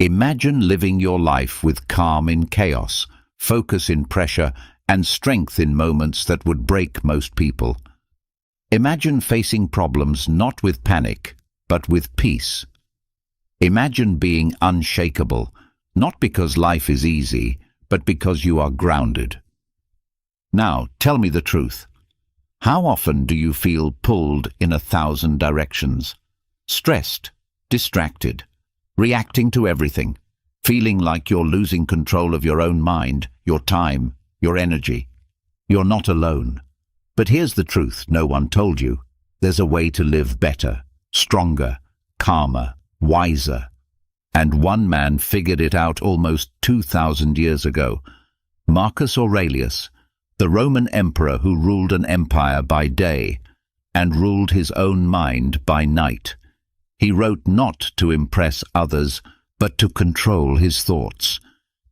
Imagine living your life with calm in chaos, focus in pressure, and strength in moments that would break most people. Imagine facing problems not with panic, but with peace. Imagine being unshakable, not because life is easy, but because you are grounded. Now, tell me the truth. How often do you feel pulled in 1,000 directions? Stressed, distracted, reacting to everything, feeling like you're losing control of your own mind, your time, your energy. You're not alone. But here's the truth no one told you. There's a way to live better, stronger, calmer, wiser. And one man figured it out almost 2,000 years ago. Marcus Aurelius, the Roman emperor who ruled an empire by day and ruled his own mind by night. He wrote not to impress others, but to control his thoughts,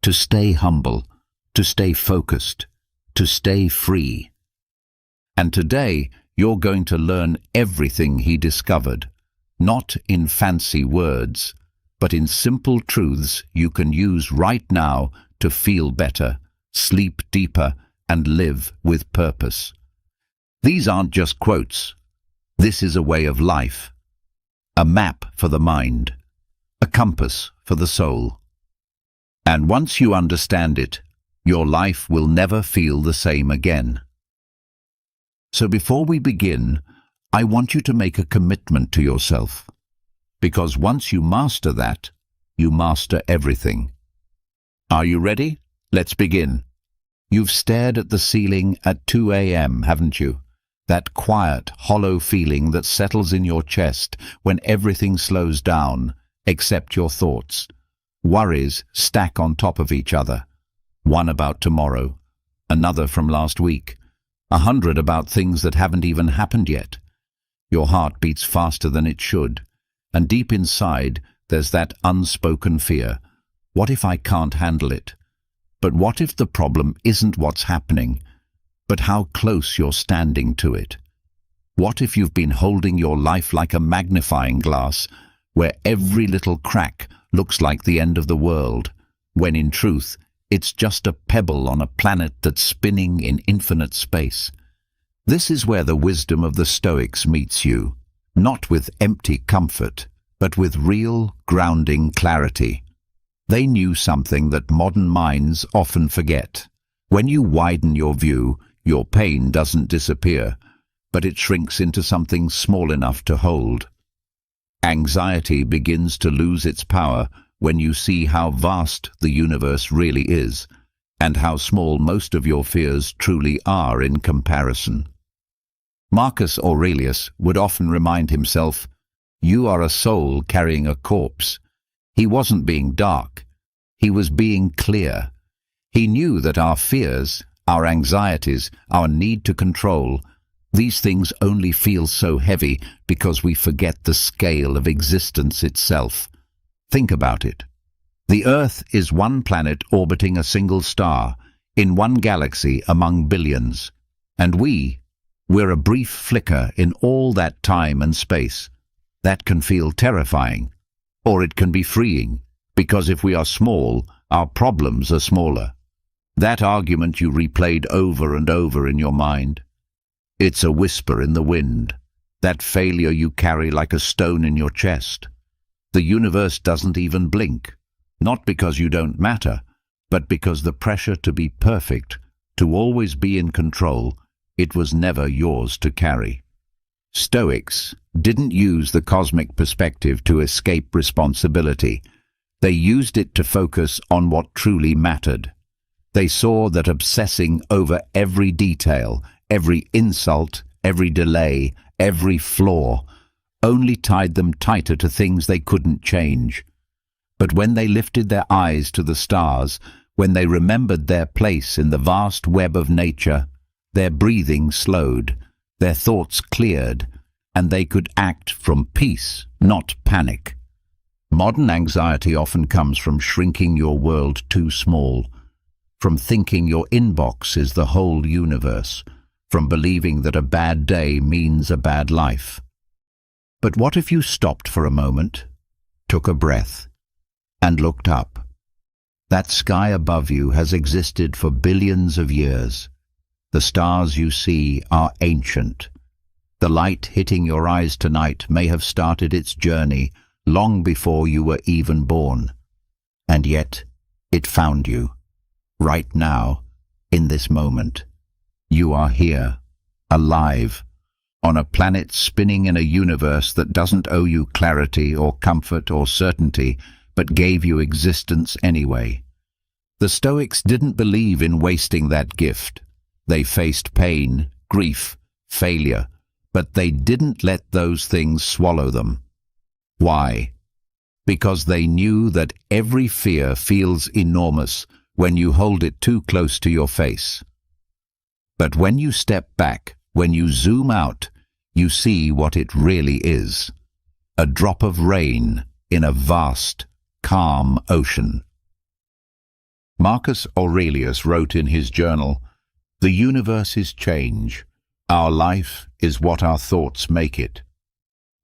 to stay humble, to stay focused, to stay free. And today, you're going to learn everything he discovered, not in fancy words, but in simple truths you can use right now to feel better, sleep deeper, and live with purpose. These aren't just quotes. This is a way of life, a map for the mind, a compass for the soul. And once you understand it, your life will never feel the same again. So before we begin, I want you to make a commitment to yourself, because once you master that, you master everything. Are you ready? Let's begin. You've stared at the ceiling at 2 a.m., haven't you? That quiet, hollow feeling that settles in your chest when everything slows down, except your thoughts. Worries stack on top of each other. One about tomorrow, another from last week, 100 about things that haven't even happened yet. Your heart beats faster than it should, and deep inside there's that unspoken fear. What if I can't handle it? But what if the problem isn't what's happening, but how close you're standing to it? What if you've been holding your life like a magnifying glass, where every little crack looks like the end of the world, when in truth it's just a pebble on a planet that's spinning in infinite space? This is where the wisdom of the Stoics meets you, not with empty comfort, but with real, grounding clarity. They knew something that modern minds often forget. When you widen your view, your pain doesn't disappear, but it shrinks into something small enough to hold. Anxiety begins to lose its power when you see how vast the universe really is, and how small most of your fears truly are in comparison. Marcus Aurelius would often remind himself, "You are a soul carrying a corpse." He wasn't being dark. He was being clear. He knew that our fears, our anxieties, our need to control, these things only feel so heavy because we forget the scale of existence itself. Think about it. The Earth is one planet orbiting a single star, in one galaxy among billions. And we're a brief flicker in all that time and space. That can feel terrifying, or it can be freeing, because if we are small, our problems are smaller. That argument you replayed over and over in your mind, it's a whisper in the wind. That failure you carry like a stone in your chest. The universe doesn't even blink, not because you don't matter, but because the pressure to be perfect, to always be in control, it was never yours to carry. Stoics didn't use the cosmic perspective to escape responsibility. They used it to focus on what truly mattered. They saw that obsessing over every detail, every insult, every delay, every flaw, only tied them tighter to things they couldn't change. But when they lifted their eyes to the stars, when they remembered their place in the vast web of nature, their breathing slowed, their thoughts cleared, and they could act from peace, not panic. Modern anxiety often comes from shrinking your world too small, from thinking your inbox is the whole universe, from believing that a bad day means a bad life. But what if you stopped for a moment, took a breath, and looked up. That sky above you has existed for billions of years. The stars you see are ancient. The light hitting your eyes tonight may have started its journey long before you were even born. And yet, it found you. Right now, in this moment. You are here, alive, on a planet spinning in a universe that doesn't owe you clarity or comfort or certainty, but gave you existence anyway. The Stoics didn't believe in wasting that gift. They faced pain, grief, failure, but they didn't let those things swallow them. Why? Because they knew that every fear feels enormous when you hold it too close to your face. But when you step back, when you zoom out, you see what it really is. A drop of rain in a vast, calm ocean. Marcus Aurelius wrote in his journal, "The universe is change. Our life is what our thoughts make it."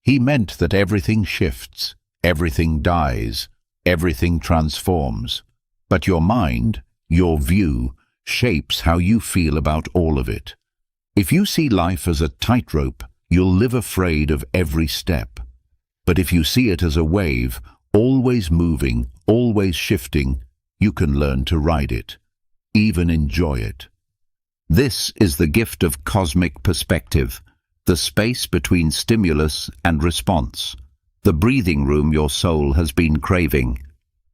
He meant that everything shifts, everything dies, everything transforms. But your mind, your view, shapes how you feel about all of it. If you see life as a tightrope, you'll live afraid of every step. But if you see it as a wave, always moving, always shifting, you can learn to ride it, even enjoy it. This is the gift of cosmic perspective, the space between stimulus and response, the breathing room your soul has been craving.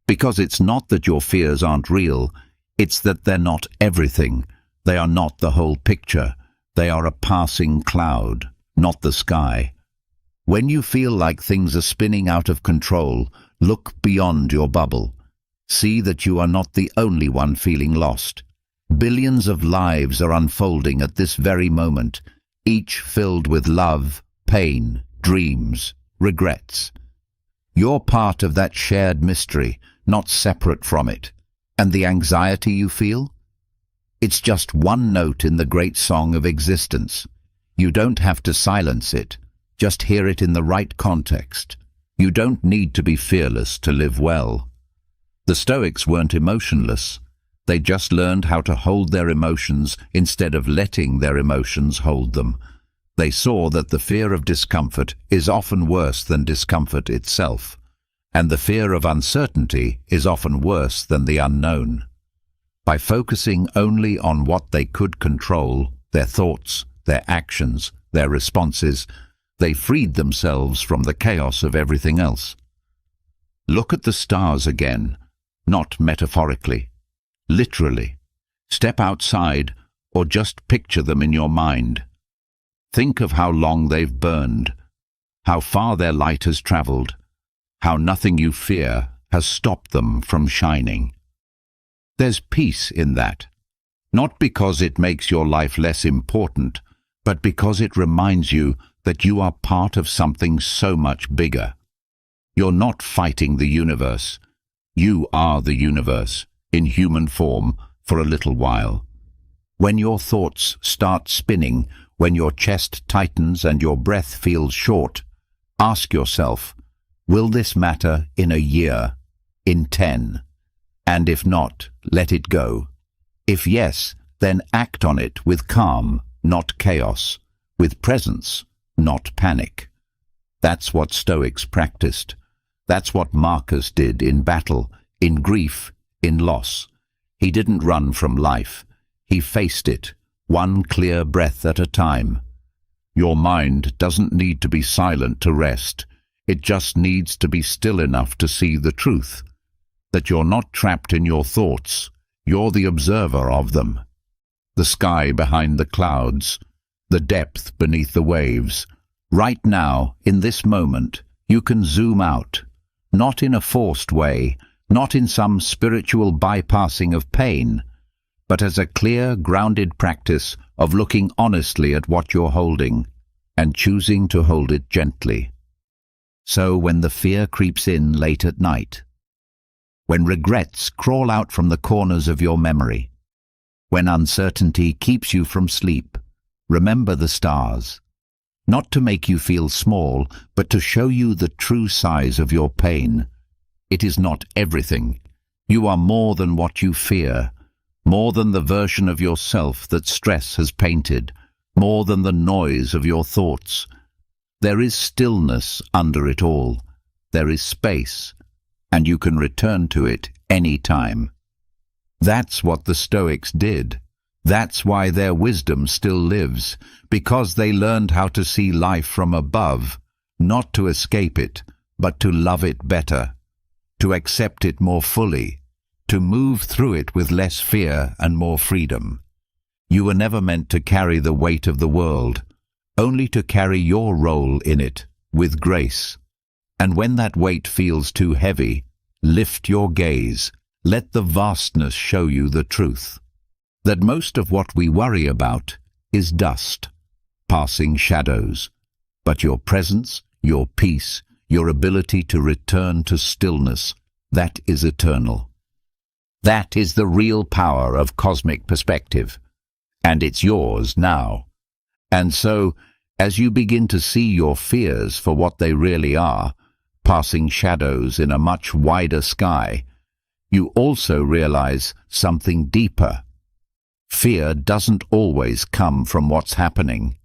Because it's not that your fears aren't real, it's that they're not everything. They are not the whole picture. They are a passing cloud, not the sky. When you feel like things are spinning out of control, look beyond your bubble. See that you are not the only one feeling lost. Billions of lives are unfolding at this very moment, each filled with love, pain, dreams, regrets. You're part of that shared mystery, not separate from it. And the anxiety you feel? It's just one note in the great song of existence. You don't have to silence it, just hear it in the right context. You don't need to be fearless to live well. The Stoics weren't emotionless. They just learned how to hold their emotions instead of letting their emotions hold them. They saw that the fear of discomfort is often worse than discomfort itself, and the fear of uncertainty is often worse than the unknown. By focusing only on what they could control, their thoughts, their actions, their responses, they freed themselves from the chaos of everything else. Look at the stars again, not metaphorically. Literally. Step outside or just picture them in your mind. Think of how long they've burned, how far their light has traveled, how nothing you fear has stopped them from shining. There's peace in that, not because it makes your life less important, but because it reminds you that you are part of something so much bigger. You're not fighting the universe. You are the universe, in human form, for a little while. When your thoughts start spinning, when your chest tightens and your breath feels short, ask yourself, will this matter in a year, in 10? And if not, let it go. If yes, then act on it with calm, not chaos, with presence, not panic. That's what Stoics practiced. That's what Marcus did in battle, in grief, in loss. He didn't run from life. He faced it, one clear breath at a time. Your mind doesn't need to be silent to rest. It just needs to be still enough to see the truth, that you're not trapped in your thoughts. You're the observer of them. The sky behind the clouds, the depth beneath the waves. Right now, in this moment, you can zoom out, not in a forced way, not in some spiritual bypassing of pain, but as a clear, grounded practice of looking honestly at what you're holding and choosing to hold it gently. So when the fear creeps in late at night, when regrets crawl out from the corners of your memory, when uncertainty keeps you from sleep, remember the stars, not to make you feel small, but to show you the true size of your pain. It is not everything. You are more than what you fear, more than the version of yourself that stress has painted, more than the noise of your thoughts. There is stillness under it all. There is space, and you can return to it any time. That's what the Stoics did. That's why their wisdom still lives, because they learned how to see life from above, not to escape it, but to love it better, to accept it more fully, to move through it with less fear and more freedom. You were never meant to carry the weight of the world, only to carry your role in it with grace. And when that weight feels too heavy, lift your gaze. Let the vastness show you the truth. That most of what we worry about is dust, passing shadows. But your presence, your peace, your ability to return to stillness, that is eternal. That is the real power of cosmic perspective. And it's yours now. And so, as you begin to see your fears for what they really are, passing shadows in a much wider sky, you also realize something deeper. Fear doesn't always come from what's happening.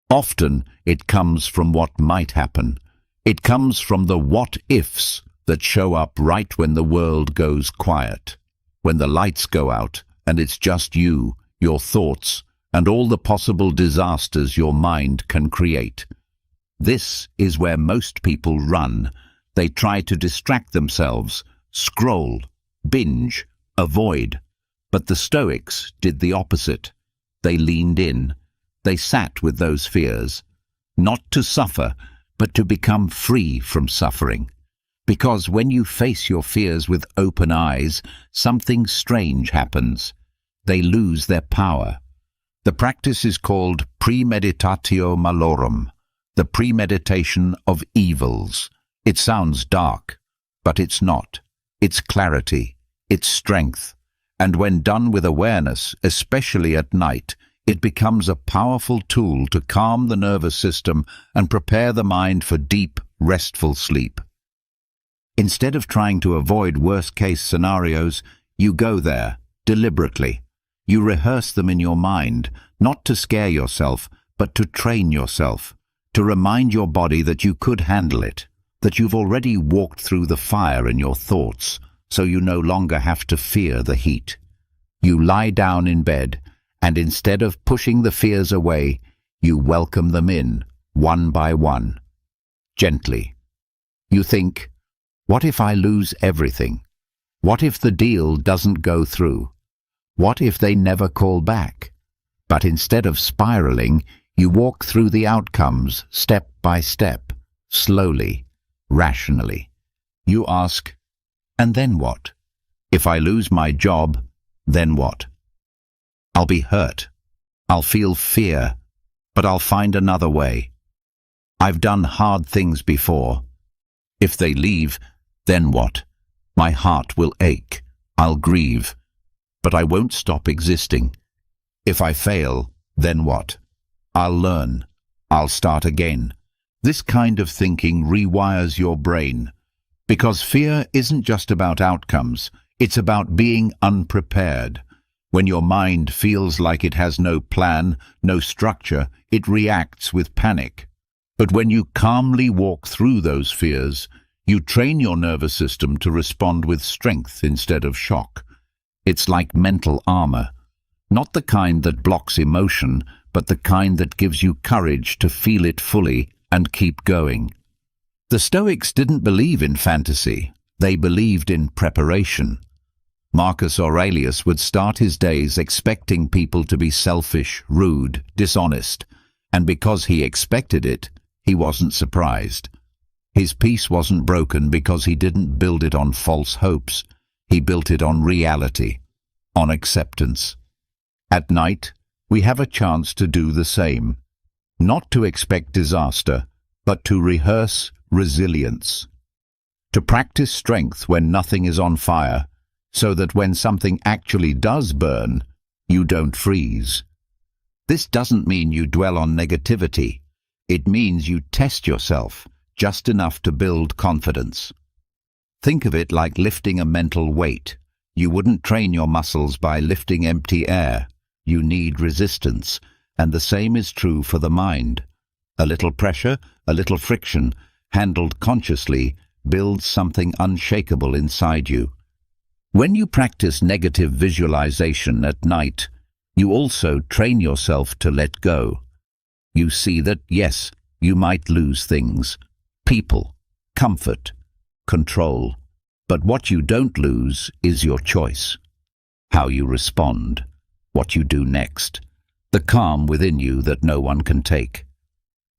Often it comes from what might happen. It comes from the what-ifs that show up right when the world goes quiet, when the lights go out and it's just you, your thoughts, and all the possible disasters your mind can create. This is where most people run. They try to distract themselves, scroll, binge, avoid. But the Stoics did the opposite. They leaned in. They sat with those fears, not to suffer, but to become free from suffering. Because when you face your fears with open eyes, something strange happens. They lose their power. The practice is called premeditatio malorum, the premeditation of evils. It sounds dark, but it's not. It's clarity, it's strength. And when done with awareness, especially at night, it becomes a powerful tool to calm the nervous system and prepare the mind for deep, restful sleep. Instead of trying to avoid worst-case scenarios, you go there, deliberately. You rehearse them in your mind, not to scare yourself, but to train yourself, to remind your body that you could handle it, that you've already walked through the fire in your thoughts, so you no longer have to fear the heat. You lie down in bed, and instead of pushing the fears away, you welcome them in, one by one, gently. You think, what if I lose everything? What if the deal doesn't go through? What if they never call back? But instead of spiraling, you walk through the outcomes step by step, slowly, rationally. You ask, and then what? If I lose my job, then what? I'll be hurt. I'll feel fear, but I'll find another way. I've done hard things before. If they leave, then what? My heart will ache. I'll grieve. But I won't stop existing. If I fail, then what? I'll learn. I'll start again. This kind of thinking rewires your brain. Because fear isn't just about outcomes, it's about being unprepared. When your mind feels like it has no plan, no structure, it reacts with panic. But when you calmly walk through those fears, you train your nervous system to respond with strength instead of shock. It's like mental armor, not the kind that blocks emotion, but the kind that gives you courage to feel it fully and keep going. The Stoics didn't believe in fantasy. They believed in preparation. Marcus Aurelius would start his days expecting people to be selfish, rude, dishonest, and because he expected it, he wasn't surprised. His peace wasn't broken because he didn't build it on false hopes. He built it on reality, on acceptance. At night, we have a chance to do the same. Not to expect disaster, but to rehearse resilience. To practice strength when nothing is on fire, so that when something actually does burn, you don't freeze. This doesn't mean you dwell on negativity. It means you test yourself just enough to build confidence. Think of it like lifting a mental weight. You wouldn't train your muscles by lifting empty air. You need resistance, and the same is true for the mind. A little pressure, a little friction, handled consciously, builds something unshakable inside you. When you practice negative visualization at night, you also train yourself to let go. You see that, yes, you might lose things, people, comfort, control, but what you don't lose is your choice. How you respond, what you do next, the calm within you that no one can take.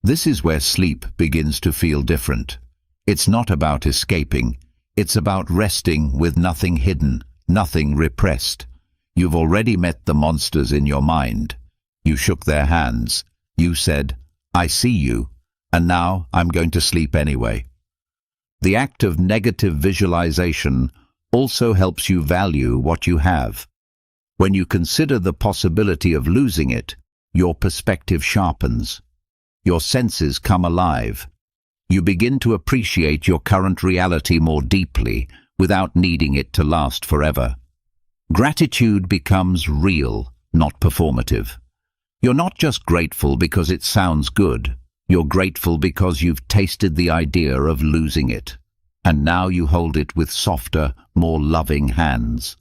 This is where sleep begins to feel different. It's not about escaping, it's about resting with nothing hidden, nothing repressed. You've already met the monsters in your mind. You shook their hands. You said, "I see you, and now I'm going to sleep anyway." The act of negative visualization also helps you value what you have. When you consider the possibility of losing it, your perspective sharpens. Your senses come alive. You begin to appreciate your current reality more deeply without needing it to last forever. Gratitude becomes real, not performative. You're not just grateful because it sounds good. You're grateful because you've tasted the idea of losing it, and now you hold it with softer, more loving hands.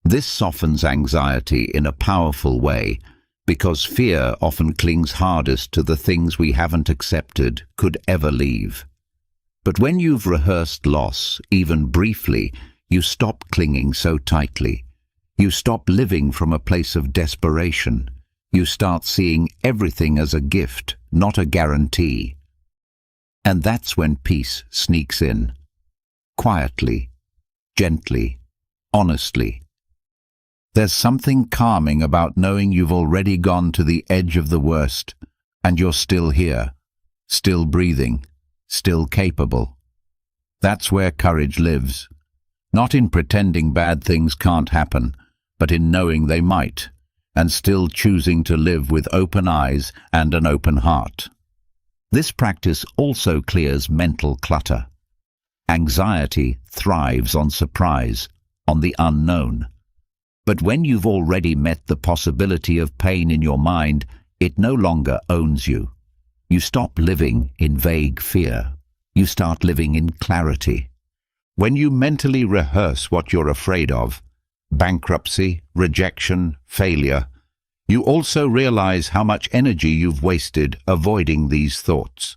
This softens anxiety in a powerful way, because fear often clings hardest to the things we haven't accepted could ever leave. But when you've rehearsed loss, even briefly, you stop clinging so tightly. You stop living from a place of desperation. You start seeing everything as a gift, not a guarantee. And that's when peace sneaks in. Quietly, gently, honestly. There's something calming about knowing you've already gone to the edge of the worst, and you're still here, still breathing, still capable. That's where courage lives. Not in pretending bad things can't happen, but in knowing they might, and still choosing to live with open eyes and an open heart. This practice also clears mental clutter. Anxiety thrives on surprise, on the unknown. But when you've already met the possibility of pain in your mind, it no longer owns you. You stop living in vague fear. You start living in clarity. When you mentally rehearse what you're afraid of, bankruptcy, rejection, failure, you also realize how much energy you've wasted avoiding these thoughts.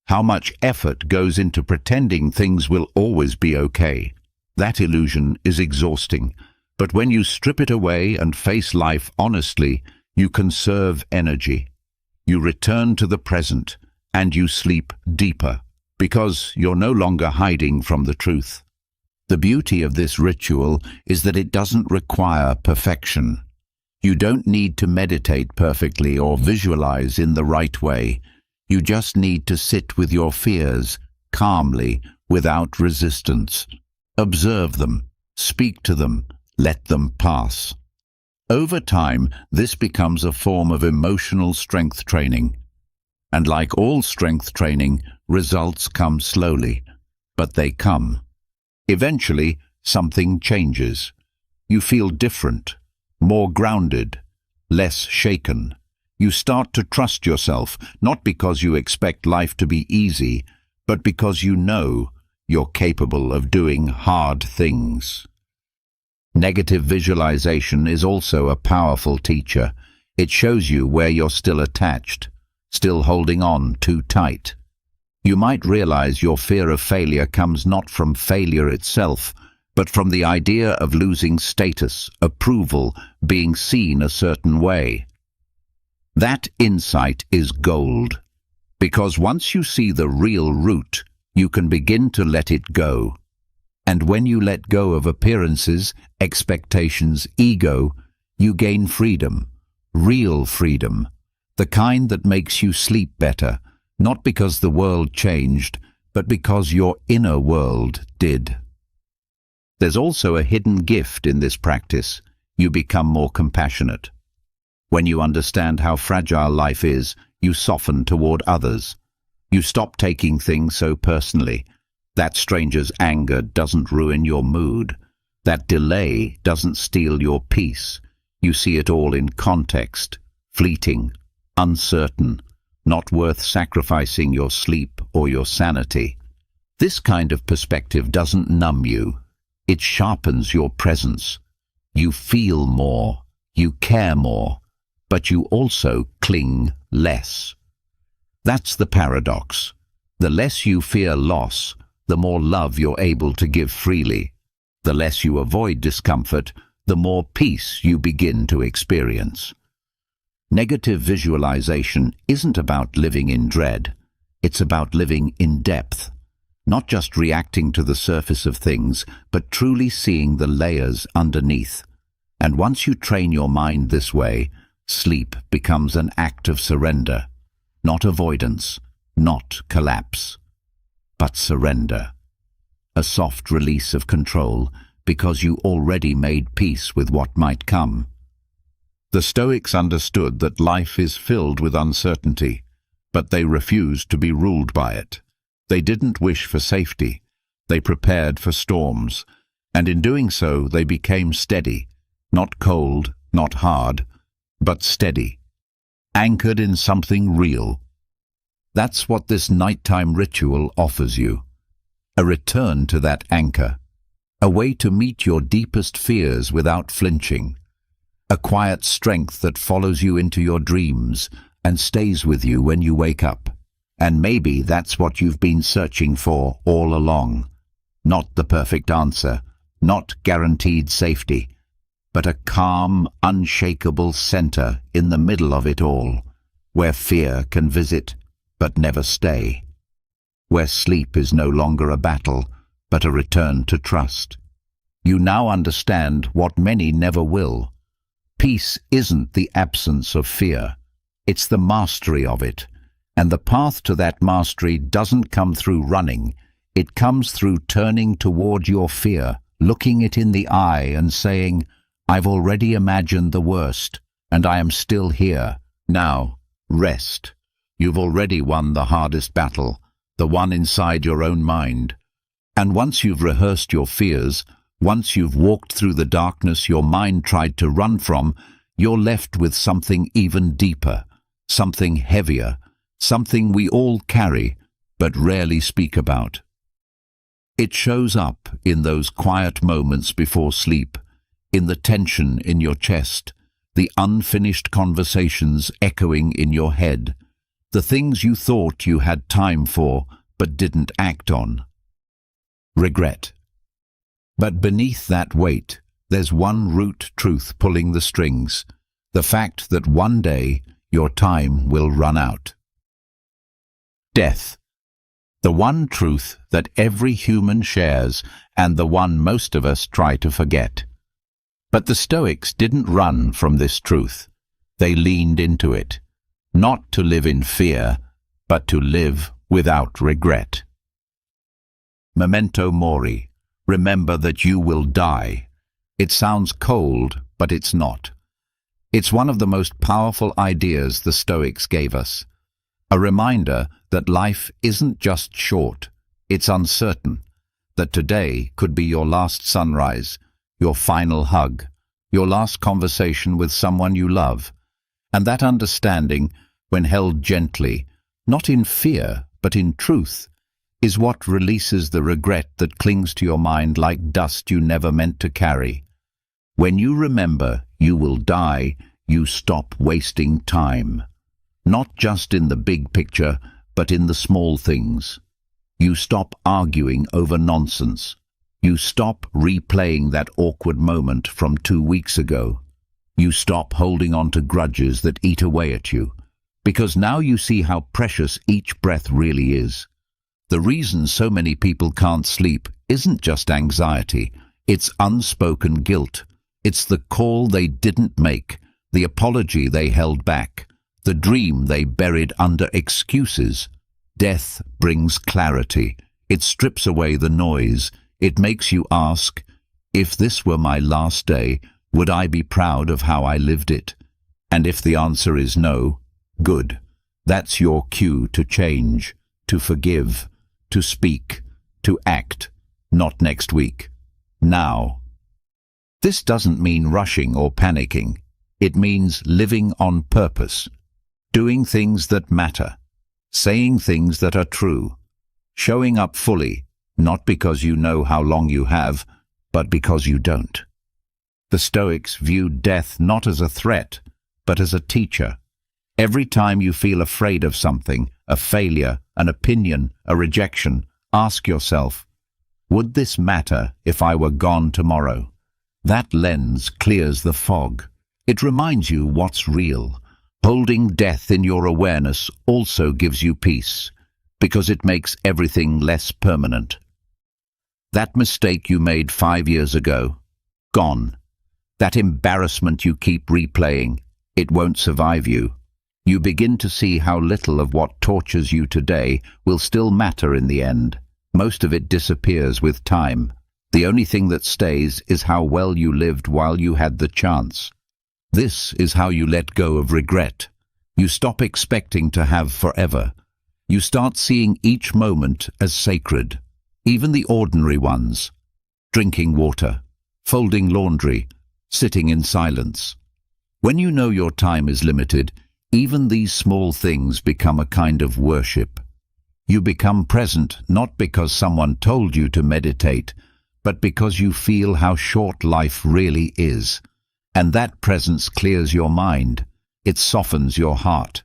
How much effort goes into pretending things will always be okay. That illusion is exhausting. But when you strip it away and face life honestly, you conserve energy. You return to the present, and you sleep deeper, because you're no longer hiding from the truth. The beauty of this ritual is that it doesn't require perfection. You don't need to meditate perfectly or visualize in the right way. You just need to sit with your fears, calmly, without resistance. Observe them, speak to them, let them pass. Over time, this becomes a form of emotional strength training. And like all strength training, results come slowly, but they come. Eventually, something changes. You feel different, more grounded, less shaken. You start to trust yourself, not because you expect life to be easy, but because you know you're capable of doing hard things. Negative visualization is also a powerful teacher. It shows you where you're still attached, still holding on too tight. You might realize your fear of failure comes not from failure itself, but from the idea of losing status, approval, being seen a certain way. That insight is gold, because once you see the real root, you can begin to let it go. And when you let go of appearances, expectations, ego, you gain freedom, real freedom, the kind that makes you sleep better, not because the world changed, but because your inner world did. There's also a hidden gift in this practice. You become more compassionate. When you understand how fragile life is, you soften toward others. You stop taking things so personally. That stranger's anger doesn't ruin your mood. That delay doesn't steal your peace. You see it all in context, fleeting, uncertain, not worth sacrificing your sleep or your sanity. This kind of perspective doesn't numb you. It sharpens your presence. You feel more, you care more, but you also cling less. That's the paradox. The less you fear loss, the more love you're able to give freely. The less you avoid discomfort, the more peace you begin to experience. Negative visualization isn't about living in dread. It's about living in depth. Not just reacting to the surface of things, but truly seeing the layers underneath. And once you train your mind this way, sleep becomes an act of surrender. Not avoidance, not collapse, but surrender. A soft release of control, because you already made peace with what might come. The Stoics understood that life is filled with uncertainty, but they refused to be ruled by it. They didn't wish for safety. They prepared for storms, and in doing so they became steady, not cold, not hard, but steady, anchored in something real. That's what this nighttime ritual offers you. A return to that anchor, a way to meet your deepest fears without flinching, a quiet strength that follows you into your dreams and stays with you when you wake up. And maybe that's what you've been searching for all along. Not the perfect answer, not guaranteed safety, but a calm, unshakable center in the middle of it all, where fear can visit but never stay, where sleep is no longer a battle, but a return to trust. You now understand what many never will. Peace isn't the absence of fear, it's the mastery of it. And the path to that mastery doesn't come through running, it comes through turning toward your fear, looking it in the eye and saying, I've already imagined the worst, and I am still here. Now, rest. You've already won the hardest battle, the one inside your own mind. And once you've rehearsed your fears, once you've walked through the darkness your mind tried to run from, you're left with something even deeper, something heavier, something we all carry, but rarely speak about. It shows up in those quiet moments before sleep, in the tension in your chest, the unfinished conversations echoing in your head, the things you thought you had time for but didn't act on. Regret. But beneath that weight, there's one root truth pulling the strings, the fact that one day your time will run out. Death. The one truth that every human shares and the one most of us try to forget. But the Stoics didn't run from this truth. They leaned into it, not to live in fear, but to live without regret. Memento mori. Remember that you will die. It sounds cold, but it's not. It's one of the most powerful ideas the Stoics gave us. A reminder that life isn't just short, it's uncertain. That today could be your last sunrise, your final hug, your last conversation with someone you love. And that understanding, when held gently, not in fear, but in truth, is what releases the regret that clings to your mind like dust you never meant to carry. When you remember you will die, you stop wasting time. Not just in the big picture, but in the small things. You stop arguing over nonsense. You stop replaying that awkward moment from 2 weeks ago. You stop holding on to grudges that eat away at you, because now you see how precious each breath really is. The reason so many people can't sleep isn't just anxiety, it's unspoken guilt. It's the call they didn't make, the apology they held back, the dream they buried under excuses. Death brings clarity. It strips away the noise. It makes you ask, if this were my last day, would I be proud of how I lived it? And if the answer is no, good. That's your cue to change, to forgive, to speak, to act, not next week, now. This doesn't mean rushing or panicking. It means living on purpose, doing things that matter, saying things that are true, showing up fully, not because you know how long you have, but because you don't. The Stoics viewed death not as a threat, but as a teacher. Every time you feel afraid of something, a failure, an opinion, a rejection, ask yourself, would this matter if I were gone tomorrow? That lens clears the fog. It reminds you what's real. Holding death in your awareness also gives you peace, because it makes everything less permanent. That mistake you made 5 years ago, gone. That embarrassment you keep replaying, it won't survive you. You begin to see how little of what tortures you today will still matter in the end. Most of it disappears with time. The only thing that stays is how well you lived while you had the chance. This is how you let go of regret. You stop expecting to have forever. You start seeing each moment as sacred, even the ordinary ones. Drinking water, folding laundry, sitting in silence. When you know your time is limited, even these small things become a kind of worship. You become present not because someone told you to meditate, but because you feel how short life really is. And that presence clears your mind. It softens your heart.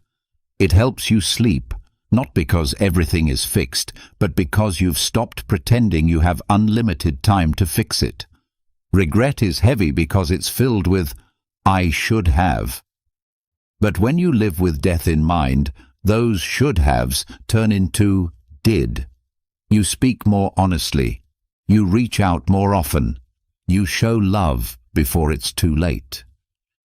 It helps you sleep, not because everything is fixed, but because you've stopped pretending you have unlimited time to fix it. Regret is heavy because it's filled with, I should have. But when you live with death in mind, those should-haves turn into did. You speak more honestly. You reach out more often. You show love before it's too late.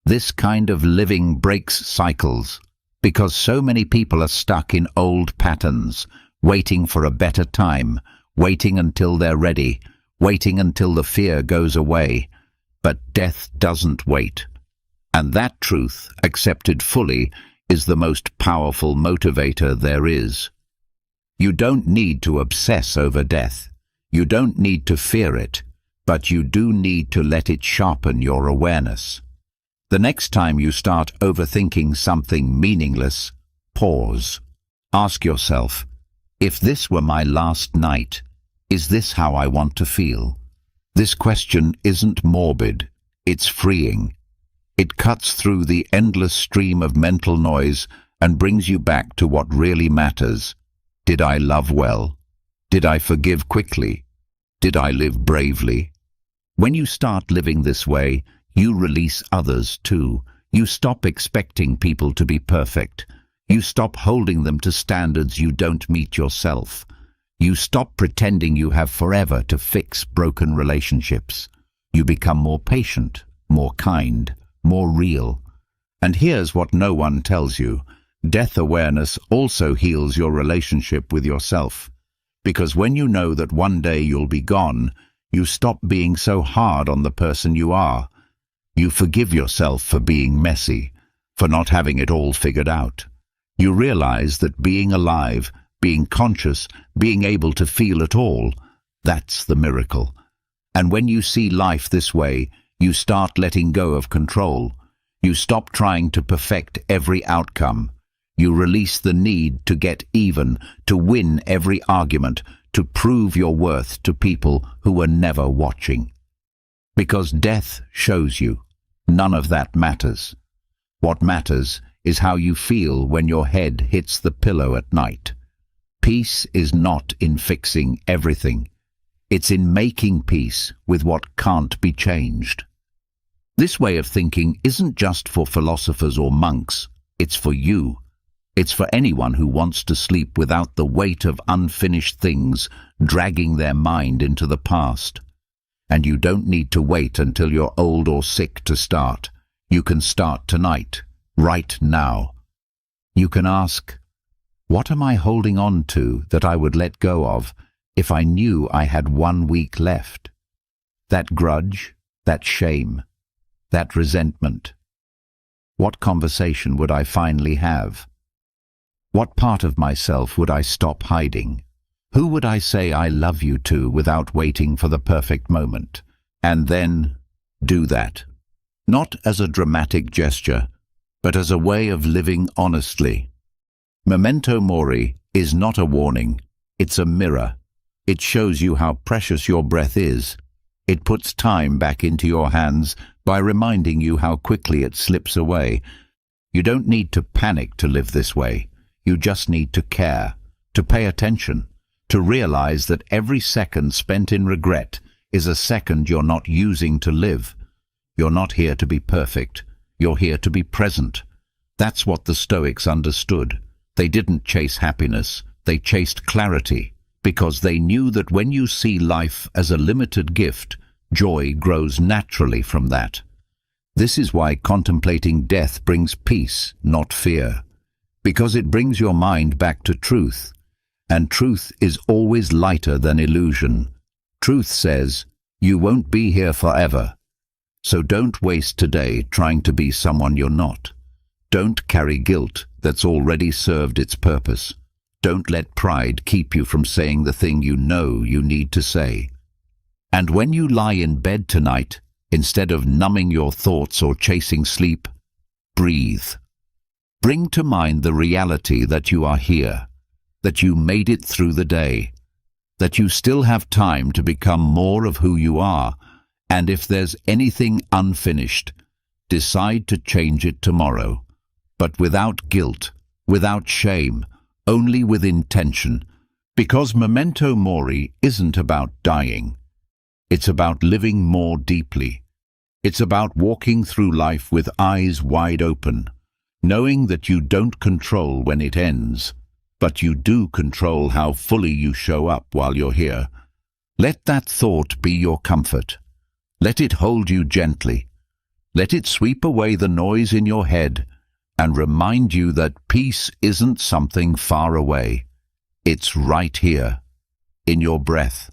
This kind of living breaks cycles, because so many people are stuck in old patterns, waiting for a better time, waiting until they're ready, waiting until the fear goes away. But death doesn't wait. And that truth, accepted fully, is the most powerful motivator there is. You don't need to obsess over death. You don't need to fear it, but you do need to let it sharpen your awareness. The next time you start overthinking something meaningless, pause. Ask yourself, if this were my last night, is this how I want to feel? This question isn't morbid, it's freeing. It cuts through the endless stream of mental noise and brings you back to what really matters. Did I love well? Did I forgive quickly? Did I live bravely? When you start living this way, you release others too. You stop expecting people to be perfect. You stop holding them to standards you don't meet yourself. You stop pretending you have forever to fix broken relationships. You become more patient, more kind, more real. And here's what no one tells you. Death awareness also heals your relationship with yourself. Because when you know that one day you'll be gone, you stop being so hard on the person you are. You forgive yourself for being messy, for not having it all figured out. You realize that being alive, being conscious, being able to feel at all, that's the miracle. And when you see life this way, you start letting go of control. You stop trying to perfect every outcome. You release the need to get even, to win every argument, to prove your worth to people who were never watching. Because death shows you. None of that matters. What matters is how you feel when your head hits the pillow at night. Peace is not in fixing everything. It's in making peace with what can't be changed. This way of thinking isn't just for philosophers or monks. It's for you. It's for anyone who wants to sleep without the weight of unfinished things dragging their mind into the past. And you don't need to wait until you're old or sick to start. You can start tonight, right now. You can ask, what am I holding on to that I would let go of if I knew I had 1 week left? That grudge, that shame, that resentment. What conversation would I finally have? What part of myself would I stop hiding? Who would I say I love you to without waiting for the perfect moment? And then do that. Not as a dramatic gesture, but as a way of living honestly. Memento mori is not a warning, it's a mirror. It shows you how precious your breath is. It puts time back into your hands by reminding you how quickly it slips away. You don't need to panic to live this way. You just need to care, to pay attention, to realize that every second spent in regret is a second you're not using to live. You're not here to be perfect. You're here to be present. That's what the Stoics understood. They didn't chase happiness. They chased clarity, because they knew that when you see life as a limited gift, joy grows naturally from that. This is why contemplating death brings peace, not fear, because it brings your mind back to truth, and truth is always lighter than illusion. Truth says, you won't be here forever. So don't waste today trying to be someone you're not. Don't carry guilt that's already served its purpose. Don't let pride keep you from saying the thing you know you need to say. And when you lie in bed tonight, instead of numbing your thoughts or chasing sleep, breathe. Bring to mind the reality that you are here, that you made it through the day, that you still have time to become more of who you are, and if there's anything unfinished, decide to change it tomorrow, but without guilt, without shame, only with intention, because memento mori isn't about dying. It's about living more deeply. It's about walking through life with eyes wide open, knowing that you don't control when it ends, but you do control how fully you show up while you're here. Let that thought be your comfort. Let it hold you gently. Let it sweep away the noise in your head and remind you that peace isn't something far away. It's right here, in your breath,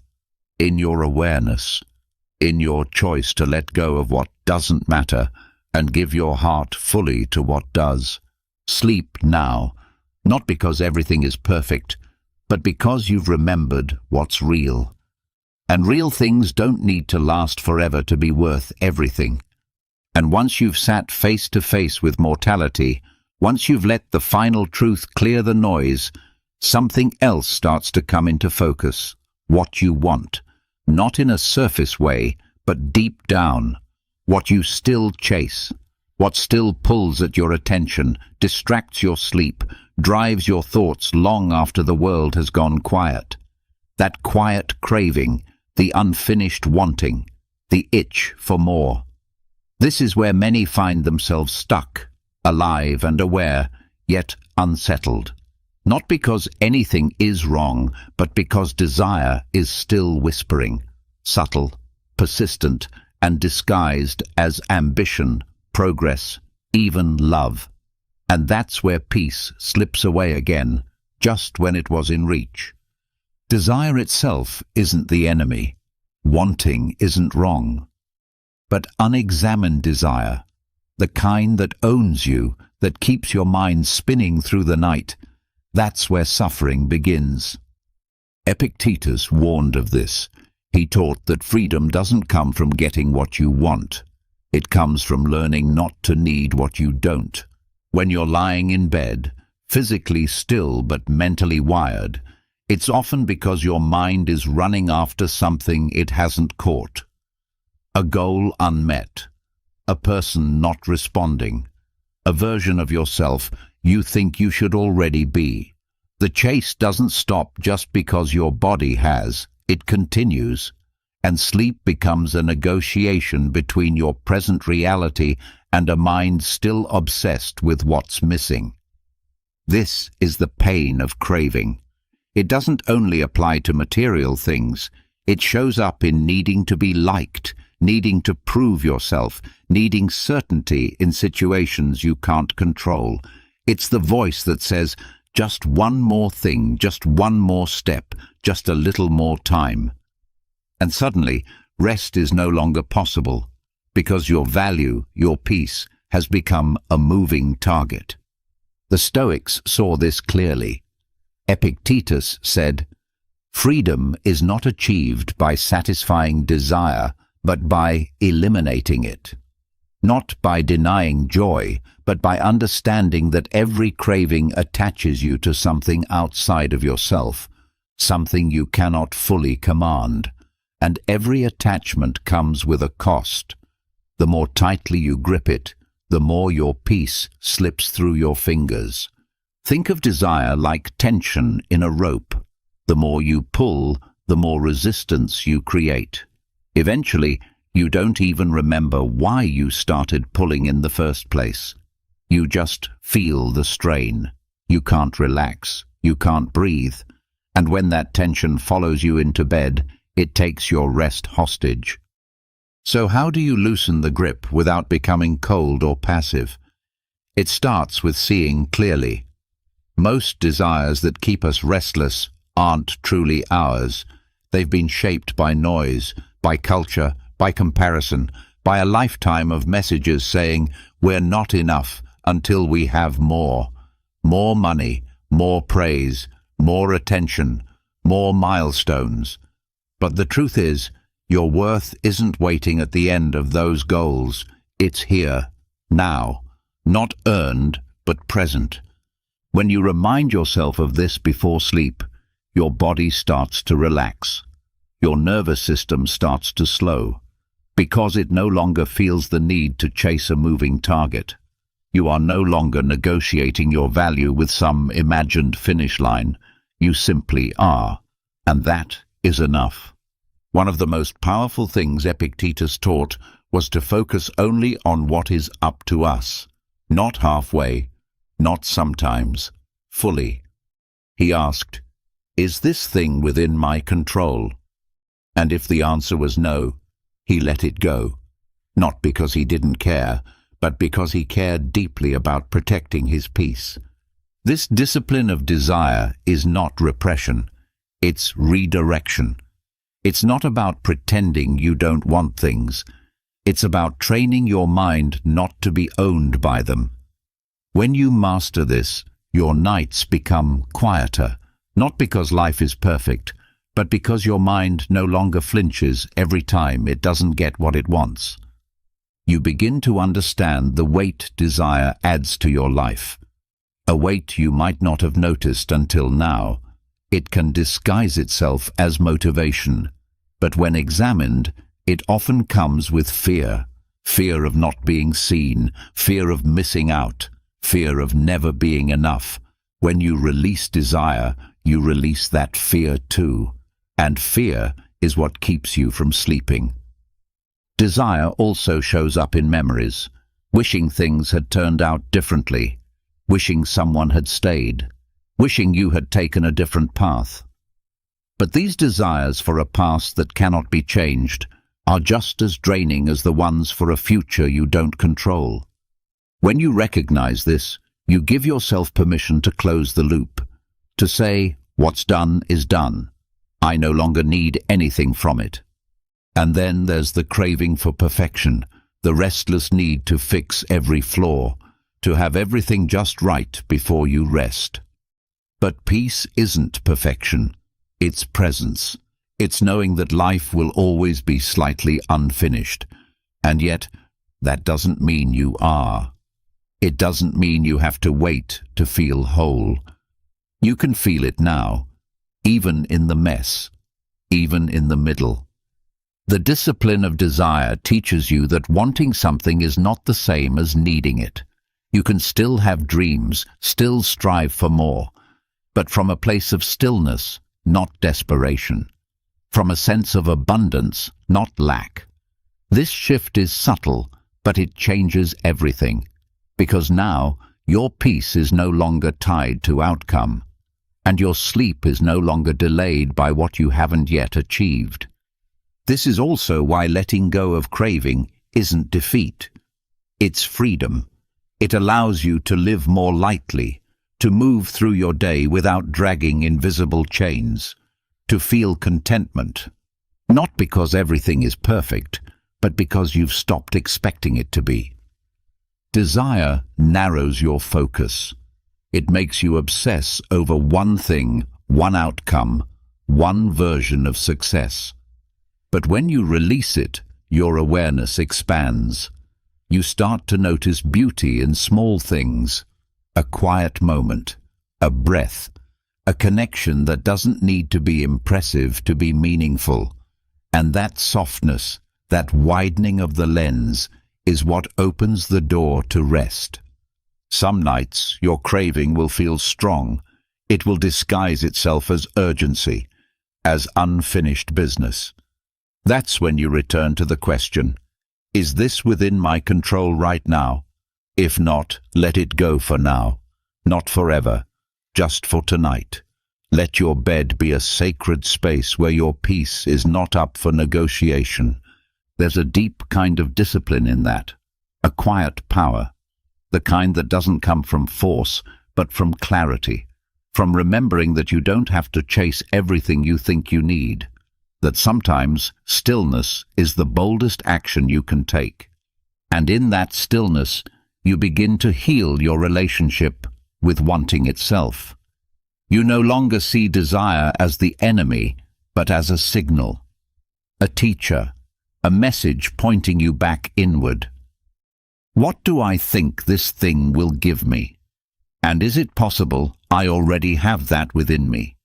in your awareness, in your choice to let go of what doesn't matter and give your heart fully to what does. Sleep now, not because everything is perfect, but because you've remembered what's real. And real things don't need to last forever to be worth everything. And once you've sat face to face with mortality, once you've let the final truth clear the noise, something else starts to come into focus. What you want, not in a surface way, but deep down. What you still chase, what still pulls at your attention, distracts your sleep, drives your thoughts long after the world has gone quiet. That quiet craving, the unfinished wanting, the itch for more. This is where many find themselves stuck, alive and aware, yet unsettled. Not because anything is wrong, but because desire is still whispering, subtle, persistent, and disguised as ambition, progress, even love. And that's where peace slips away again, just when it was in reach. Desire itself isn't the enemy. Wanting isn't wrong. But unexamined desire, the kind that owns you, that keeps your mind spinning through the night, that's where suffering begins. Epictetus warned of this. He taught that freedom doesn't come from getting what you want. It comes from learning not to need what you don't. When you're lying in bed, physically still but mentally wired, it's often because your mind is running after something it hasn't caught. A goal unmet, a person not responding, a version of yourself you think you should already be. The chase doesn't stop just because your body has. It continues, and sleep becomes a negotiation between your present reality and a mind still obsessed with what's missing. This is the pain of craving. It doesn't only apply to material things. It shows up in needing to be liked, needing to prove yourself, needing certainty in situations you can't control. It's the voice that says, just one more thing, just one more step, just a little more time. And suddenly, rest is no longer possible, because your value, your peace, has become a moving target. The Stoics saw this clearly. Epictetus said, Freedom is not achieved by satisfying desire, but by eliminating it. Not by denying joy, but by understanding that every craving attaches you to something outside of yourself, something you cannot fully command, and every attachment comes with a cost. The more tightly you grip it, the more your peace slips through your fingers. Think of desire like tension in a rope. The more you pull, the more resistance you create. Eventually, you don't even remember why you started pulling in the first place. You just feel the strain. You can't relax. You can't breathe. And when that tension follows you into bed, it takes your rest hostage. So how do you loosen the grip without becoming cold or passive? It starts with seeing clearly. Most desires that keep us restless aren't truly ours. They've been shaped by noise, by culture, by comparison, by a lifetime of messages saying we're not enough until we have more. More money, more praise, more attention, more milestones. But the truth is, your worth isn't waiting at the end of those goals. It's here, now. Not earned, but present. When you remind yourself of this before sleep, your body starts to relax. Your nervous system starts to slow, because it no longer feels the need to chase a moving target. You are no longer negotiating your value with some imagined finish line. You simply are, and that is enough. One of the most powerful things Epictetus taught was to focus only on what is up to us, not halfway, not sometimes, fully. He asked, "Is this thing within my control?" And if the answer was no, he let it go, not because he didn't care, but because he cared deeply about protecting his peace. This discipline of desire is not repression, it's redirection. It's not about pretending you don't want things. It's about training your mind not to be owned by them. When you master this, your nights become quieter, not because life is perfect, but because your mind no longer flinches every time it doesn't get what it wants. You begin to understand the weight desire adds to your life, a weight you might not have noticed until now. It can disguise itself as motivation, but when examined, it often comes with fear. Fear of not being seen, fear of missing out, fear of never being enough. When you release desire, you release that fear too. And fear is what keeps you from sleeping. Desire also shows up in memories, wishing things had turned out differently, wishing someone had stayed, wishing you had taken a different path. But these desires for a past that cannot be changed are just as draining as the ones for a future you don't control. When you recognize this, you give yourself permission to close the loop, to say, "What's done is done. I no longer need anything from it." And then there's the craving for perfection, the restless need to fix every flaw, to have everything just right before you rest. But peace isn't perfection. It's presence. It's knowing that life will always be slightly unfinished. And yet, that doesn't mean you are. It doesn't mean you have to wait to feel whole. You can feel it now, even in the mess, even in the middle. The discipline of desire teaches you that wanting something is not the same as needing it. You can still have dreams, still strive for more, but from a place of stillness, not desperation. From a sense of abundance, not lack. This shift is subtle, but it changes everything, because now your peace is no longer tied to outcome, and your sleep is no longer delayed by what you haven't yet achieved. This is also why letting go of craving isn't defeat. It's freedom. It allows you to live more lightly, to move through your day without dragging invisible chains, to feel contentment, not because everything is perfect, but because you've stopped expecting it to be. Desire narrows your focus. It makes you obsess over one thing, one outcome, one version of success. But when you release it, your awareness expands. You start to notice beauty in small things, a quiet moment, a breath, a connection that doesn't need to be impressive to be meaningful. And that softness, that widening of the lens, is what opens the door to rest. Some nights your craving will feel strong. It will disguise itself as urgency, as unfinished business. That's when you return to the question, is this within my control right now? If not, let it go for now. Not forever, just for tonight. Let your bed be a sacred space where your peace is not up for negotiation. There's a deep kind of discipline in that, a quiet power, the kind that doesn't come from force, but from clarity, from remembering that you don't have to chase everything you think you need, that sometimes stillness is the boldest action you can take. And in that stillness, you begin to heal your relationship with wanting itself. You no longer see desire as the enemy, but as a signal, a teacher, a message pointing you back inward. What do I think this thing will give me? And is it possible I already have that within me?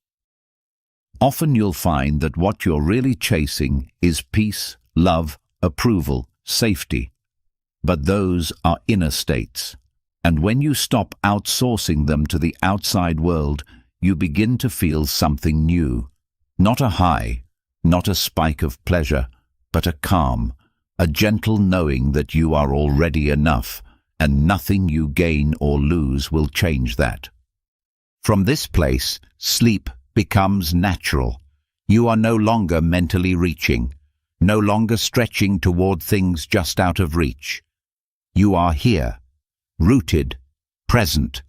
Often you'll find that what you're really chasing is peace, love, approval, safety. But those are inner states. And when you stop outsourcing them to the outside world, you begin to feel something new. Not a high, not a spike of pleasure, but a calm, a gentle knowing that you are already enough, and nothing you gain or lose will change that. From this place, sleep becomes natural. You are no longer mentally reaching, no longer stretching toward things just out of reach. You are here, rooted, present.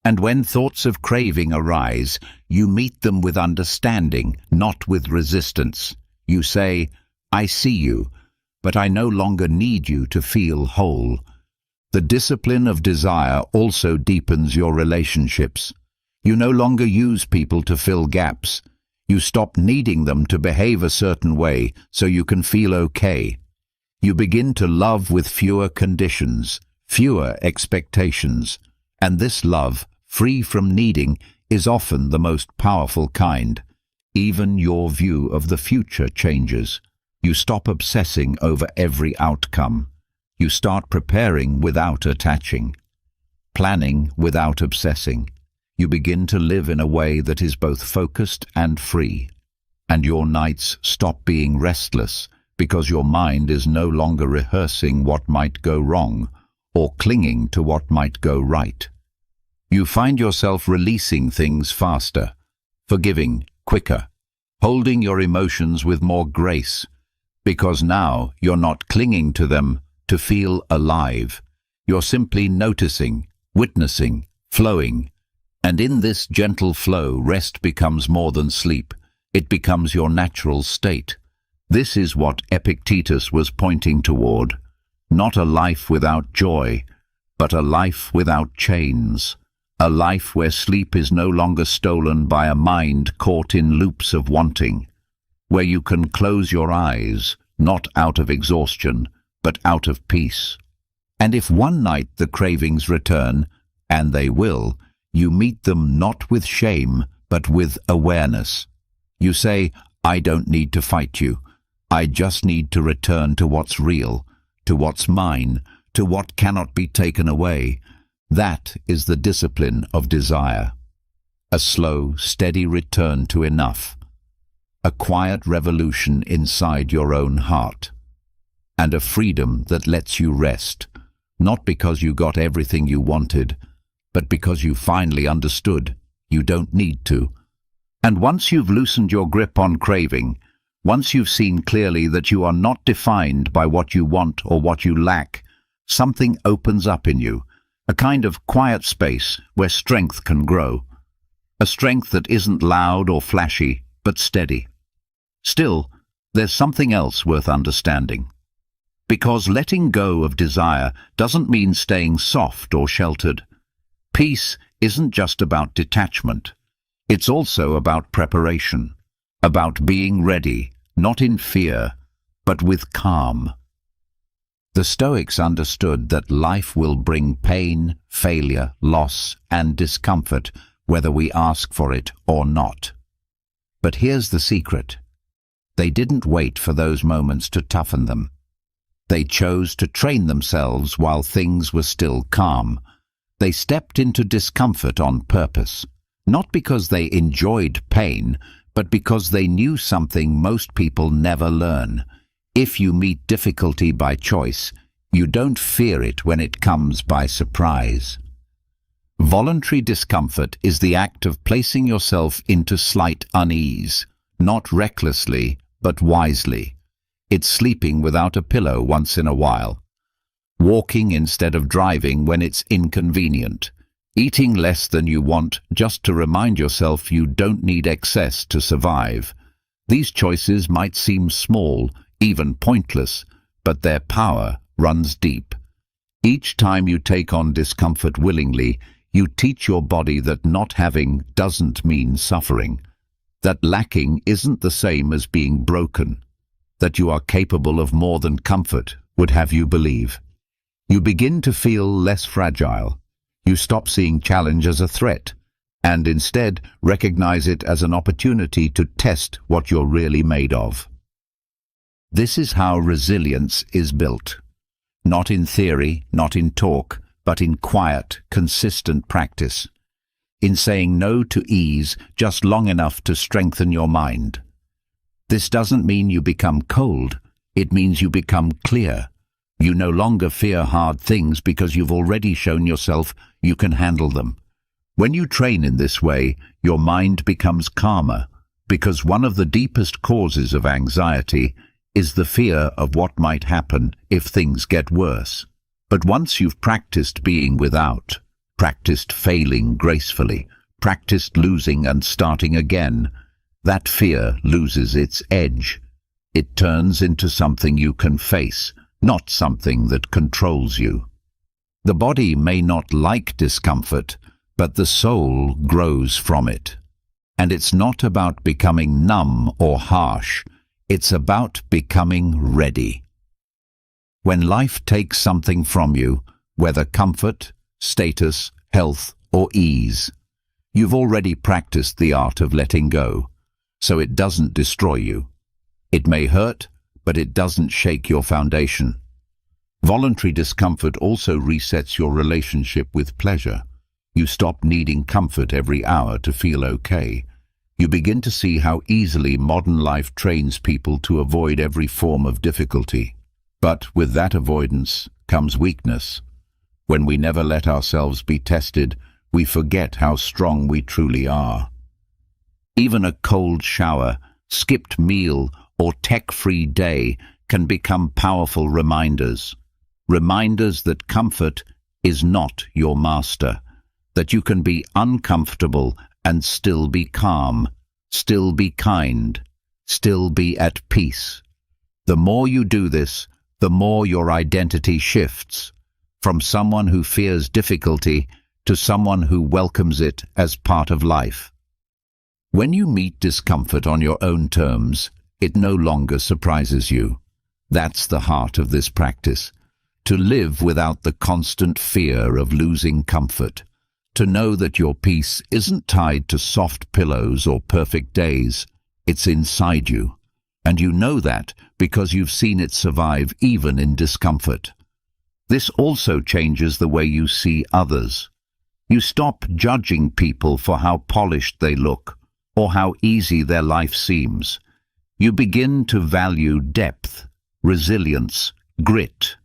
And when thoughts of craving arise, you meet them with understanding, not with resistance. You say, I see you, but I no longer need you to feel whole. The discipline of desire also deepens your relationships. You no longer use people to fill gaps. You stop needing them to behave a certain way so you can feel okay. You begin to love with fewer conditions, fewer expectations, and this love, free from needing, is often the most powerful kind. Even your view of the future changes. You stop obsessing over every outcome. You start preparing without attaching, planning without obsessing. You begin to live in a way that is both focused and free. And your nights stop being restless because your mind is no longer rehearsing what might go wrong or clinging to what might go right. You find yourself releasing things faster, forgiving quicker, holding your emotions with more grace, because now you're not clinging to them to feel alive. You're simply noticing, witnessing, flowing. And in this gentle flow, rest becomes more than sleep. It becomes your natural state. This is what Epictetus was pointing toward. Not a life without joy, but a life without chains. A life where sleep is no longer stolen by a mind caught in loops of wanting. Where you can close your eyes, not out of exhaustion, but out of peace. And if one night the cravings return, and they will, you meet them not with shame, but with awareness. You say, I don't need to fight you. I just need to return to what's real, to what's mine, to what cannot be taken away. That is the discipline of desire. A slow, steady return to enough. A quiet revolution inside your own heart. And a freedom that lets you rest, not because you got everything you wanted, but because you finally understood you don't need to. And once you've loosened your grip on craving, once you've seen clearly that you are not defined by what you want or what you lack, something opens up in you, a kind of quiet space where strength can grow. A strength that isn't loud or flashy, but steady. Still, there's something else worth understanding. Because letting go of desire doesn't mean staying soft or sheltered. Peace isn't just about detachment. It's also about preparation. about being ready, not in fear, but with calm. The Stoics understood that life will bring pain, failure, loss, and discomfort, whether we ask for it or not. But here's the secret. They didn't wait for those moments to toughen them. They chose to train themselves while things were still calm. They stepped into discomfort on purpose, not because they enjoyed pain, but because they knew something most people never learn. If you meet difficulty by choice, you don't fear it when it comes by surprise. Voluntary discomfort is the act of placing yourself into slight unease, not recklessly, but wisely. It's sleeping without a pillow once in a while, walking instead of driving when it's inconvenient, eating less than you want just to remind yourself you don't need excess to survive. These choices might seem small, even pointless, but their power runs deep. Each time you take on discomfort willingly, you teach your body that not having doesn't mean suffering, that lacking isn't the same as being broken, that you are capable of more than comfort would have you believe. You begin to feel less fragile. You stop seeing challenge as a threat, and instead recognize it as an opportunity to test what you're really made of. This is how resilience is built. Not in theory, not in talk, but in quiet, consistent practice. In saying no to ease just long enough to strengthen your mind. This doesn't mean you become cold. It means you become clear. You no longer fear hard things because you've already shown yourself you can handle them. When you train in this way, your mind becomes calmer, because one of the deepest causes of anxiety is the fear of what might happen if things get worse. But once you've practiced being without, practiced failing gracefully, practiced losing and starting again, that fear loses its edge. It turns into something you can face, not something that controls you. The body may not like discomfort, but the soul grows from it. And it's not about becoming numb or harsh. It's about becoming ready. When life takes something from you, whether comfort, status, health, or ease, you've already practiced the art of letting go, so it doesn't destroy you. It may hurt, but it doesn't shake your foundation. Voluntary discomfort also resets your relationship with pleasure. You stop needing comfort every hour to feel okay. You begin to see how easily modern life trains people to avoid every form of difficulty. But with that avoidance comes weakness. When we never let ourselves be tested, we forget how strong we truly are. Even a cold shower, skipped meal, or tech-free day can become powerful reminders. Reminders that comfort is not your master, that you can be uncomfortable and still be calm, still be kind, still be at peace. The more you do this, the more your identity shifts, from someone who fears difficulty to someone who welcomes it as part of life. When you meet discomfort on your own terms, it no longer surprises you. That's the heart of this practice. To live without the constant fear of losing comfort. To know that your peace isn't tied to soft pillows or perfect days. It's inside you. And you know that because you've seen it survive even in discomfort. This also changes the way you see others. You stop judging people for how polished they look or how easy their life seems. You begin to value depth, resilience, grit.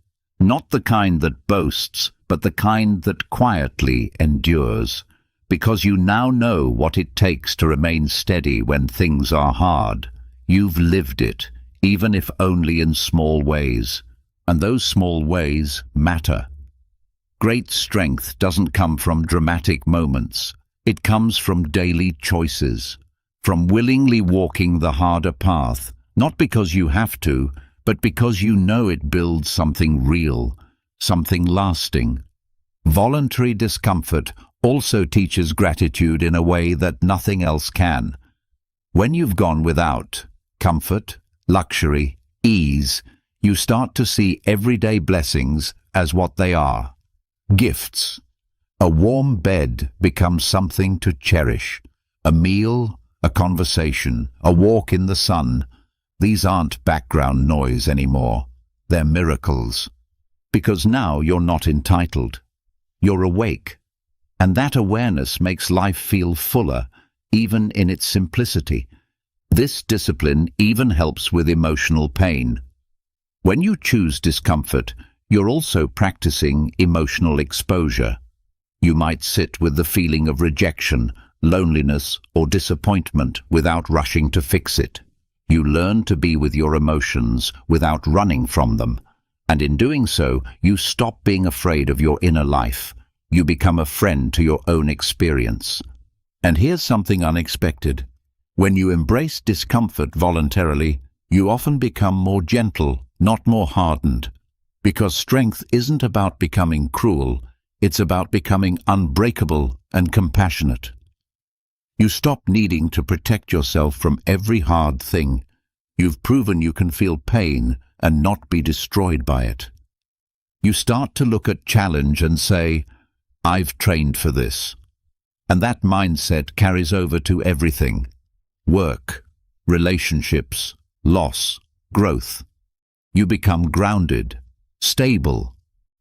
Not the kind that boasts, but the kind that quietly endures, because you now know what it takes to remain steady when things are hard. You've lived it, even if only in small ways, and those small ways matter. Great strength doesn't come from dramatic moments. It comes from daily choices, from willingly walking the harder path, not because you have to, but because you know it builds something real, something lasting. Voluntary discomfort also teaches gratitude in a way that nothing else can. When you've gone without comfort, luxury, ease, you start to see everyday blessings as what they are: gifts. A warm bed becomes something to cherish. A meal, a conversation, a walk in the sun. These aren't background noise anymore. They're miracles. Because now you're not entitled. You're awake. And that awareness makes life feel fuller, even in its simplicity. This discipline even helps with emotional pain. When you choose discomfort, you're also practicing emotional exposure. You might sit with the feeling of rejection, loneliness, or disappointment without rushing to fix it. You learn to be with your emotions without running from them. And in doing so, you stop being afraid of your inner life. You become a friend to your own experience. And here's something unexpected. When you embrace discomfort voluntarily, you often become more gentle, not more hardened. Because strength isn't about becoming cruel, it's about becoming unbreakable and compassionate. You stop needing to protect yourself from every hard thing. You've proven you can feel pain and not be destroyed by it. You start to look at challenge and say, "I've trained for this." And that mindset carries over to everything: work, relationships, loss, growth. You become grounded, stable,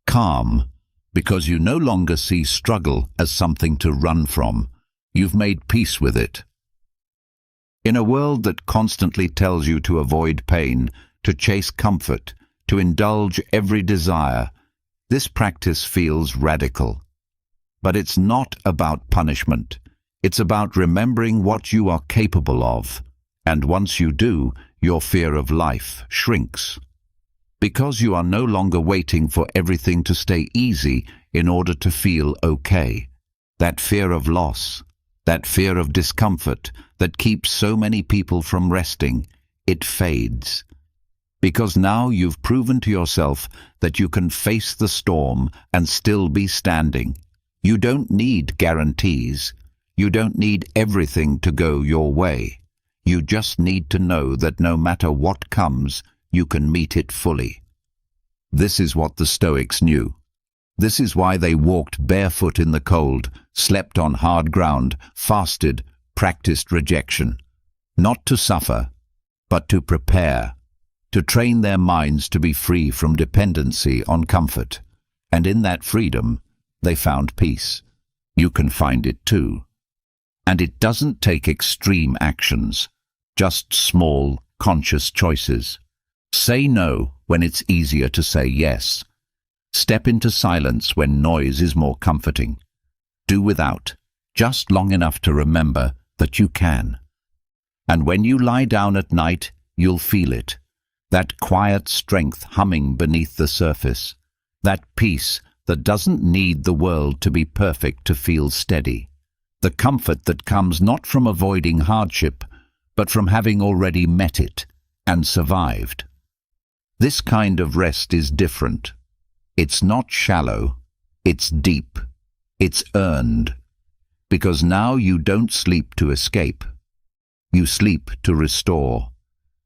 calm, because you no longer see struggle as something to run from. You've made peace with it. In a world that constantly tells you to avoid pain, to chase comfort, to indulge every desire, this practice feels radical. But it's not about punishment. It's about remembering what you are capable of. And once you do, your fear of life shrinks. Because you are no longer waiting for everything to stay easy in order to feel okay. That fear of loss, that fear of discomfort that keeps so many people from resting, it fades. Because now you've proven to yourself that you can face the storm and still be standing. You don't need guarantees. You don't need everything to go your way. You just need to know that no matter what comes, you can meet it fully. This is what the Stoics knew. This is why they walked barefoot in the cold, slept on hard ground, fasted, practiced rejection. Not to suffer, but to prepare, to train their minds to be free from dependency on comfort. And in that freedom, they found peace. You can find it too. And it doesn't take extreme actions, just small, conscious choices. Say no when it's easier to say yes. Step into silence when noise is more comforting. Do without, just long enough to remember that you can. And when you lie down at night, you'll feel it. That quiet strength humming beneath the surface. That peace that doesn't need the world to be perfect to feel steady. The comfort that comes not from avoiding hardship, but from having already met it and survived. This kind of rest is different. It's not shallow, it's deep, it's earned. Because now you don't sleep to escape. You sleep to restore,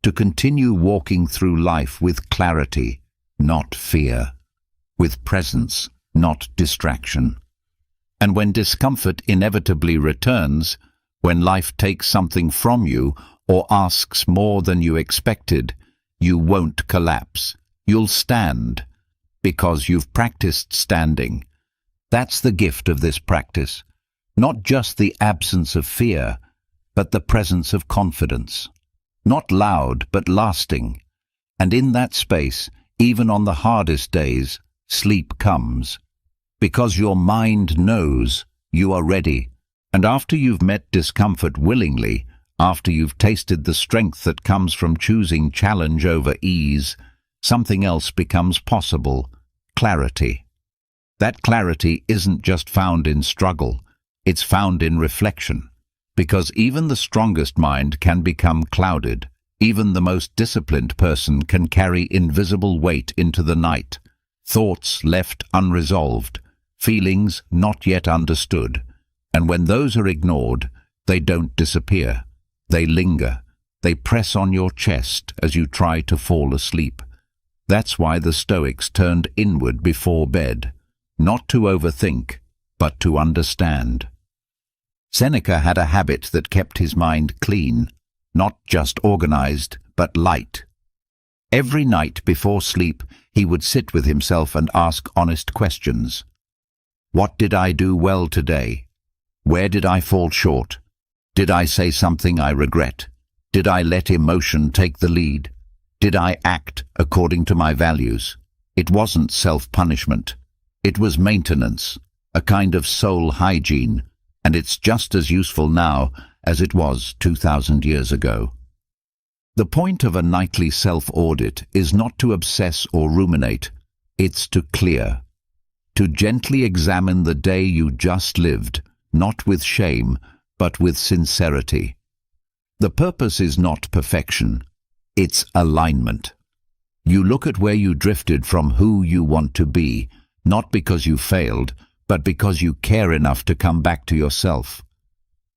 to continue walking through life with clarity, not fear, with presence, not distraction. And when discomfort inevitably returns, when life takes something from you or asks more than you expected, you won't collapse. You'll stand, because you've practiced standing. That's the gift of this practice. Not just the absence of fear, but the presence of confidence. Not loud, but lasting. And in that space, even on the hardest days, sleep comes. Because your mind knows you are ready. And after you've met discomfort willingly, after you've tasted the strength that comes from choosing challenge over ease, something else becomes possible: clarity. That clarity isn't just found in struggle, it's found in reflection. Because even the strongest mind can become clouded. Even the most disciplined person can carry invisible weight into the night. Thoughts left unresolved, feelings not yet understood. And when those are ignored, they don't disappear. They linger. They press on your chest as you try to fall asleep. That's why the Stoics turned inward before bed, not to overthink, but to understand. Seneca had a habit that kept his mind clean, not just organized, but light. Every night before sleep, he would sit with himself and ask honest questions. What did I do well today? Where did I fall short? Did I say something I regret? Did I let emotion take the lead? Did I act according to my values? It wasn't self-punishment. It was maintenance, a kind of soul hygiene, and it's just as useful now as it was 2,000 years ago. The point of a nightly self-audit is not to obsess or ruminate, it's to clear. To gently examine the day you just lived, not with shame, but with sincerity. The purpose is not perfection, it's alignment. You look at where you drifted from who you want to be, not because you failed, but because you care enough to come back to yourself.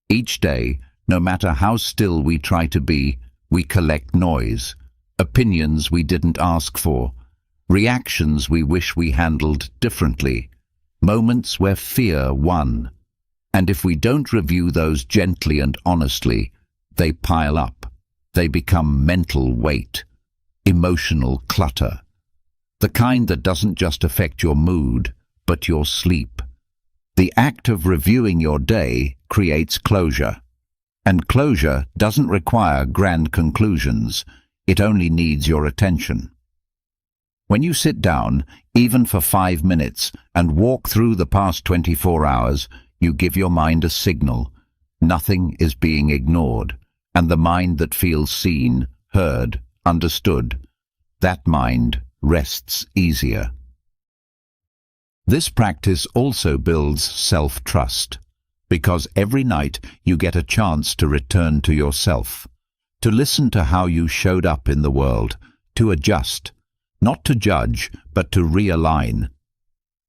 Each day, no matter how still we try to be, we collect noise, opinions we didn't ask for, reactions we wish we handled differently, moments where fear won. And if we don't review those gently and honestly, they pile up. They become mental weight, emotional clutter, the kind that doesn't just affect your mood, but your sleep. The act of reviewing your day creates closure. And closure doesn't require grand conclusions, it only needs your attention. When you sit down, even for 5 minutes, and walk through the past 24 hours, you give your mind a signal. Nothing is being ignored, and the mind that feels seen, heard, understood, that mind rests easier. This practice also builds self-trust, because every night you get a chance to return to yourself, to listen to how you showed up in the world, to adjust, not to judge, but to realign.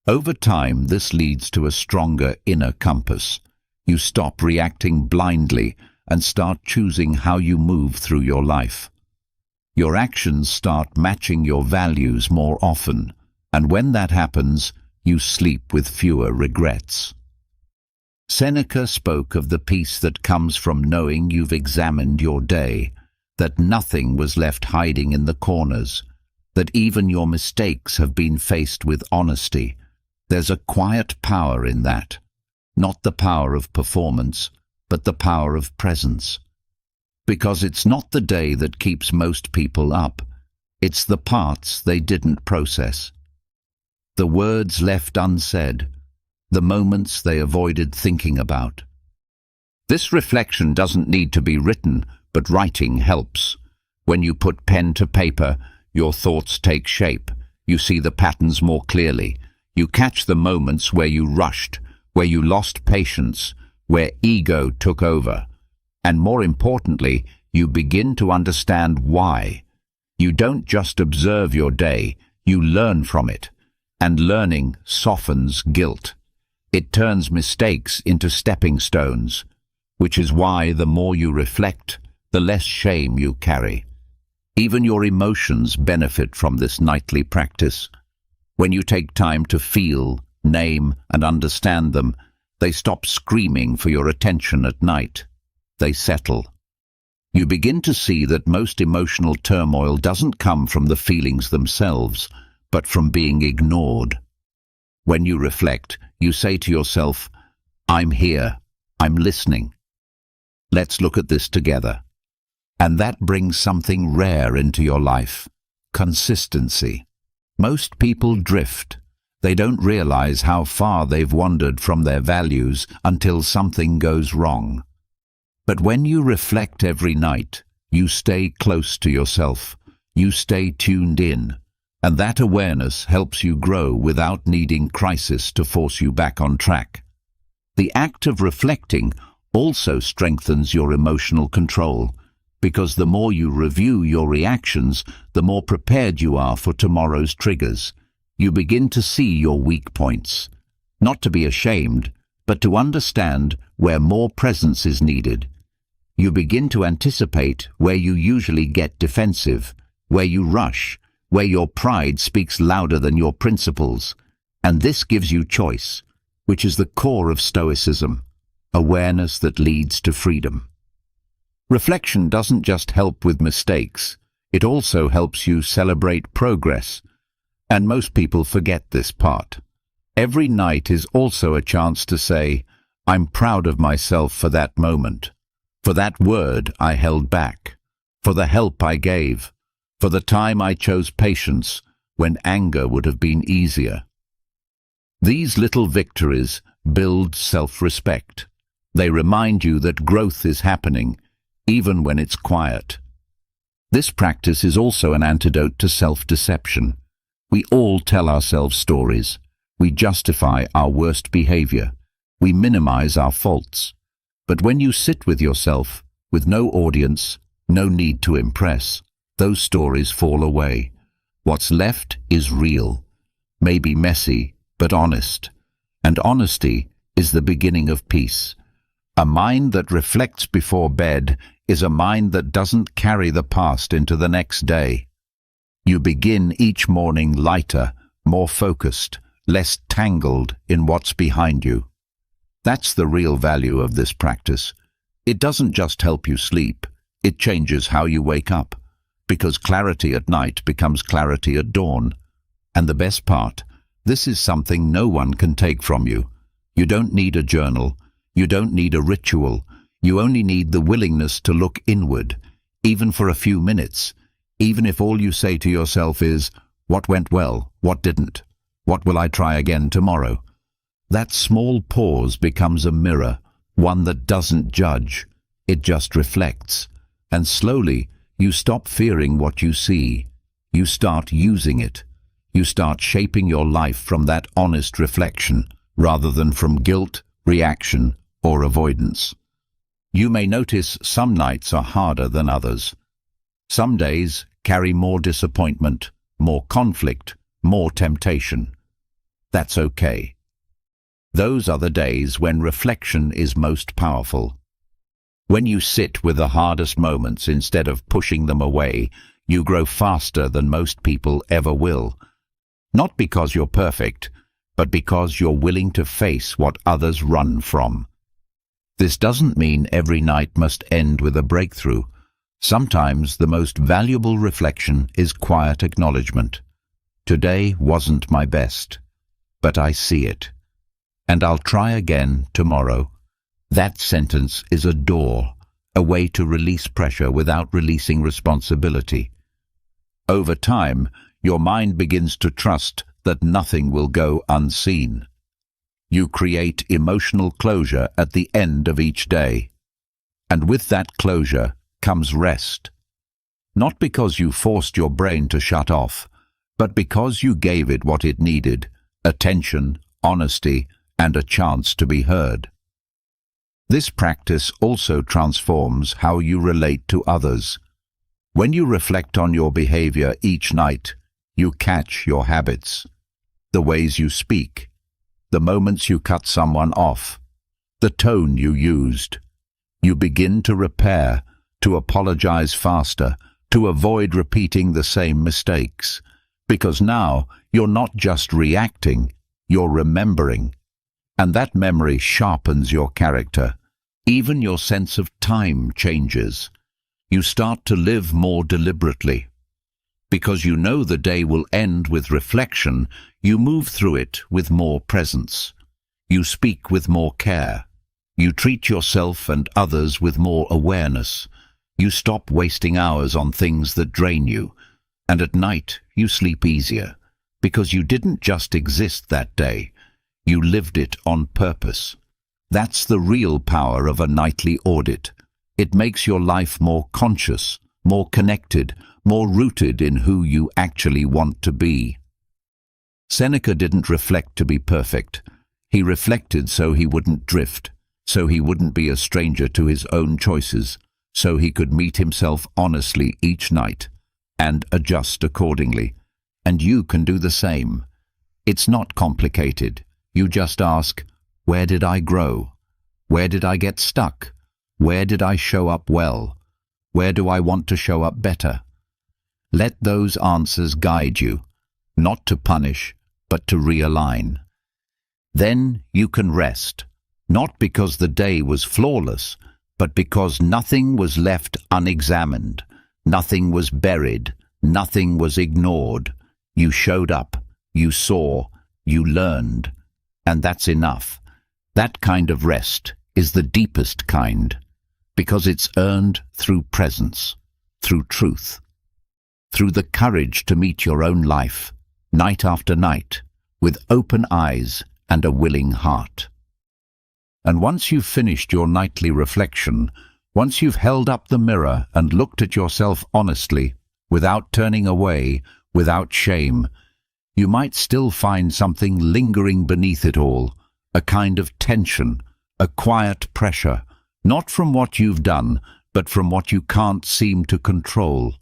Over time, this leads to a stronger inner compass. You stop reacting blindly and start choosing how you move through your life. Your actions start matching your values more often, and when that happens, you sleep with fewer regrets. Seneca spoke of the peace that comes from knowing you've examined your day, that nothing was left hiding in the corners, that even your mistakes have been faced with honesty. There's a quiet power in that, not the power of performance, but the power of presence. Because it's not the day that keeps most people up, it's the parts they didn't process. The words left unsaid, the moments they avoided thinking about. This reflection doesn't need to be written, but writing helps. When you put pen to paper, your thoughts take shape. You see the patterns more clearly. You catch the moments where you rushed, where you lost patience, where ego took over. And more importantly, you begin to understand why. You don't just observe your day, you learn from it. And learning softens guilt. It turns mistakes into stepping stones, which is why the more you reflect, the less shame you carry. Even your emotions benefit from this nightly practice. When you take time to feel, name, and understand them, they stop screaming for your attention at night. They settle. You begin to see that most emotional turmoil doesn't come from the feelings themselves, but from being ignored. When you reflect, you say to yourself, I'm here, I'm listening. Let's look at this together. And that brings something rare into your life: consistency. Most people drift. They don't realize how far they've wandered from their values until something goes wrong. But when you reflect every night, you stay close to yourself. You stay tuned in. And that awareness helps you grow without needing crisis to force you back on track. The act of reflecting also strengthens your emotional control, because the more you review your reactions, the more prepared you are for tomorrow's triggers. You begin to see your weak points, not to be ashamed, but to understand where more presence is needed. You begin to anticipate where you usually get defensive, where you rush, where your pride speaks louder than your principles. And this gives you choice, which is the core of Stoicism, awareness that leads to freedom. Reflection doesn't just help with mistakes, it also helps you celebrate progress. And most people forget this part. Every night is also a chance to say, I'm proud of myself for that moment, for that word I held back, for the help I gave, for the time I chose patience when anger would have been easier. These little victories build self-respect. They remind you that growth is happening, even when it's quiet. This practice is also an antidote to self-deception. We all tell ourselves stories. We justify our worst behavior. We minimize our faults. But when you sit with yourself, with no audience, no need to impress, those stories fall away. What's left is real, maybe messy, but honest. And honesty is the beginning of peace. A mind that reflects before bed is a mind that doesn't carry the past into the next day. You begin each morning lighter, more focused, less tangled in what's behind you. That's the real value of this practice. It doesn't just help you sleep, it changes how you wake up, because clarity at night becomes clarity at dawn. And the best part, this is something no one can take from you. You don't need a journal, you don't need a ritual, you only need the willingness to look inward, even for a few minutes, even if all you say to yourself is, what went well, what didn't, what will I try again tomorrow? That small pause becomes a mirror, one that doesn't judge, it just reflects. And slowly, you stop fearing what you see. You start using it. You start shaping your life from that honest reflection, rather than from guilt, reaction, or avoidance. You may notice some nights are harder than others. Some days carry more disappointment, more conflict, more temptation. That's okay. Those are the days when reflection is most powerful. When you sit with the hardest moments instead of pushing them away, you grow faster than most people ever will. Not because you're perfect, but because you're willing to face what others run from. This doesn't mean every night must end with a breakthrough. Sometimes the most valuable reflection is quiet acknowledgement. Today wasn't my best, but I see it. And I'll try again tomorrow. That sentence is a door, a way to release pressure without releasing responsibility. Over time, your mind begins to trust that nothing will go unseen. You create emotional closure at the end of each day. And with that closure comes rest. Not because you forced your brain to shut off, but because you gave it what it needed: attention, honesty, and a chance to be heard. This practice also transforms how you relate to others. When you reflect on your behavior each night, you catch your habits, the ways you speak, the moments you cut someone off, the tone you used. You begin to repair, to apologize faster, to avoid repeating the same mistakes, because now you're not just reacting, you're remembering. And that memory sharpens your character. Even your sense of time changes. You start to live more deliberately. Because you know the day will end with reflection, you move through it with more presence. You speak with more care. You treat yourself and others with more awareness. You stop wasting hours on things that drain you. And at night, you sleep easier, because you didn't just exist that day. You lived it on purpose. That's the real power of a nightly audit. It makes your life more conscious, more connected, more rooted in who you actually want to be. Seneca didn't reflect to be perfect. He reflected so he wouldn't drift, so he wouldn't be a stranger to his own choices, so he could meet himself honestly each night and adjust accordingly. And you can do the same. It's not complicated. You just ask, where did I grow? Where did I get stuck? Where did I show up well? Where do I want to show up better? Let those answers guide you, not to punish, but to realign. Then you can rest, not because the day was flawless, but because nothing was left unexamined, nothing was buried, nothing was ignored. You showed up, you saw, you learned, and that's enough. That kind of rest is the deepest kind, because it's earned through presence, through truth, through the courage to meet your own life, night after night, with open eyes and a willing heart. And once you've finished your nightly reflection, once you've held up the mirror and looked at yourself honestly, without turning away, without shame, you might still find something lingering beneath it all, a kind of tension, a quiet pressure, not from what you've done, but from what you can't seem to control.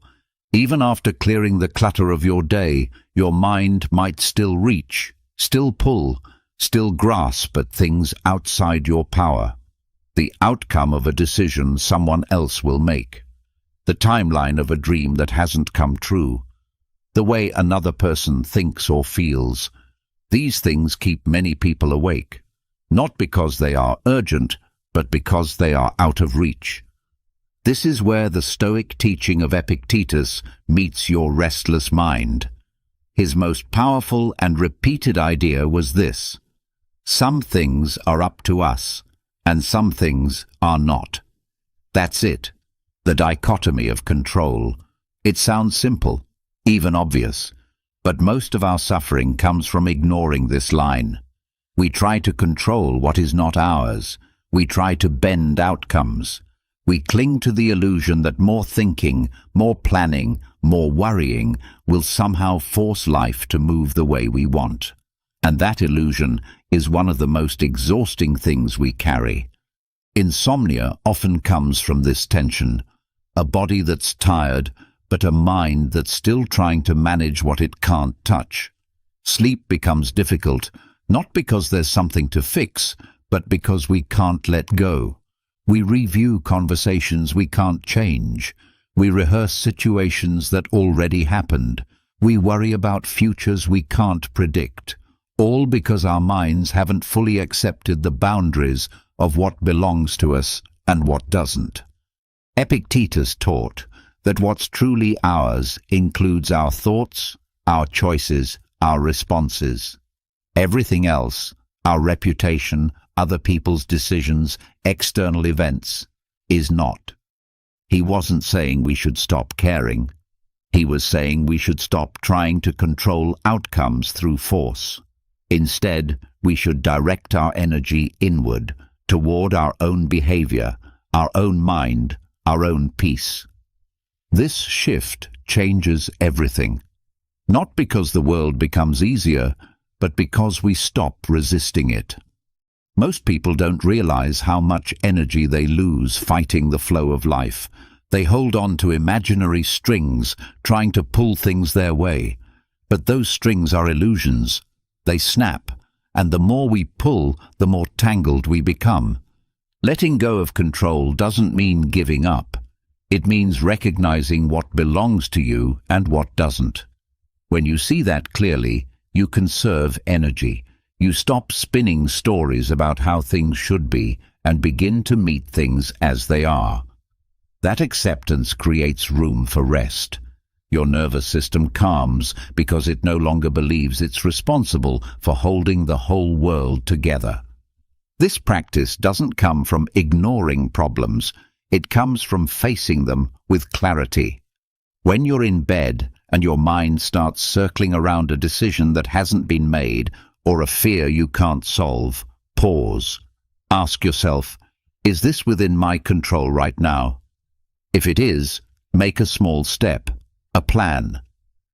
Even after clearing the clutter of your day, your mind might still reach, still pull, still grasp at things outside your power. The outcome of a decision someone else will make. The timeline of a dream that hasn't come true. The way another person thinks or feels. These things keep many people awake, not because they are urgent, but because they are out of reach. This is where the Stoic teaching of Epictetus meets your restless mind. His most powerful and repeated idea was this: some things are up to us, and some things are not. That's it, the dichotomy of control. It sounds simple, even obvious, but most of our suffering comes from ignoring this line. We try to control what is not ours. We try to bend outcomes. We cling to the illusion that more thinking, more planning, more worrying will somehow force life to move the way we want. And that illusion is one of the most exhausting things we carry. Insomnia often comes from this tension, a body that's tired, but a mind that's still trying to manage what it can't touch. Sleep becomes difficult, not because there's something to fix, but because we can't let go. We review conversations we can't change. We rehearse situations that already happened. We worry about futures we can't predict, all because our minds haven't fully accepted the boundaries of what belongs to us and what doesn't. Epictetus taught that what's truly ours includes our thoughts, our choices, our responses. Everything else, our reputation, other people's decisions, external events, is not. He wasn't saying we should stop caring. He was saying we should stop trying to control outcomes through force. Instead, we should direct our energy inward, toward our own behavior, our own mind, our own peace. This shift changes everything. Not because the world becomes easier, but because we stop resisting it. Most people don't realize how much energy they lose fighting the flow of life. They hold on to imaginary strings, trying to pull things their way. But those strings are illusions. They snap, and the more we pull, the more tangled we become. Letting go of control doesn't mean giving up. It means recognizing what belongs to you and what doesn't. When you see that clearly, you conserve energy. You stop spinning stories about how things should be and begin to meet things as they are. That acceptance creates room for rest. Your nervous system calms because it no longer believes it's responsible for holding the whole world together. This practice doesn't come from ignoring problems. It comes from facing them with clarity. When you're in bed and your mind starts circling around a decision that hasn't been made or a fear you can't solve, pause. Ask yourself, is this within my control right now? If it is, make a small step, a plan,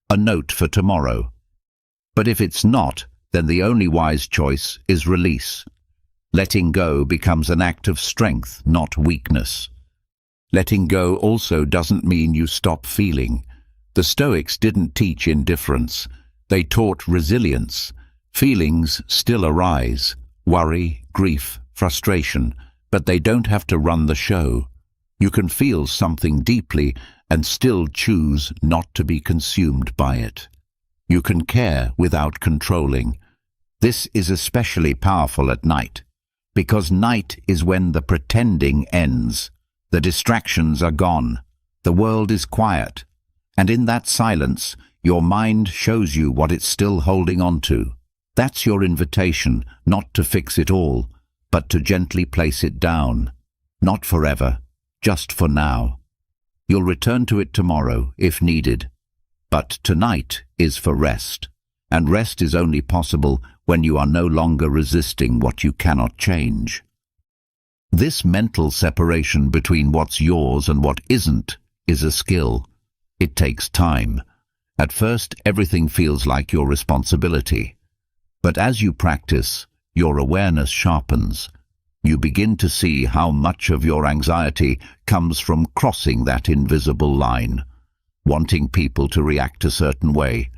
a note for tomorrow. But if it's not, then the only wise choice is release. Letting go becomes an act of strength, not weakness. Letting go also doesn't mean you stop feeling. The Stoics didn't teach indifference. They taught resilience. Feelings still arise, worry, grief, frustration, but they don't have to run the show. You can feel something deeply and still choose not to be consumed by it. You can care without controlling. This is especially powerful at night, because night is when the pretending ends. The distractions are gone. The world is quiet. And in that silence, your mind shows you what it's still holding on to. That's your invitation, not to fix it all, but to gently place it down. Not forever, just for now. You'll return to it tomorrow, if needed. But tonight is for rest, and rest is only possible when you are no longer resisting what you cannot change. This mental separation between what's yours and what isn't is a skill. It takes time. At first, everything feels like your responsibility. But as you practice, your awareness sharpens. You begin to see how much of your anxiety comes from crossing that invisible line, wanting people to react a certain way,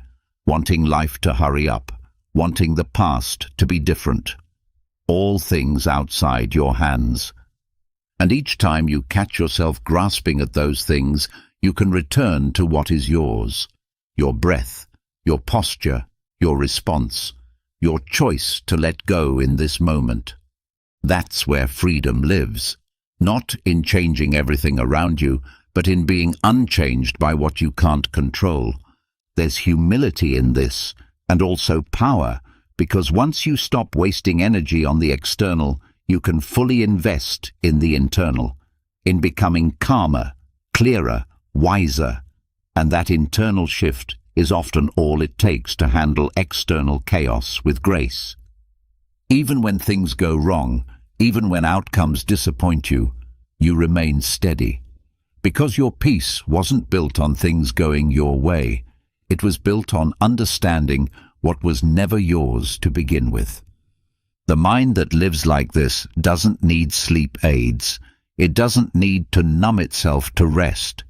wanting life to hurry up, wanting the past to be different. All things outside your hands. And each time you catch yourself grasping at those things, you can return to what is yours. Your breath, your posture, your response, your choice to let go in this moment. That's where freedom lives, not in changing everything around you, but in being unchanged by what you can't control. There's humility in this, and also power, because once you stop wasting energy on the external, you can fully invest in the internal, in becoming calmer, clearer, wiser, and that internal shift is often all it takes to handle external chaos with grace. Even when things go wrong, even when outcomes disappoint you, you remain steady. Because your peace wasn't built on things going your way. It was built on understanding what was never yours to begin with. The mind that lives like this doesn't need sleep aids. It doesn't need to numb itself to rest.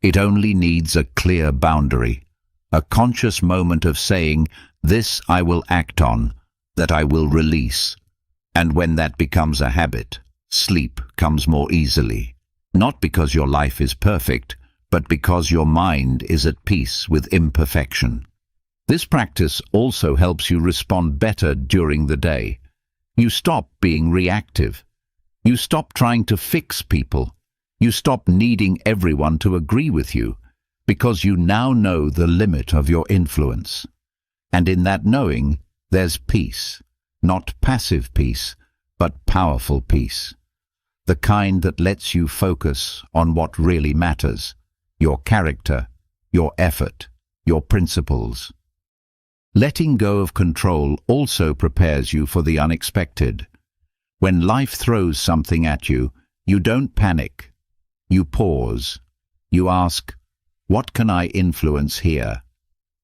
It only needs a clear boundary, a conscious moment of saying, "This I will act on, that I will release." And when that becomes a habit, sleep comes more easily. Not because your life is perfect, but because your mind is at peace with imperfection. This practice also helps you respond better during the day. You stop being reactive. You stop trying to fix people. You stop needing everyone to agree with you, because you now know the limit of your influence. And in that knowing, there's peace. Not passive peace, but powerful peace. The kind that lets you focus on what really matters, your character, your effort, your principles. Letting go of control also prepares you for the unexpected. When life throws something at you, you don't panic. You pause. You ask, "What can I influence here?"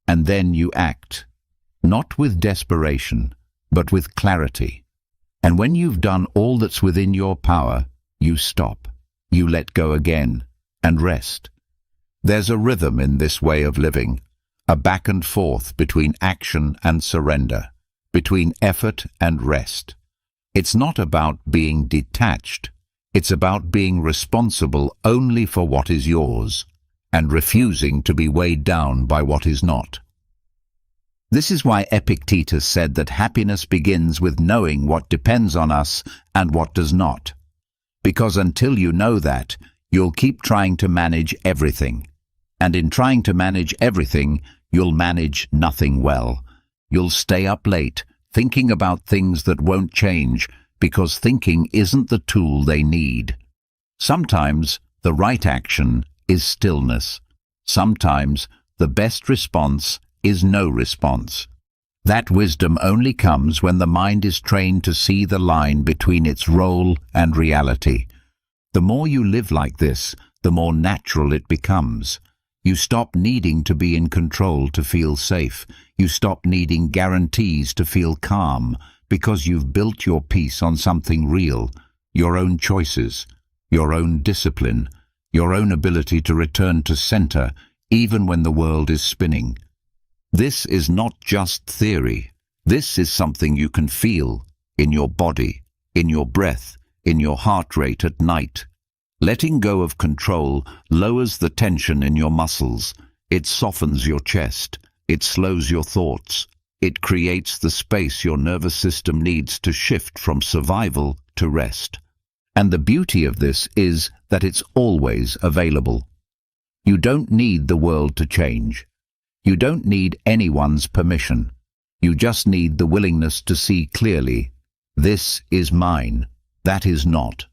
And then you act, not with desperation, but with clarity. And when you've done all that's within your power, you stop. You let go again and rest. There's a rhythm in this way of living, a back and forth between action and surrender, between effort and rest. It's not about being detached. It's about being responsible only for what is yours and refusing to be weighed down by what is not. This is why Epictetus said that happiness begins with knowing what depends on us and what does not. Because until you know that, you'll keep trying to manage everything. And in trying to manage everything, you'll manage nothing well. You'll stay up late, thinking about things that won't change, because thinking isn't the tool they need. Sometimes the right action is stillness. Sometimes the best response is no response. That wisdom only comes when the mind is trained to see the line between its role and reality. The more you live like this, the more natural it becomes. You stop needing to be in control to feel safe. You stop needing guarantees to feel calm, because you've built your peace on something real, your own choices, your own discipline, your own ability to return to center even when the world is spinning. This is not just theory. This is something you can feel in your body, in your breath, in your heart rate at night. Letting go of control lowers the tension in your muscles. It softens your chest. It slows your thoughts. It creates the space your nervous system needs to shift from survival to rest. And the beauty of this is that it's always available. You don't need the world to change. You don't need anyone's permission. You just need the willingness to see clearly, this is mine, that is not.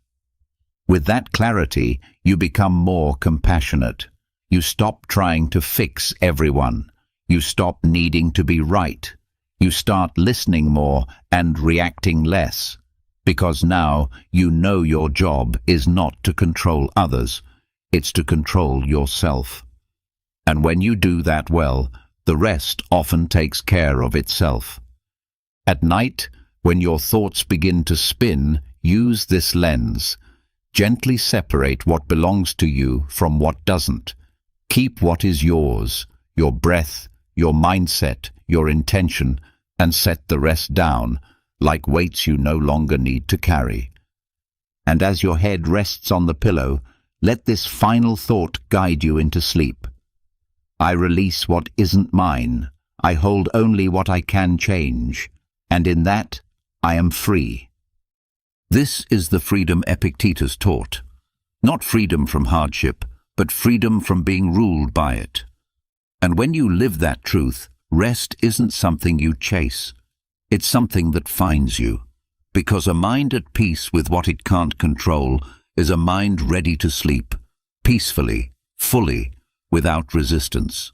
With that clarity, you become more compassionate. You stop trying to fix everyone. You stop needing to be right. You start listening more and reacting less, because now you know your job is not to control others, it's to control yourself. And when you do that well, the rest often takes care of itself. At night, when your thoughts begin to spin, use this lens. Gently separate what belongs to you from what doesn't. Keep what is yours, your breath, your mindset, your intention, and set the rest down, like weights you no longer need to carry. And as your head rests on the pillow, let this final thought guide you into sleep. I release what isn't mine. I hold only what I can change, and in that, I am free. This is the freedom Epictetus taught. Not freedom from hardship, but freedom from being ruled by it. And when you live that truth, rest isn't something you chase. It's something that finds you. Because a mind at peace with what it can't control is a mind ready to sleep, peacefully, fully, without resistance.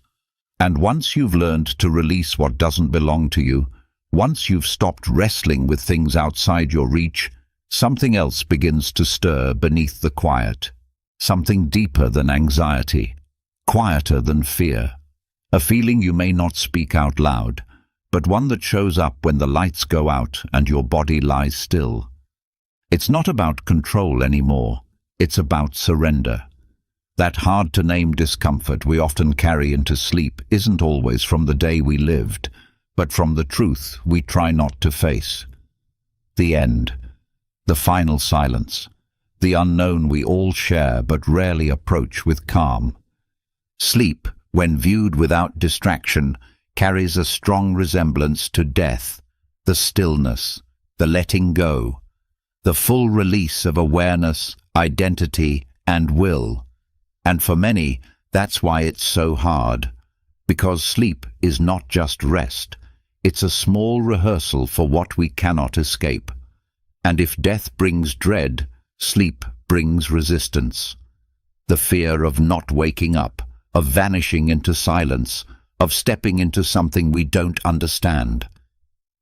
And once you've learned to release what doesn't belong to you, once you've stopped wrestling with things outside your reach, something else begins to stir beneath the quiet. Something deeper than anxiety, quieter than fear. A feeling you may not speak out loud, but one that shows up when the lights go out and your body lies still. It's not about control anymore. It's about surrender. That hard-to-name discomfort we often carry into sleep isn't always from the day we lived, but from the truth we try not to face. The end. The final silence. The unknown we all share but rarely approach with calm. Sleep, when viewed without distraction, carries a strong resemblance to death, the stillness, the letting go, the full release of awareness, identity, and will. And for many, that's why it's so hard, because sleep is not just rest. It's a small rehearsal for what we cannot escape. And if death brings dread, sleep brings resistance. The fear of not waking up, of vanishing into silence, of stepping into something we don't understand.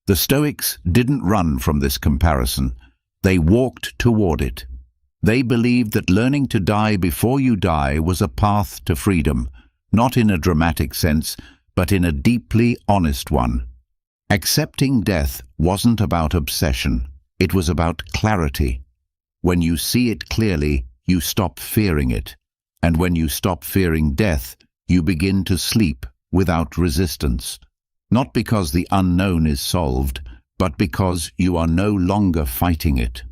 The Stoics didn't run from this comparison. They walked toward it. They believed that learning to die before you die was a path to freedom, not in a dramatic sense, but in a deeply honest one. Accepting death wasn't about obsession. It was about clarity. When you see it clearly, you stop fearing it. And when you stop fearing death, you begin to sleep without resistance. Not because the unknown is solved, but because you are no longer fighting it.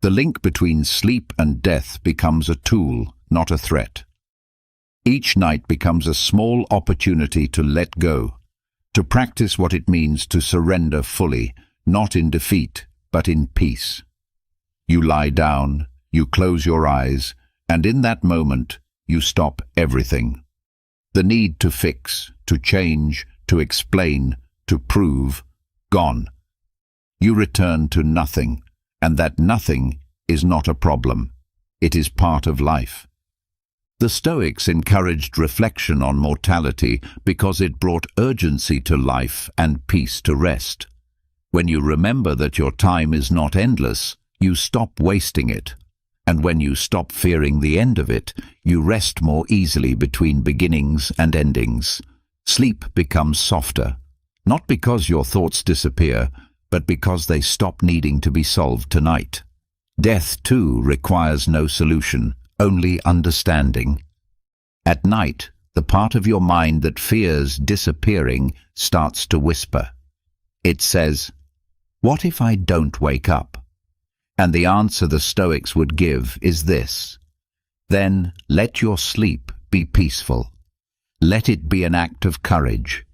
The link between sleep and death becomes a tool, not a threat. Each night becomes a small opportunity to let go, to practice what it means to surrender fully, not in defeat, but in peace. You lie down, you close your eyes, and in that moment, you stop everything. The need to fix, to change, to explain, to prove, gone. You return to nothing, and that nothing is not a problem. It is part of life. The Stoics encouraged reflection on mortality because it brought urgency to life and peace to rest. When you remember that your time is not endless, you stop wasting it. And when you stop fearing the end of it, you rest more easily between beginnings and endings. Sleep becomes softer, not because your thoughts disappear, but because they stop needing to be solved tonight. Death, too, requires no solution, only understanding. At night, the part of your mind that fears disappearing starts to whisper. It says, "What if I don't wake up?" And the answer the Stoics would give is this: then let your sleep be peaceful. Let it be an act of courage.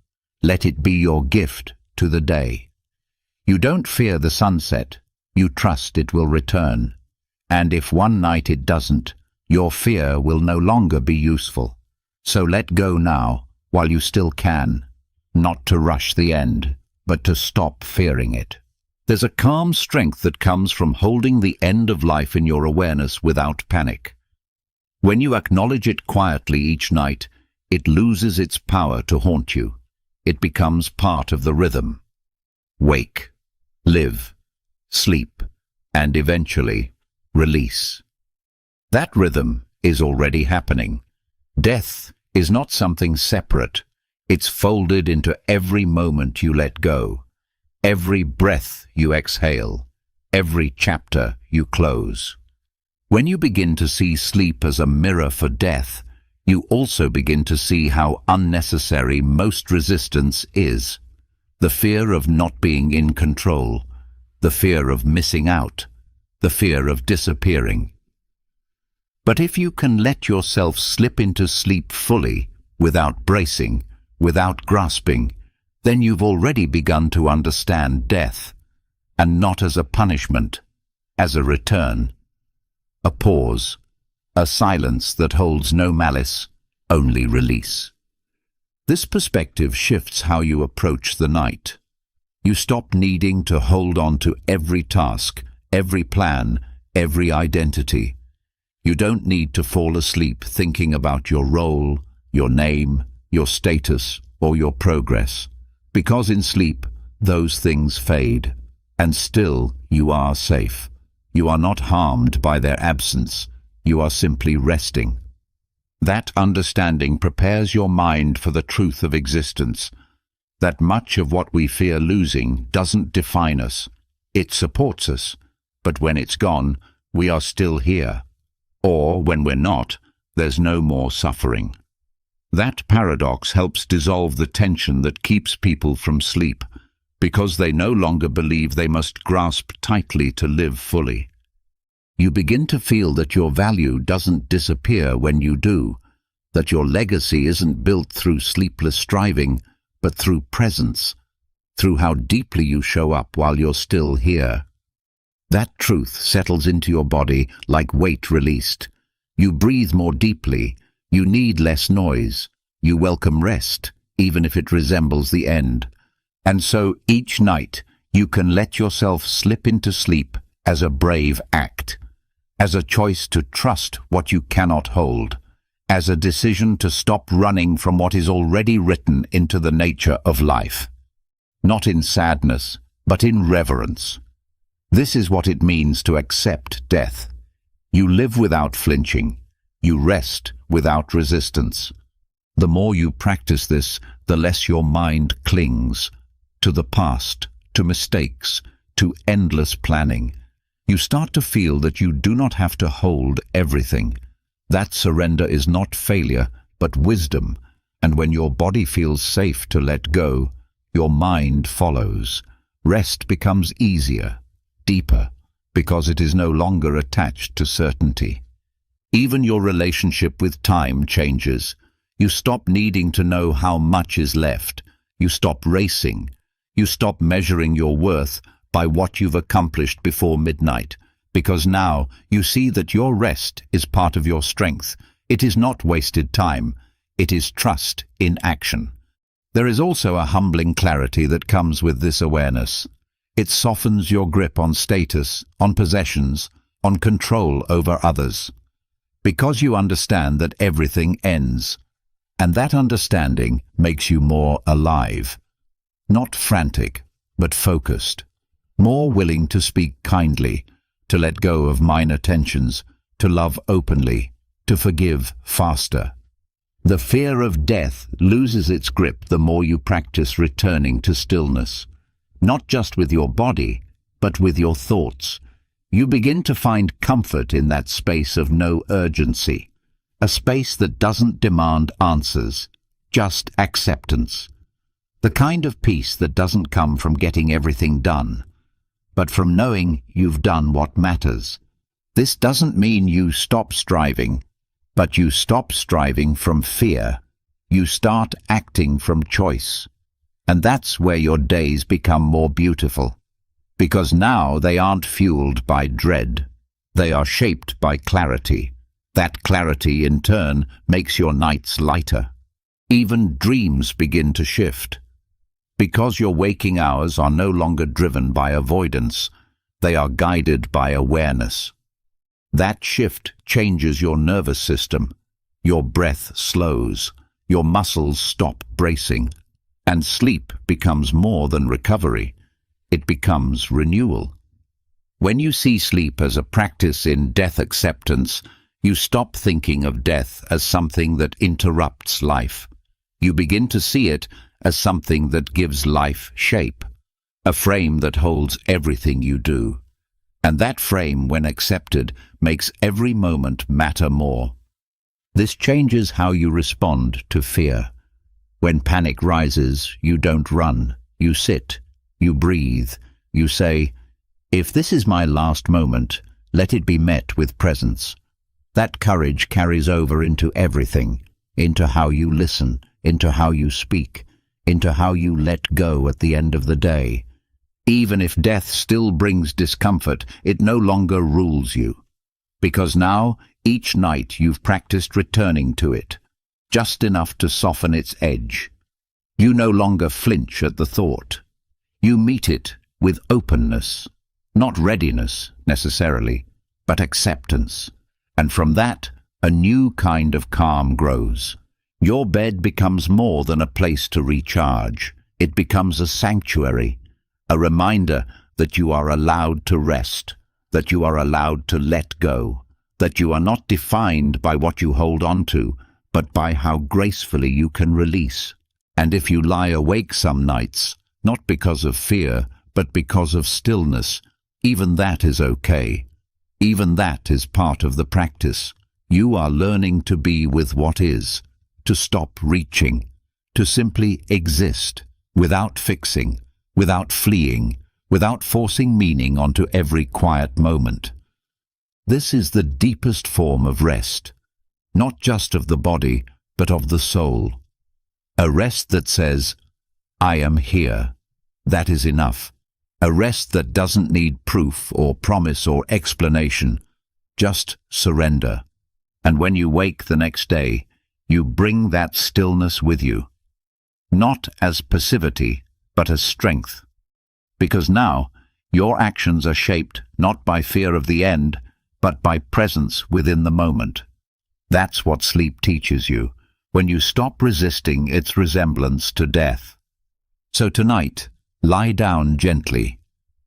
Let it be your gift to the day. You don't fear the sunset, you trust it will return. And if one night it doesn't, your fear will no longer be useful. So let go now, while you still can, not to rush the end, but to stop fearing it. There's a calm strength that comes from holding the end of life in your awareness without panic. When you acknowledge it quietly each night, it loses its power to haunt you. It becomes part of the rhythm. Wake, live, sleep, and eventually release. That rhythm is already happening. Death is not something separate. It's folded into every moment you let go, every breath you exhale, every chapter you close. When you begin to see sleep as a mirror for death, you also begin to see how unnecessary most resistance is. The fear of not being in control, the fear of missing out, the fear of disappearing. But if you can let yourself slip into sleep fully, without bracing, without grasping, then you've already begun to understand death, and not as a punishment, as a return, a pause, a silence that holds no malice, only release. This perspective shifts how you approach the night. You stop needing to hold on to every task, every plan, every identity. You don't need to fall asleep thinking about your role, your name, your status, or your progress, because in sleep, those things fade, and still you are safe. You are not harmed by their absence. You are simply resting. That understanding prepares your mind for the truth of existence, that much of what we fear losing doesn't define us. It supports us, but when it's gone, we are still here. Or, when we're not, there's no more suffering. That paradox helps dissolve the tension that keeps people from sleep, because they no longer believe they must grasp tightly to live fully. You begin to feel that your value doesn't disappear when you do, that your legacy isn't built through sleepless striving, but through presence, through how deeply you show up while you're still here. That truth settles into your body like weight released. You breathe more deeply, you need less noise, you welcome rest, even if it resembles the end. And so each night you can let yourself slip into sleep as a brave act, as a choice to trust what you cannot hold, as a decision to stop running from what is already written into the nature of life. Not in sadness, but in reverence. This is what it means to accept death. You live without flinching. You rest without resistance. The more you practice this, the less your mind clings to the past, to mistakes, to endless planning. You start to feel that you do not have to hold everything. That surrender is not failure, but wisdom, and when your body feels safe to let go, your mind follows. Rest becomes easier, deeper, because it is no longer attached to certainty. Even your relationship with time changes. You stop needing to know how much is left. You stop racing. You stop measuring your worth by what you've accomplished before midnight, because now you see that your rest is part of your strength. It is not wasted time. It is trust in action. There is also a humbling clarity that comes with this awareness. It softens your grip on status, on possessions, on control over others. Because you understand that everything ends. And that understanding makes you more alive. Not frantic, but focused. More willing to speak kindly, to let go of minor tensions, to love openly, to forgive faster. The fear of death loses its grip the more you practice returning to stillness. Not just with your body, but with your thoughts. You begin to find comfort in that space of no urgency, a space that doesn't demand answers, just acceptance. The kind of peace that doesn't come from getting everything done, but from knowing you've done what matters. This doesn't mean you stop striving, but you stop striving from fear. You start acting from choice. And that's where your days become more beautiful. Because now they aren't fueled by dread. They are shaped by clarity. That clarity, in turn, makes your nights lighter. Even dreams begin to shift. Because your waking hours are no longer driven by avoidance, they are guided by awareness. That shift changes your nervous system. Your breath slows. Your muscles stop bracing. And sleep becomes more than recovery. It becomes renewal. When you see sleep as a practice in death acceptance, you stop thinking of death as something that interrupts life. You begin to see it as something that gives life shape, a frame that holds everything you do. And that frame, when accepted, makes every moment matter more. This changes how you respond to fear. When panic rises, you don't run, you sit, you breathe, you say, "If this is my last moment, let it be met with presence." That courage carries over into everything, into how you listen, into how you speak, into how you let go at the end of the day. Even if death still brings discomfort, it no longer rules you. Because now, each night you've practiced returning to it, just enough to soften its edge. You no longer flinch at the thought. You meet it with openness, not readiness necessarily, but acceptance. And from that, a new kind of calm grows. Your bed becomes more than a place to recharge. It becomes a sanctuary, a reminder that you are allowed to rest, that you are allowed to let go, that you are not defined by what you hold on to, but by how gracefully you can release. And if you lie awake some nights, not because of fear, but because of stillness, even that is okay. Even that is part of the practice. You are learning to be with what is, to stop reaching, to simply exist, without fixing, without fleeing, without forcing meaning onto every quiet moment. This is the deepest form of rest, not just of the body, but of the soul. A rest that says, "I am here." That is enough. A rest that doesn't need proof or promise or explanation, just surrender. And when you wake the next day, you bring that stillness with you, not as passivity, but as strength. Because now, your actions are shaped not by fear of the end, but by presence within the moment. That's what sleep teaches you, when you stop resisting its resemblance to death. So tonight, lie down gently.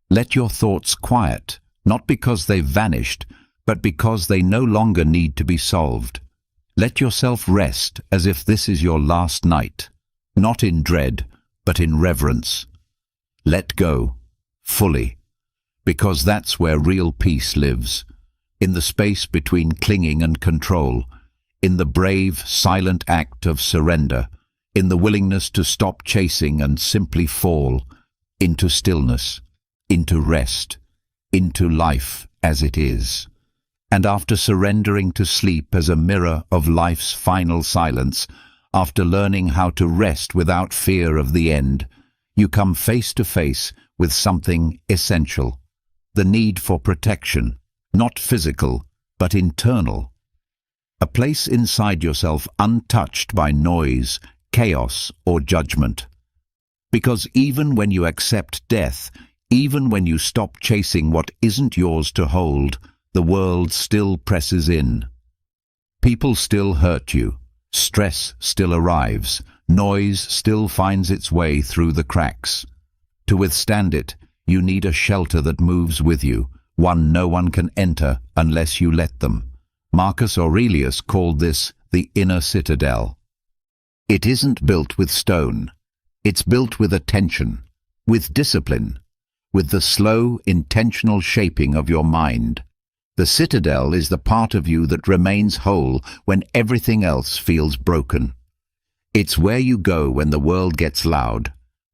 Let your thoughts quiet, not because they've vanished, but because they no longer need to be solved. Let yourself rest as if this is your last night, not in dread, but in reverence. Let go, fully, because that's where real peace lives, in the space between clinging and control, in the brave, silent act of surrender, in the willingness to stop chasing and simply fall into stillness, into rest, into life as it is. And after surrendering to sleep as a mirror of life's final silence, after learning how to rest without fear of the end, you come face to face with something essential, the need for protection, not physical, but internal. A place inside yourself untouched by noise, chaos, or judgment. Because even when you accept death, even when you stop chasing what isn't yours to hold, the world still presses in. People still hurt you. Stress still arrives. Noise still finds its way through the cracks. To withstand it, you need a shelter that moves with you, one no one can enter unless you let them. Marcus Aurelius called this the inner citadel. It isn't built with stone. It's built with attention, with discipline, with the slow, intentional shaping of your mind. The citadel is the part of you that remains whole when everything else feels broken. It's where you go when the world gets loud,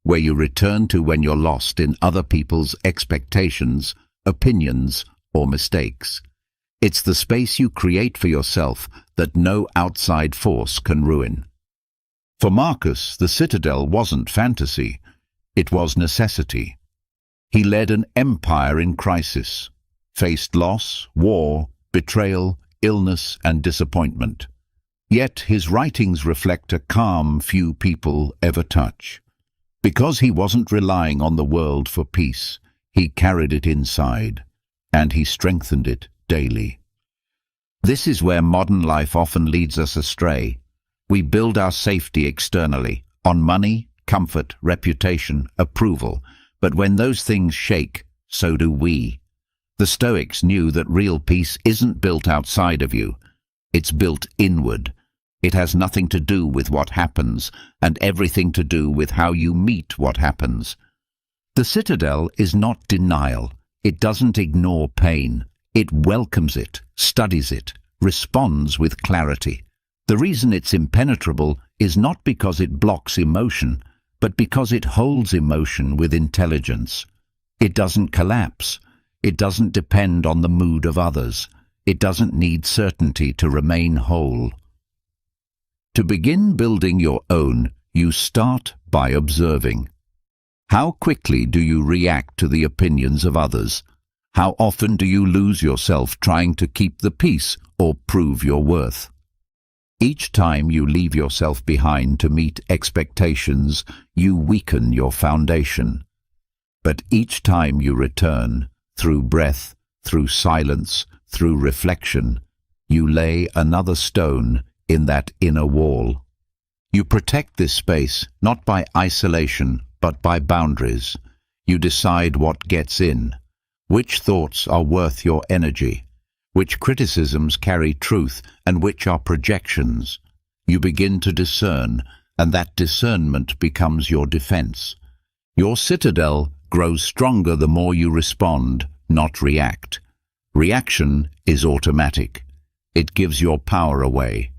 where you return to when you're lost in other people's expectations, opinions, or mistakes. It's the space you create for yourself that no outside force can ruin. For Marcus, the citadel wasn't fantasy, it was necessity. He led an empire in crisis, faced loss, war, betrayal, illness, and disappointment. Yet his writings reflect a calm few people ever touch. Because he wasn't relying on the world for peace, he carried it inside, and he strengthened it daily. This is where modern life often leads us astray. We build our safety externally, on money, comfort, reputation, approval, but when those things shake, so do we. The Stoics knew that real peace isn't built outside of you, it's built inward. It has nothing to do with what happens, and everything to do with how you meet what happens. The citadel is not denial. It doesn't ignore pain. It welcomes it, studies it, responds with clarity. The reason it's impenetrable is not because it blocks emotion, but because it holds emotion with intelligence. It doesn't collapse. It doesn't depend on the mood of others. It doesn't need certainty to remain whole. To begin building your own, you start by observing. How quickly do you react to the opinions of others? How often do you lose yourself trying to keep the peace or prove your worth? Each time you leave yourself behind to meet expectations, you weaken your foundation. But each time you return, through breath, through silence, through reflection, you lay another stone in that inner wall. You protect this space not by isolation, but by boundaries. You decide what gets in, which thoughts are worth your energy, which criticisms carry truth, and which are projections. You begin to discern, and that discernment becomes your defense. Your citadel grows stronger the more you respond, not react. Reaction is automatic. It gives your power away.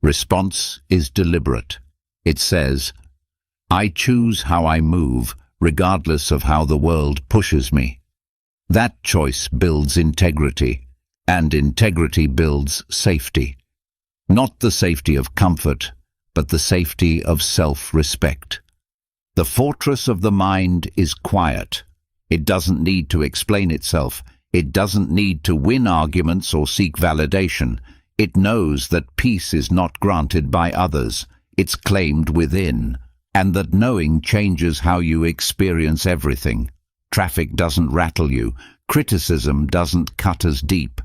Response is deliberate. It says, I choose how I move, regardless of how the world pushes me. That choice builds integrity, and integrity builds safety. Not the safety of comfort, but the safety of self-respect. The fortress of the mind is quiet. It doesn't need to explain itself. It doesn't need to win arguments or seek validation. It knows that peace is not granted by others. It's claimed within, and that knowing changes how you experience everything. Traffic doesn't rattle you. Criticism doesn't cut as deep.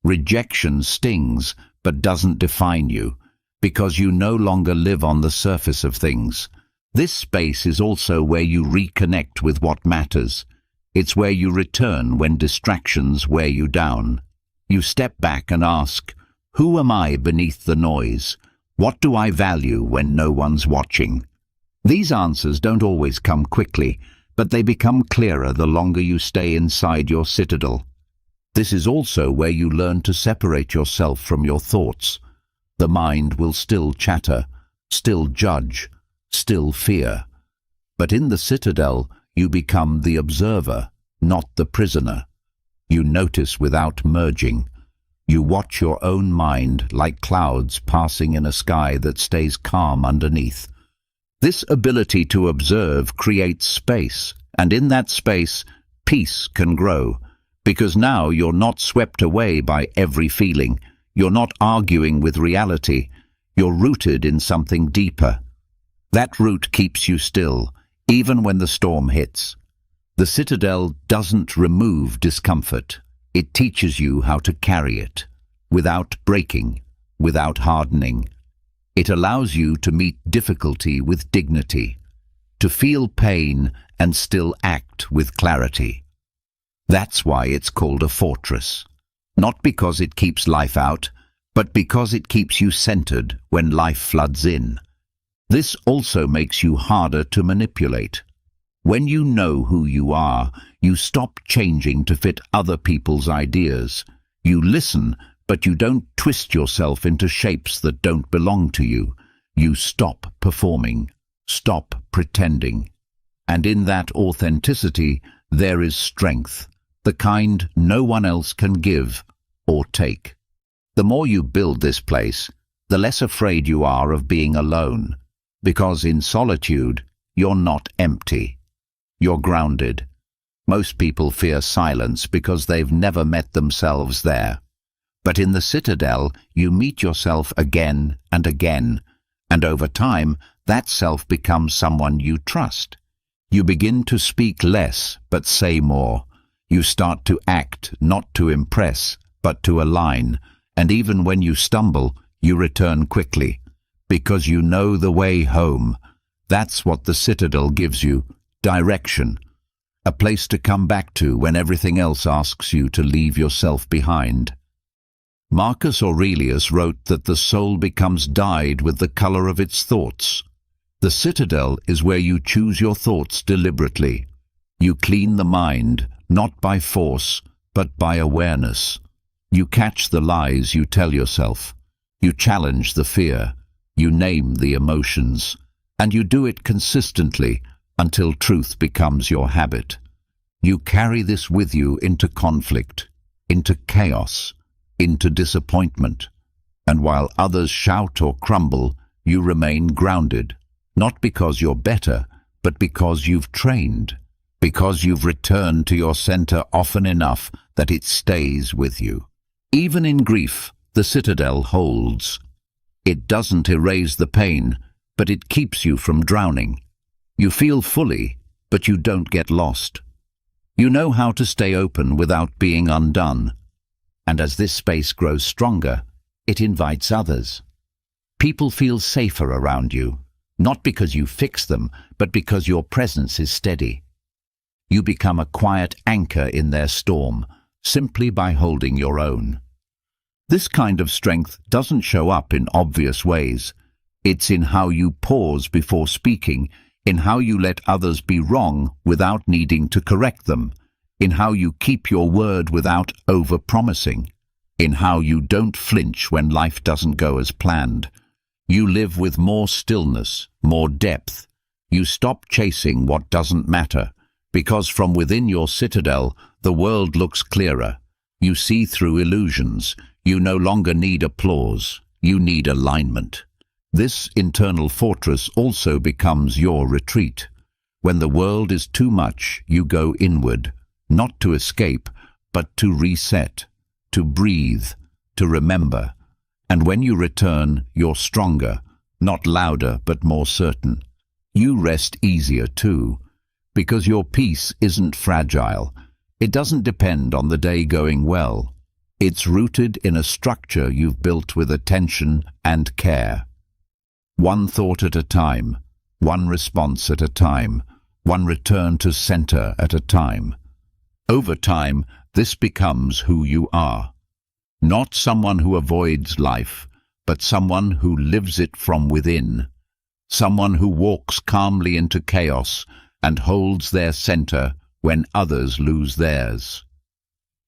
Rejection stings, but doesn't define you, because you no longer live on the surface of things. This space is also where you reconnect with what matters. It's where you return when distractions wear you down. You step back and ask, who am I beneath the noise? What do I value when no one's watching? These answers don't always come quickly, but they become clearer the longer you stay inside your citadel. This is also where you learn to separate yourself from your thoughts. The mind will still chatter, still judge, still fear. But in the citadel, you become the observer, not the prisoner. You notice without merging. You watch your own mind like clouds passing in a sky that stays calm underneath. This ability to observe creates space, and in that space, peace can grow, because now you're not swept away by every feeling. You're not arguing with reality. You're rooted in something deeper. That root keeps you still, even when the storm hits. The citadel doesn't remove discomfort. It teaches you how to carry it, without breaking, without hardening. It allows you to meet difficulty with dignity, to feel pain and still act with clarity. That's why it's called a fortress. Not because it keeps life out, but because it keeps you centered when life floods in. This also makes you harder to manipulate. When you know who you are, you stop changing to fit other people's ideas. You listen, but you don't twist yourself into shapes that don't belong to you. You stop performing, stop pretending. And in that authenticity there is strength, the kind no one else can give or take. The more you build this place, the less afraid you are of being alone, because in solitude you're not empty. You're grounded. Most people fear silence because they've never met themselves there. But in the citadel you meet yourself again and again, and over time that self becomes someone you trust. You begin to speak less, but say more. You start to act, not to impress, but to align. And even when you stumble, you return quickly, because you know the way home. That's what the citadel gives you, direction. A place to come back to when everything else asks you to leave yourself behind. Marcus Aurelius wrote that the soul becomes dyed with the color of its thoughts. The citadel is where you choose your thoughts deliberately. You clean the mind, not by force, but by awareness. You catch the lies you tell yourself. You challenge the fear. You name the emotions. And you do it consistently until truth becomes your habit. You carry this with you into conflict, into chaos, into disappointment. And while others shout or crumble, you remain grounded. Not because you're better, but because you've trained, because you've returned to your center often enough that it stays with you. Even in grief, the citadel holds. It doesn't erase the pain, but it keeps you from drowning. You feel fully, but you don't get lost. You know how to stay open without being undone. And as this space grows stronger, it invites others. People feel safer around you. Not because you fix them, but because your presence is steady. You become a quiet anchor in their storm, simply by holding your own. This kind of strength doesn't show up in obvious ways. It's in how you pause before speaking, in how you let others be wrong without needing to correct them, in how you keep your word without over-promising, in how you don't flinch when life doesn't go as planned. You live with more stillness, more depth. You stop chasing what doesn't matter, because from within your citadel, the world looks clearer. You see through illusions. You no longer need applause. You need alignment. This internal fortress also becomes your retreat. When the world is too much, you go inward, not to escape, but to reset, to breathe, to remember. And when you return, you're stronger, not louder but more certain. You rest easier too, because your peace isn't fragile. It doesn't depend on the day going well. It's rooted in a structure you've built with attention and care. One thought at a time, one response at a time, one return to center at a time. Over time, this becomes who you are. Not someone who avoids life, but someone who lives it from within. Someone who walks calmly into chaos and holds their center when others lose theirs.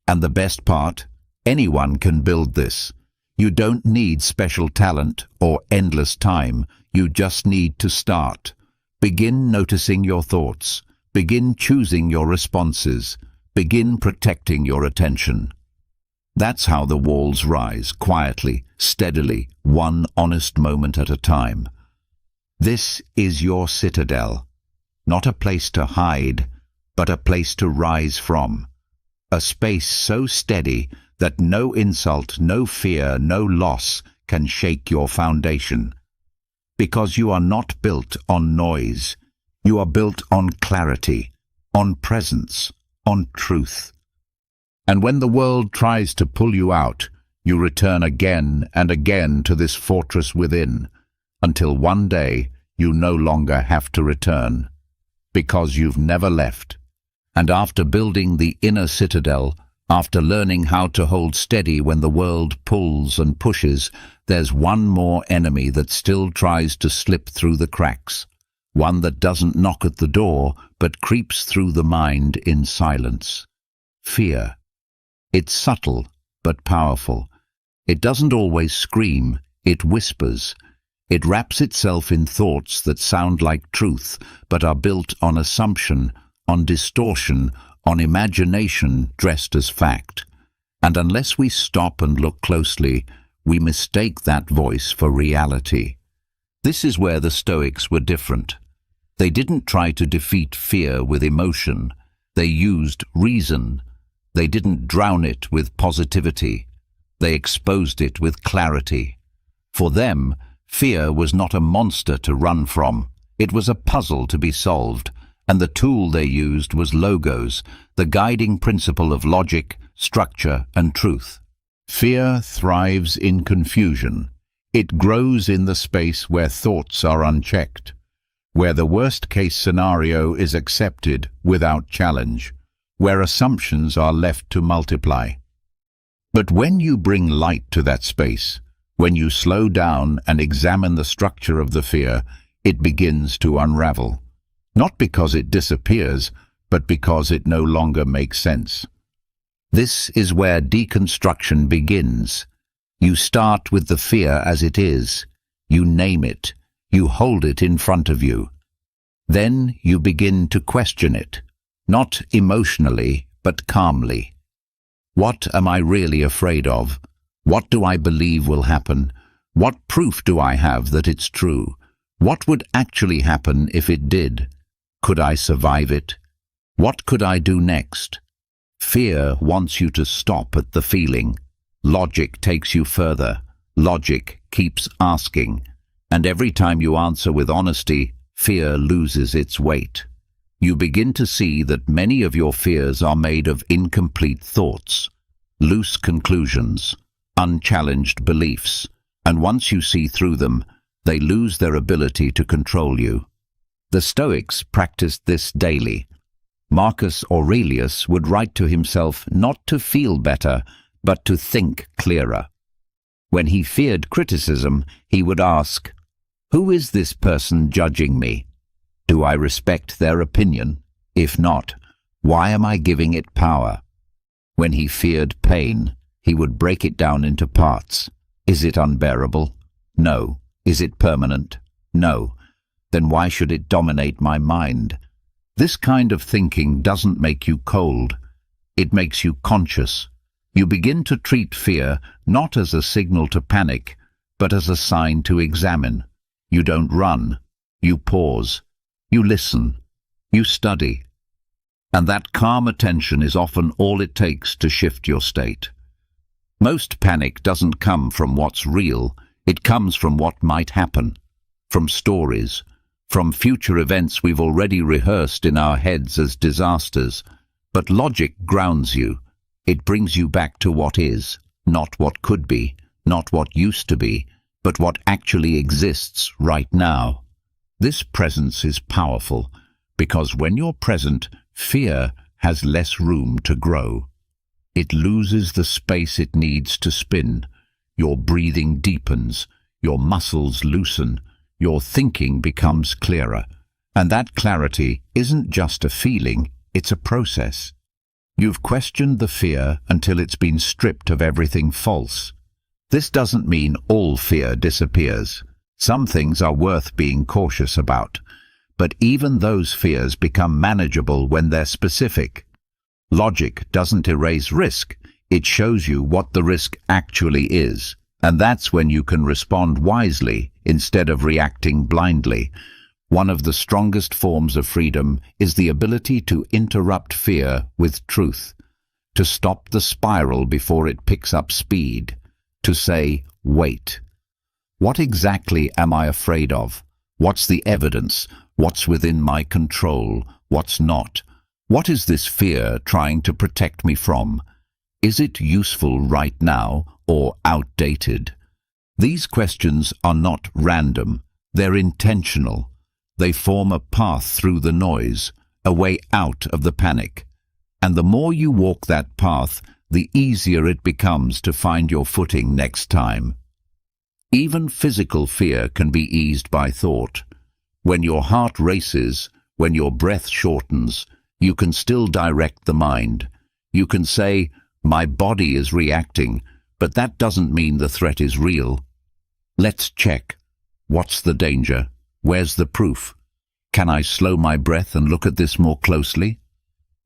And the best part, anyone can build this. You don't need special talent or endless time. You just need to start. Begin noticing your thoughts. Begin choosing your responses. Begin protecting your attention. That's how the walls rise, quietly, steadily, one honest moment at a time. This is your citadel, not a place to hide, but a place to rise from. A space so steady that no insult, no fear, no loss can shake your foundation. Because you are not built on noise. You are built on clarity, on presence, on truth. And when the world tries to pull you out, you return again and again to this fortress within, until one day you no longer have to return, because you've never left. And after building the inner citadel, after learning how to hold steady when the world pulls and pushes, there's one more enemy that still tries to slip through the cracks, one that doesn't knock at the door, but creeps through the mind in silence. Fear. It's subtle, but powerful. It doesn't always scream, it whispers. It wraps itself in thoughts that sound like truth, but are built on assumption, on distortion, on imagination dressed as fact. And unless we stop and look closely, we mistake that voice for reality. This is where the Stoics were different. They didn't try to defeat fear with emotion. They used reason. They didn't drown it with positivity. They exposed it with clarity. For them, fear was not a monster to run from. It was a puzzle to be solved, and the tool they used was logos, the guiding principle of logic, structure, and truth. Fear thrives in confusion. It grows in the space where thoughts are unchecked, where the worst-case scenario is accepted without challenge, where assumptions are left to multiply. But when you bring light to that space, when you slow down and examine the structure of the fear, it begins to unravel. Not because it disappears, but because it no longer makes sense. This is where deconstruction begins. You start with the fear as it is. You name it. You hold it in front of you. Then you begin to question it, not emotionally, but calmly. What am I really afraid of? What do I believe will happen? What proof do I have that it's true? What would actually happen if it did? Could I survive it? What could I do next? Fear wants you to stop at the feeling. Logic takes you further. Logic keeps asking. And every time you answer with honesty, fear loses its weight. You begin to see that many of your fears are made of incomplete thoughts, loose conclusions, unchallenged beliefs, and once you see through them, they lose their ability to control you. The Stoics practiced this daily. Marcus Aurelius would write to himself not to feel better, but to think clearer. When he feared criticism, he would ask, "Who is this person judging me? Do I respect their opinion? If not, why am I giving it power?" When he feared pain, he would break it down into parts. Is it unbearable? No. Is it permanent? No. Then why should it dominate my mind? This kind of thinking doesn't make you cold. It makes you conscious. You begin to treat fear not as a signal to panic, but as a sign to examine. You don't run. You pause. You listen. You study. And that calm attention is often all it takes to shift your state. Most panic doesn't come from what's real. It comes from what might happen, from stories, from future events we've already rehearsed in our heads as disasters. But logic grounds you. It brings you back to what is, not what could be, not what used to be, but what actually exists right now. This presence is powerful, because when you're present, fear has less room to grow. It loses the space it needs to spin. Your breathing deepens, your muscles loosen, your thinking becomes clearer. And that clarity isn't just a feeling, it's a process. You've questioned the fear until it's been stripped of everything false. This doesn't mean all fear disappears. Some things are worth being cautious about, but even those fears become manageable when they're specific. Logic doesn't erase risk, it shows you what the risk actually is, and that's when you can respond wisely instead of reacting blindly. One of the strongest forms of freedom is the ability to interrupt fear with truth, to stop the spiral before it picks up speed, to say, wait. What exactly am I afraid of? What's the evidence? What's within my control? What's not? What is this fear trying to protect me from? Is it useful right now or outdated? These questions are not random, they're intentional. They form a path through the noise, a way out of the panic. And the more you walk that path, the easier it becomes to find your footing next time. Even physical fear can be eased by thought. When your heart races, when your breath shortens, you can still direct the mind. You can say, my body is reacting, but that doesn't mean the threat is real. Let's check. What's the danger? Where's the proof? Can I slow my breath and look at this more closely?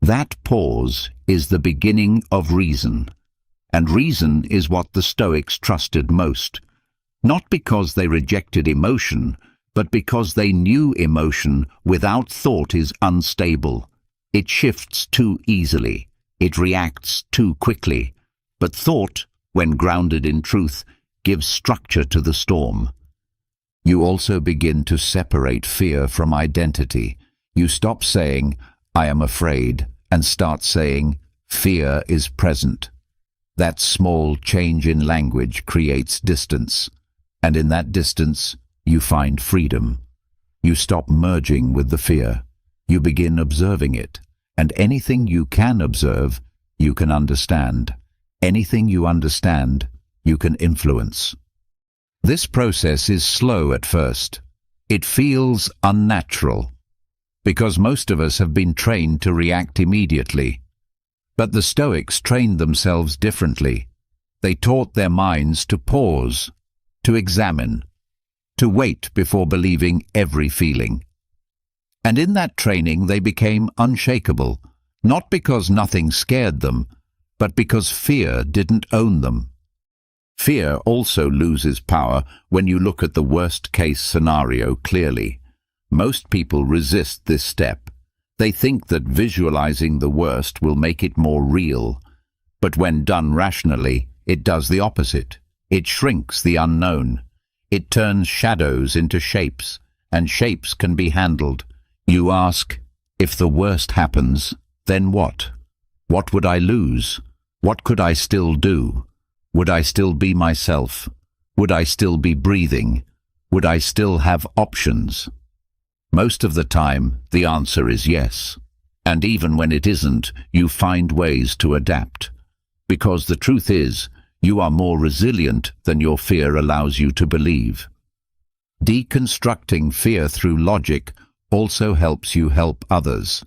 That pause is the beginning of reason, and reason is what the Stoics trusted most, not because they rejected emotion, but because they knew emotion without thought is unstable. It shifts too easily, it reacts too quickly, but thought, when grounded in truth, gives structure to the storm. You also begin to separate fear from identity. You stop saying, "I am afraid," and start saying, "Fear is present." That small change in language creates distance, and in that distance, you find freedom. You stop merging with the fear. You begin observing it, and anything you can observe, you can understand. Anything you understand, you can influence. This process is slow at first. It feels unnatural, because most of us have been trained to react immediately. But the Stoics trained themselves differently. They taught their minds to pause, to examine, to wait before believing every feeling. And in that training they became unshakable, not because nothing scared them, but because fear didn't own them. Fear also loses power when you look at the worst-case scenario clearly. Most people resist this step. They think that visualizing the worst will make it more real. But when done rationally, it does the opposite. It shrinks the unknown. It turns shadows into shapes, and shapes can be handled. You ask, if the worst happens, then what? What would I lose? What could I still do? Would I still be myself? Would I still be breathing? Would I still have options? Most of the time, the answer is yes. And even when it isn't, you find ways to adapt. Because the truth is, you are more resilient than your fear allows you to believe. Deconstructing fear through logic also helps you help others.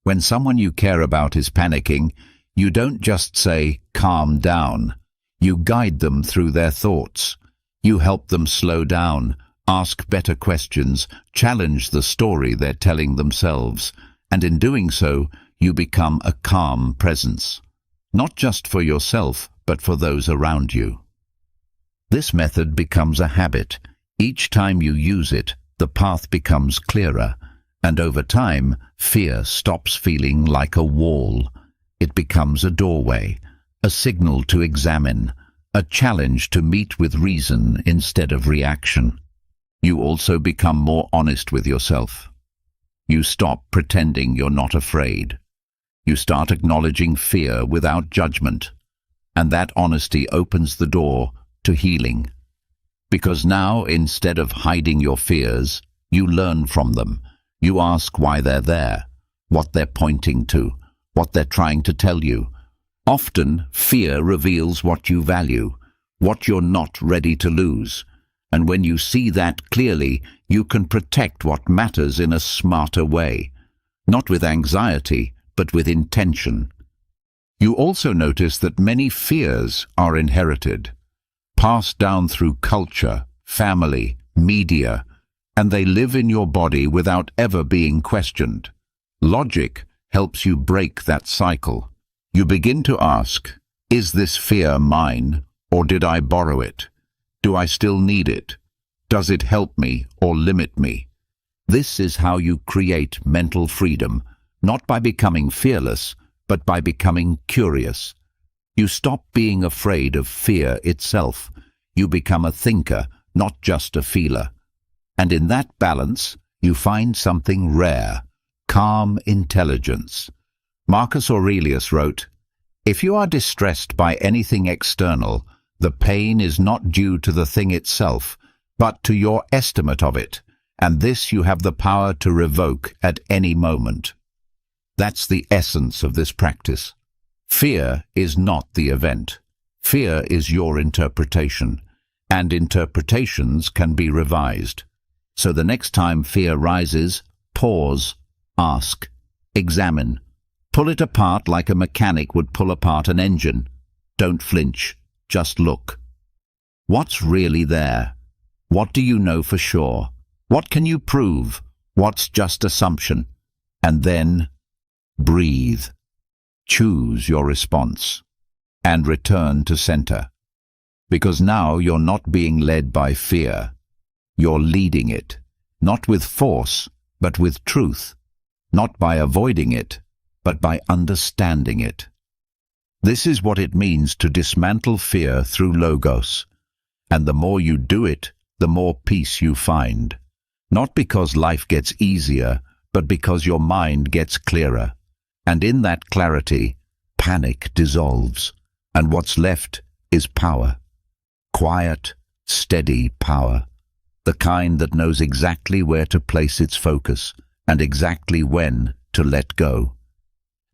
When someone you care about is panicking, you don't just say, "Calm down." You guide them through their thoughts. You help them slow down, ask better questions, challenge the story they're telling themselves, and in doing so, you become a calm presence, not just for yourself, but for those around you. This method becomes a habit. Each time you use it, the path becomes clearer, and over time, fear stops feeling like a wall. It becomes a doorway, a signal to examine, a challenge to meet with reason instead of reaction. You also become more honest with yourself. You stop pretending you're not afraid. You start acknowledging fear without judgment, and that honesty opens the door to healing. Because now, instead of hiding your fears, you learn from them. You ask why they're there, what they're pointing to, what they're trying to tell you. Often, fear reveals what you value, what you're not ready to lose. And when you see that clearly, you can protect what matters in a smarter way. Not with anxiety, but with intention. You also notice that many fears are inherited, passed down through culture, family, media, and they live in your body without ever being questioned. Logic helps you break that cycle. You begin to ask, is this fear mine, or did I borrow it? Do I still need it? Does it help me or limit me? This is how you create mental freedom, not by becoming fearless, but by becoming curious. You stop being afraid of fear itself. You become a thinker, not just a feeler. And in that balance, you find something rare, calm intelligence. Marcus Aurelius wrote, "If you are distressed by anything external, the pain is not due to the thing itself, but to your estimate of it, and this you have the power to revoke at any moment." That's the essence of this practice. Fear is not the event. Fear is your interpretation, and interpretations can be revised. So the next time fear rises, pause, ask, examine. Pull it apart like a mechanic would pull apart an engine. Don't flinch, just look. What's really there? What do you know for sure? What can you prove? What's just assumption? And then breathe. Choose your response and return to center. Because now you're not being led by fear. You're leading it, not with force, but with truth, not by avoiding it, but by understanding it. This is what it means to dismantle fear through logos. And the more you do it, the more peace you find. Not because life gets easier, but because your mind gets clearer. And in that clarity, panic dissolves, and what's left is power. Quiet, steady power. The kind that knows exactly where to place its focus, and exactly when to let go.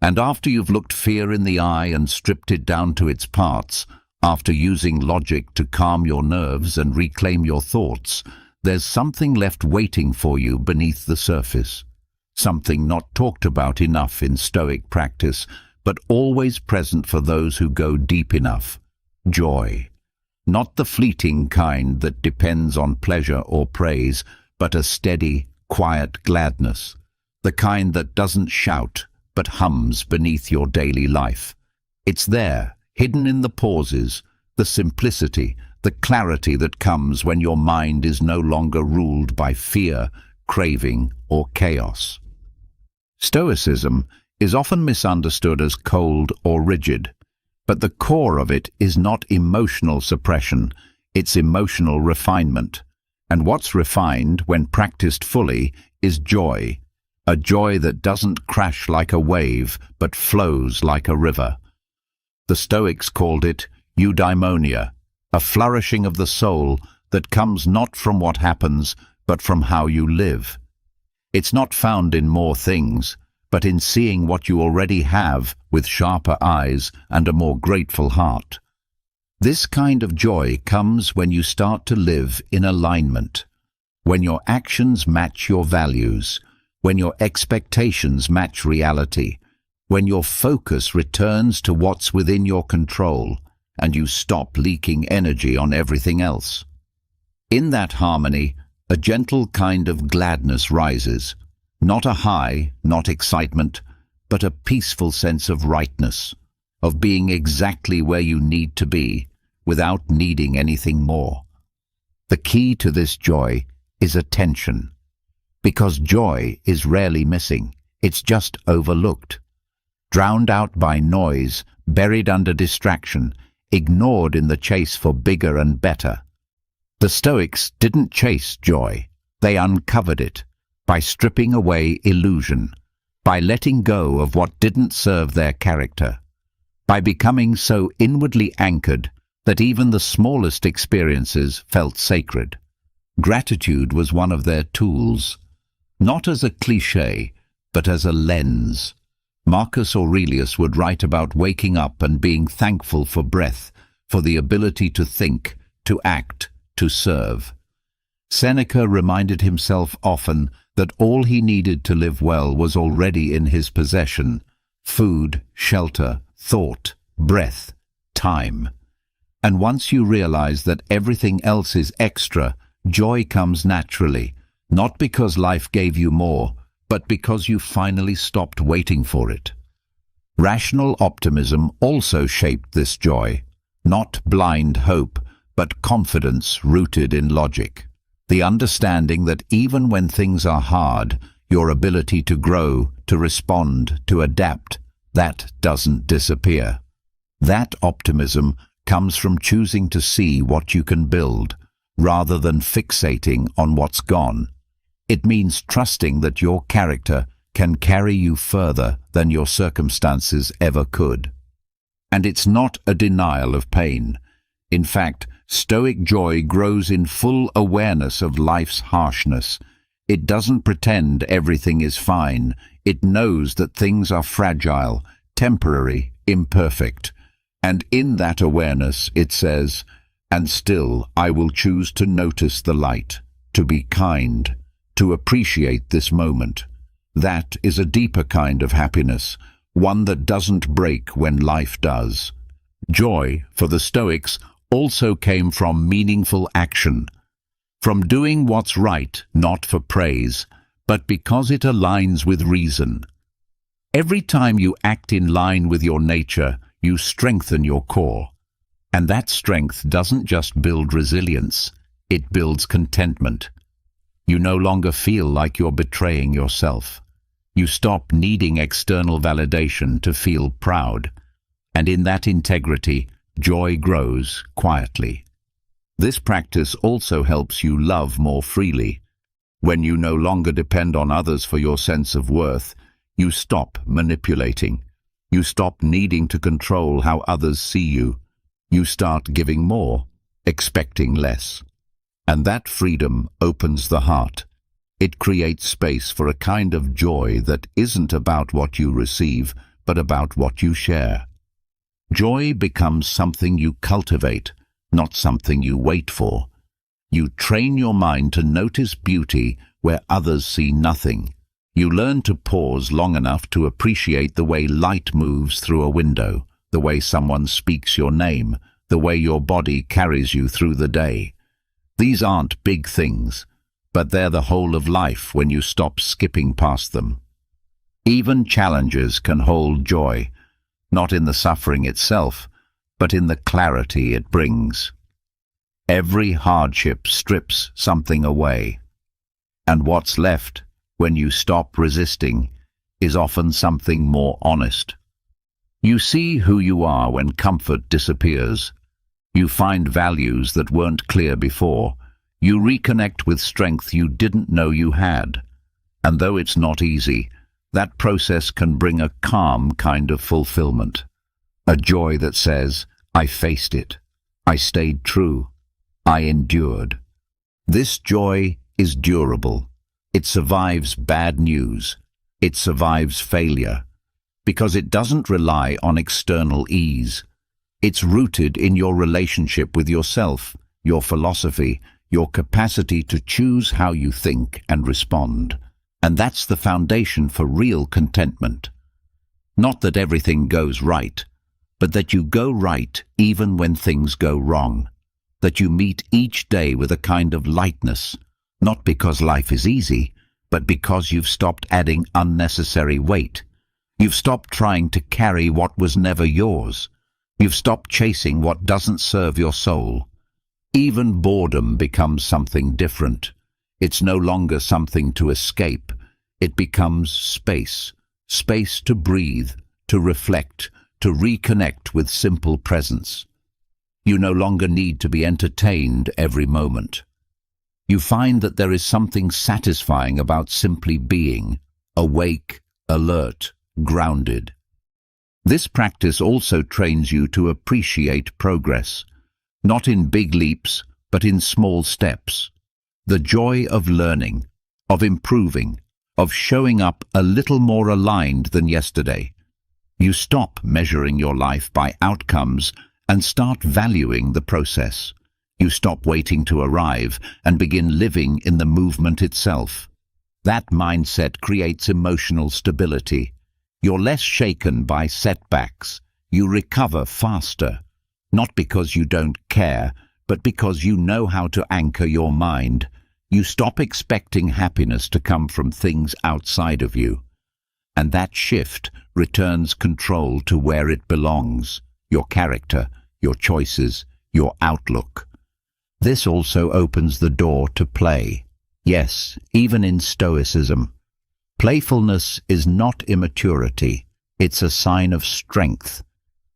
And after you've looked fear in the eye and stripped it down to its parts, after using logic to calm your nerves and reclaim your thoughts, there's something left waiting for you beneath the surface. Something not talked about enough in Stoic practice, but always present for those who go deep enough. Joy. Not the fleeting kind that depends on pleasure or praise, but a steady, quiet gladness. The kind that doesn't shout, but hums beneath your daily life. It's there, hidden in the pauses, the simplicity, the clarity that comes when your mind is no longer ruled by fear, craving, or chaos. Stoicism is often misunderstood as cold or rigid, but the core of it is not emotional suppression, it's emotional refinement. And what's refined, when practiced fully, is joy. A joy that doesn't crash like a wave, but flows like a river. The Stoics called it eudaimonia, a flourishing of the soul that comes not from what happens, but from how you live. It's not found in more things, but in seeing what you already have with sharper eyes and a more grateful heart. This kind of joy comes when you start to live in alignment, when your actions match your values, when your expectations match reality, when your focus returns to what's within your control, and you stop leaking energy on everything else. In that harmony, a gentle kind of gladness rises, not a high, not excitement, but a peaceful sense of rightness, of being exactly where you need to be, without needing anything more. The key to this joy is attention, because joy is rarely missing, it's just overlooked. Drowned out by noise, buried under distraction, ignored in the chase for bigger and better. The Stoics didn't chase joy, they uncovered it, by stripping away illusion, by letting go of what didn't serve their character, by becoming so inwardly anchored that even the smallest experiences felt sacred. Gratitude was one of their tools, not as a cliché, but as a lens. Marcus Aurelius would write about waking up and being thankful for breath, for the ability to think, to act, to serve. Seneca reminded himself often that all he needed to live well was already in his possession: food, shelter, thought, breath, time. And once you realize that everything else is extra, joy comes naturally, not because life gave you more, but because you finally stopped waiting for it. Rational optimism also shaped this joy, not blind hope, but confidence rooted in logic. The understanding that even when things are hard, your ability to grow, to respond, to adapt, that doesn't disappear. That optimism comes from choosing to see what you can build, rather than fixating on what's gone. It means trusting that your character can carry you further than your circumstances ever could. And it's not a denial of pain. In fact, Stoic joy grows in full awareness of life's harshness. It doesn't pretend everything is fine. It knows that things are fragile, temporary, imperfect. And in that awareness, it says, "And still I will choose to notice the light, to be kind, to appreciate this moment." That is a deeper kind of happiness, one that doesn't break when life does. Joy, for the Stoics, also came from meaningful action. From doing what's right, not for praise, but because it aligns with reason. Every time you act in line with your nature, you strengthen your core. And that strength doesn't just build resilience, it builds contentment. You no longer feel like you're betraying yourself. You stop needing external validation to feel proud. And in that integrity, joy grows quietly. This practice also helps you love more freely. When you no longer depend on others for your sense of worth, you stop manipulating. You stop needing to control how others see you. You start giving more, expecting less. And that freedom opens the heart. It creates space for a kind of joy that isn't about what you receive, but about what you share. Joy becomes something you cultivate, not something you wait for. You train your mind to notice beauty where others see nothing. You learn to pause long enough to appreciate the way light moves through a window, the way someone speaks your name, the way your body carries you through the day. These aren't big things, but they're the whole of life when you stop skipping past them. Even challenges can hold joy, not in the suffering itself, but in the clarity it brings. Every hardship strips something away, and what's left, when you stop resisting, is often something more honest. You see who you are when comfort disappears. You find values that weren't clear before. You reconnect with strength you didn't know you had. And though it's not easy, that process can bring a calm kind of fulfillment. A joy that says, I faced it. I stayed true. I endured. This joy is durable. It survives bad news. It survives failure. Because it doesn't rely on external ease. It's rooted in your relationship with yourself, your philosophy, your capacity to choose how you think and respond. And that's the foundation for real contentment. Not that everything goes right, but that you go right even when things go wrong. That you meet each day with a kind of lightness, not because life is easy, but because you've stopped adding unnecessary weight. You've stopped trying to carry what was never yours. You've stopped chasing what doesn't serve your soul. Even boredom becomes something different. It's no longer something to escape. It becomes space. Space to breathe, to reflect, to reconnect with simple presence. You no longer need to be entertained every moment. You find that there is something satisfying about simply being, awake, alert, grounded. This practice also trains you to appreciate progress, not in big leaps, but in small steps. The joy of learning, of improving, of showing up a little more aligned than yesterday. You stop measuring your life by outcomes and start valuing the process. You stop waiting to arrive and begin living in the movement itself. That mindset creates emotional stability. You're less shaken by setbacks. You recover faster, not because you don't care, but because you know how to anchor your mind. You stop expecting happiness to come from things outside of you. And that shift returns control to where it belongs, your character, your choices, your outlook. This also opens the door to play. Yes, even in Stoicism. Playfulness is not immaturity, it's a sign of strength.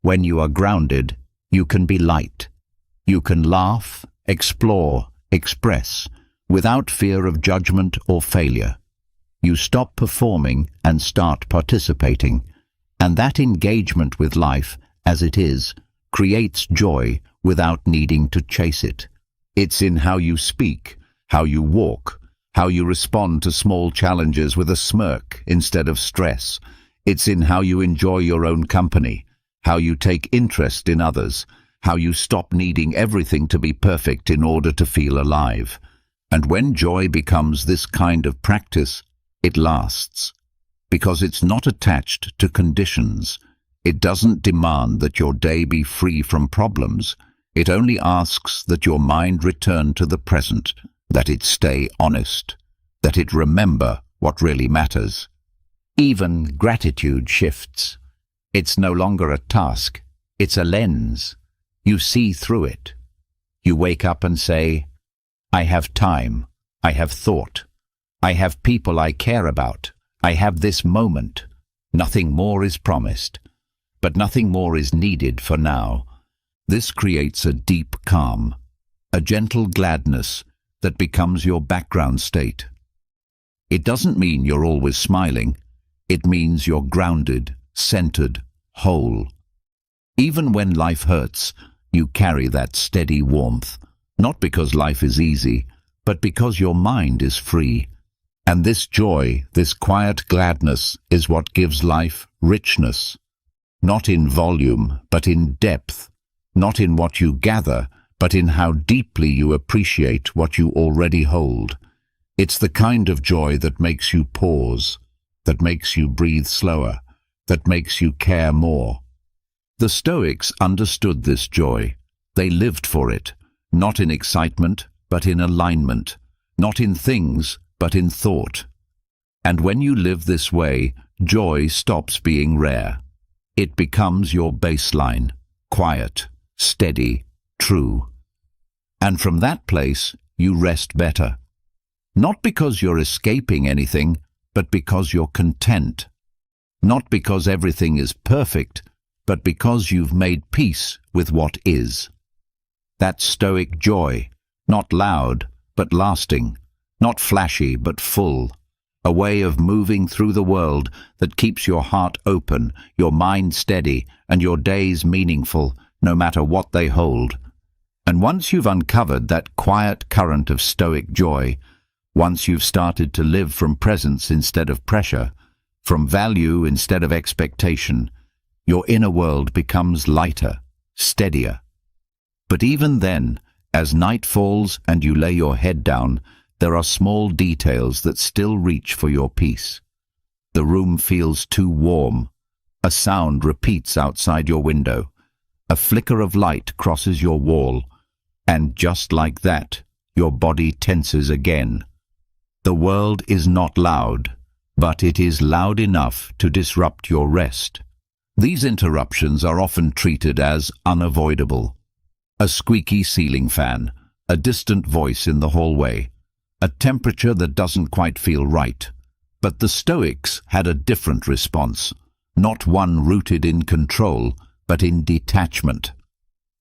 When you are grounded, you can be light. You can laugh, explore, express, without fear of judgment or failure. You stop performing and start participating, and that engagement with life, as it is, creates joy without needing to chase it. It's in how you speak, how you walk, how you respond to small challenges with a smirk instead of stress. It's in how you enjoy your own company, how you take interest in others, how you stop needing everything to be perfect in order to feel alive. And when joy becomes this kind of practice, it lasts. Because it's not attached to conditions. It doesn't demand that your day be free from problems. It only asks that your mind return to the present, that it stay honest, that it remember what really matters. Even gratitude shifts. It's no longer a task, it's a lens. You see through it. You wake up and say, I have time, I have thought, I have people I care about, I have this moment. Nothing more is promised, but nothing more is needed for now. This creates a deep calm, a gentle gladness that becomes your background state. It doesn't mean you're always smiling. It means you're grounded, centered, whole. Even when life hurts, you carry that steady warmth, not because life is easy, but because your mind is free. And this joy, this quiet gladness, is what gives life richness. Not in volume, but in depth. Not in what you gather, but in how deeply you appreciate what you already hold. It's the kind of joy that makes you pause, that makes you breathe slower, that makes you care more. The Stoics understood this joy. They lived for it, not in excitement, but in alignment, not in things, but in thought. And when you live this way, joy stops being rare. It becomes your baseline, quiet, steady, true. And from that place, you rest better. Not because you're escaping anything, but because you're content. Not because everything is perfect, but because you've made peace with what is. That Stoic joy, not loud, but lasting, not flashy, but full. A way of moving through the world that keeps your heart open, your mind steady, and your days meaningful, no matter what they hold. And once you've uncovered that quiet current of Stoic joy, once you've started to live from presence instead of pressure, from value instead of expectation, your inner world becomes lighter, steadier. But even then, as night falls and you lay your head down, there are small details that still reach for your peace. The room feels too warm. A sound repeats outside your window. A flicker of light crosses your wall. And just like that, your body tenses again. The world is not loud, but it is loud enough to disrupt your rest. These interruptions are often treated as unavoidable. A squeaky ceiling fan, a distant voice in the hallway, a temperature that doesn't quite feel right. But the Stoics had a different response, not one rooted in control, but in detachment.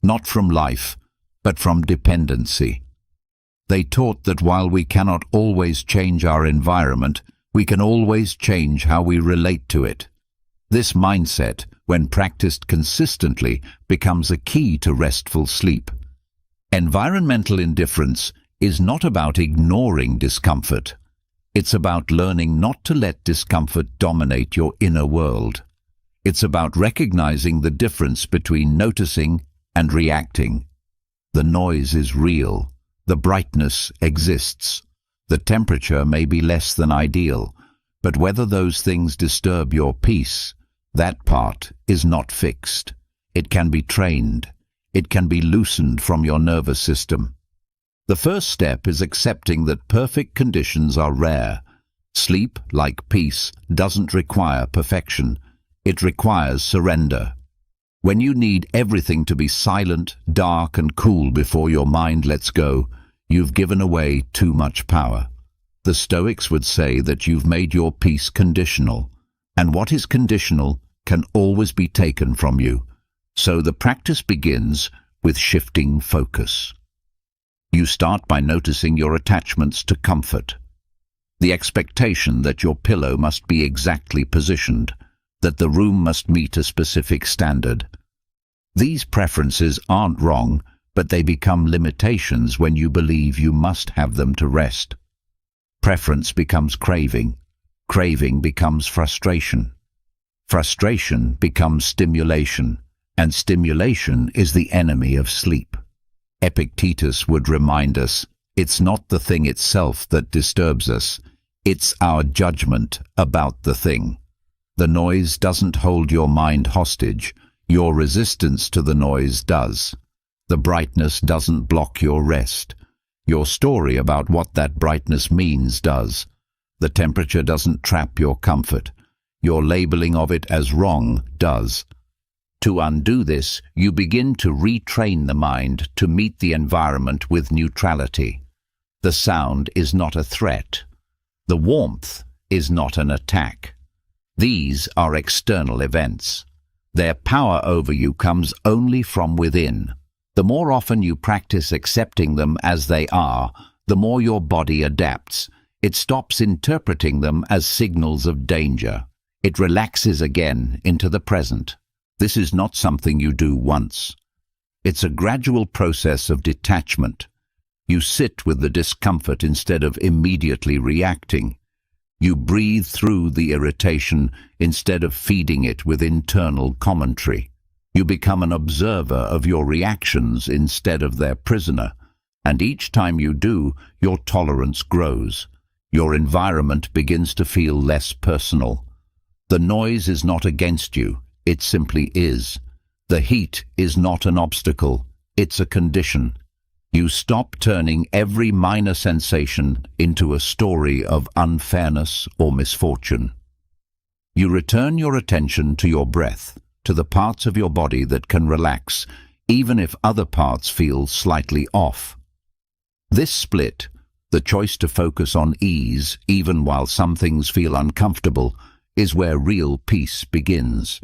Not from life, but from dependency. They taught that while we cannot always change our environment, we can always change how we relate to it. This mindset, when practiced consistently, becomes a key to restful sleep. Environmental indifference is not about ignoring discomfort. It's about learning not to let discomfort dominate your inner world. It's about recognizing the difference between noticing and reacting. The noise is real. The brightness exists. The temperature may be less than ideal, but whether those things disturb your peace, that part is not fixed. It can be trained. It can be loosened from your nervous system. The first step is accepting that perfect conditions are rare. Sleep, like peace, doesn't require perfection. It requires surrender. When you need everything to be silent, dark, and cool before your mind lets go, you've given away too much power. The Stoics would say that you've made your peace conditional, and what is conditional can always be taken from you. So the practice begins with shifting focus. You start by noticing your attachments to comfort. The expectation that your pillow must be exactly positioned, that the room must meet a specific standard. These preferences aren't wrong, but they become limitations when you believe you must have them to rest. Preference becomes craving. Craving becomes frustration. Frustration becomes stimulation, and stimulation is the enemy of sleep. Epictetus would remind us, it's not the thing itself that disturbs us, it's our judgment about the thing. The noise doesn't hold your mind hostage, your resistance to the noise does. The brightness doesn't block your rest. Your story about what that brightness means does. The temperature doesn't trap your comfort. Your labeling of it as wrong does. To undo this, you begin to retrain the mind to meet the environment with neutrality. The sound is not a threat. The warmth is not an attack. These are external events. Their power over you comes only from within. The more often you practice accepting them as they are, the more your body adapts. It stops interpreting them as signals of danger. It relaxes again into the present. This is not something you do once. It's a gradual process of detachment. You sit with the discomfort instead of immediately reacting. You breathe through the irritation instead of feeding it with internal commentary. You become an observer of your reactions instead of their prisoner, and each time you do, your tolerance grows. Your environment begins to feel less personal. The noise is not against you, it simply is. The heat is not an obstacle, it's a condition. You stop turning every minor sensation into a story of unfairness or misfortune. You return your attention to your breath, to the parts of your body that can relax, even if other parts feel slightly off. This split, the choice to focus on ease even while some things feel uncomfortable, is where real peace begins.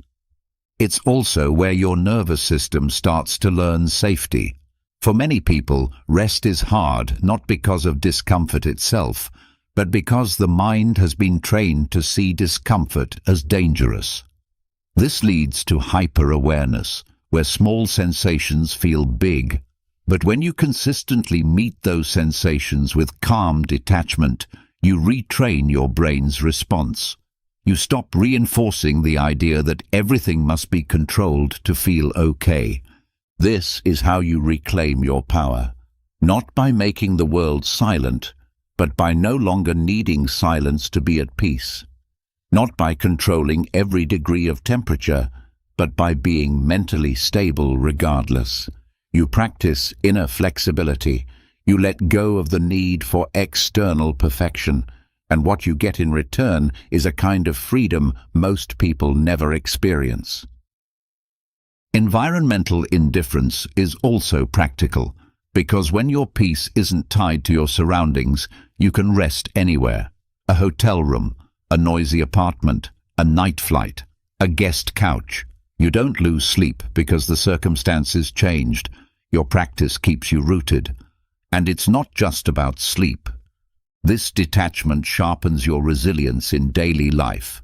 It's also where your nervous system starts to learn safety. For many people, rest is hard not because of discomfort itself, but because the mind has been trained to see discomfort as dangerous. This leads to hyper-awareness, where small sensations feel big. But when you consistently meet those sensations with calm detachment, you retrain your brain's response. You stop reinforcing the idea that everything must be controlled to feel okay. This is how you reclaim your power, not by making the world silent, but by no longer needing silence to be at peace. Not by controlling every degree of temperature, but by being mentally stable regardless. You practice inner flexibility. You let go of the need for external perfection, and what you get in return is a kind of freedom most people never experience. Environmental indifference is also practical, because when your peace isn't tied to your surroundings, you can rest anywhere. A hotel room, a noisy apartment, a night flight, a guest couch. You don't lose sleep because the circumstances changed. Your practice keeps you rooted. And it's not just about sleep. This detachment sharpens your resilience in daily life.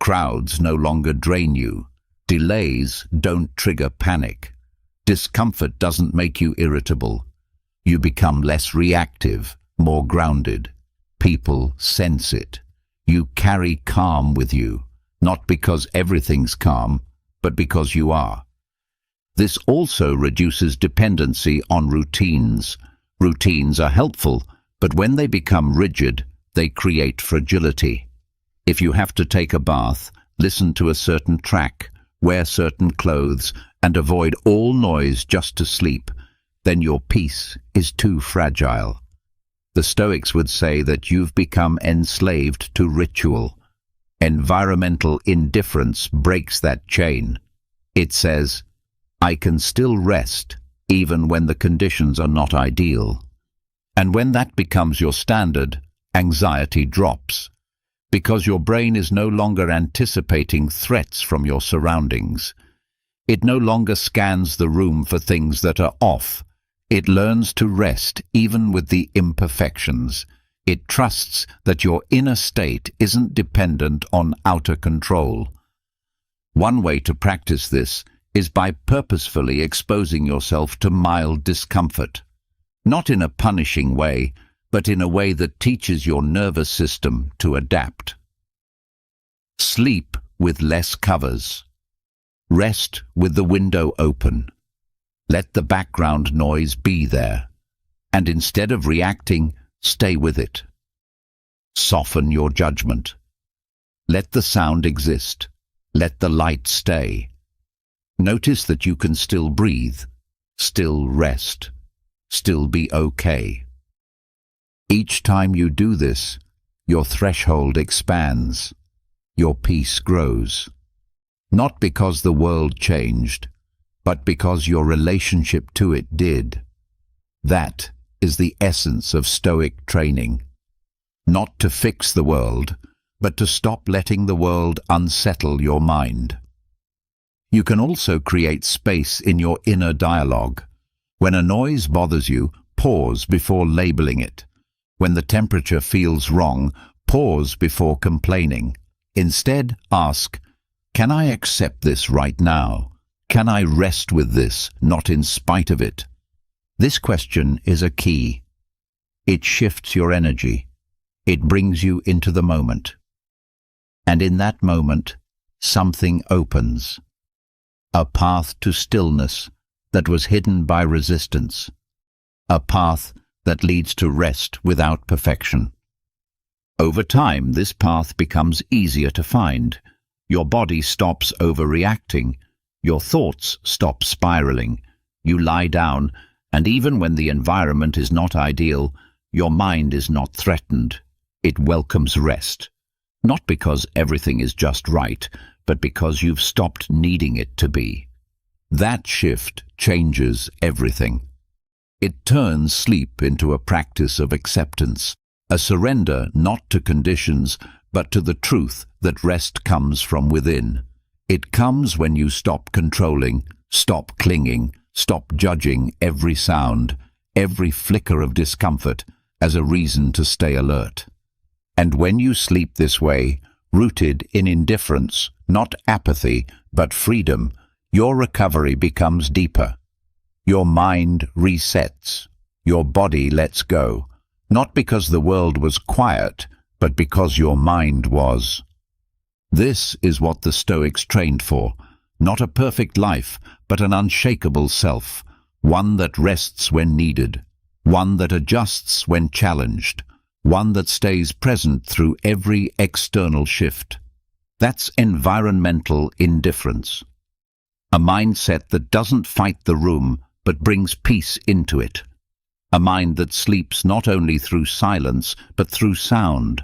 Crowds no longer drain you. Delays don't trigger panic. Discomfort doesn't make you irritable. You become less reactive, more grounded. People sense it. You carry calm with you, not because everything's calm, but because you are. This also reduces dependency on routines. Routines are helpful, but when they become rigid, they create fragility. If you have to take a bath, listen to a certain track, wear certain clothes, and avoid all noise just to sleep, then your peace is too fragile. The Stoics would say that you've become enslaved to ritual. Environmental indifference breaks that chain. It says, I can still rest even when the conditions are not ideal. And when that becomes your standard, anxiety drops, because your brain is no longer anticipating threats from your surroundings. It no longer scans the room for things that are off. It learns to rest even with the imperfections. It trusts that your inner state isn't dependent on outer control. One way to practice this is by purposefully exposing yourself to mild discomfort. Not in a punishing way, but in a way that teaches your nervous system to adapt. Sleep with less covers. Rest with the window open. Let the background noise be there, and instead of reacting, stay with it. Soften your judgment. Let the sound exist. Let the light stay. Notice that you can still breathe, still rest, still be okay. Each time you do this, your threshold expands, your peace grows. Not because the world changed, but because your relationship to it did. That is the essence of Stoic training. Not to fix the world, but to stop letting the world unsettle your mind. You can also create space in your inner dialogue. When a noise bothers you, pause before labeling it. When the temperature feels wrong, pause before complaining. Instead, ask, can I accept this right now? Can I rest with this, not in spite of it? This question is a key. It shifts your energy. It brings you into the moment. And in that moment, something opens. A path to stillness that was hidden by resistance. A path that leads to rest without perfection. Over time, this path becomes easier to find. Your body stops overreacting. Your thoughts stop spiraling. You lie down, and even when the environment is not ideal, your mind is not threatened. It welcomes rest. Not because everything is just right, but because you've stopped needing it to be. That shift changes everything. It turns sleep into a practice of acceptance, a surrender not to conditions, but to the truth that rest comes from within. It comes when you stop controlling, stop clinging, stop judging every sound, every flicker of discomfort as a reason to stay alert. And when you sleep this way, rooted in indifference, not apathy, but freedom, your recovery becomes deeper. Your mind resets. Your body lets go, not because the world was quiet, but because your mind was. This is what the Stoics trained for, not a perfect life, but an unshakable self, one that rests when needed, one that adjusts when challenged, one that stays present through every external shift. That's environmental indifference. A mindset that doesn't fight the room, but brings peace into it. A mind that sleeps not only through silence, but through sound.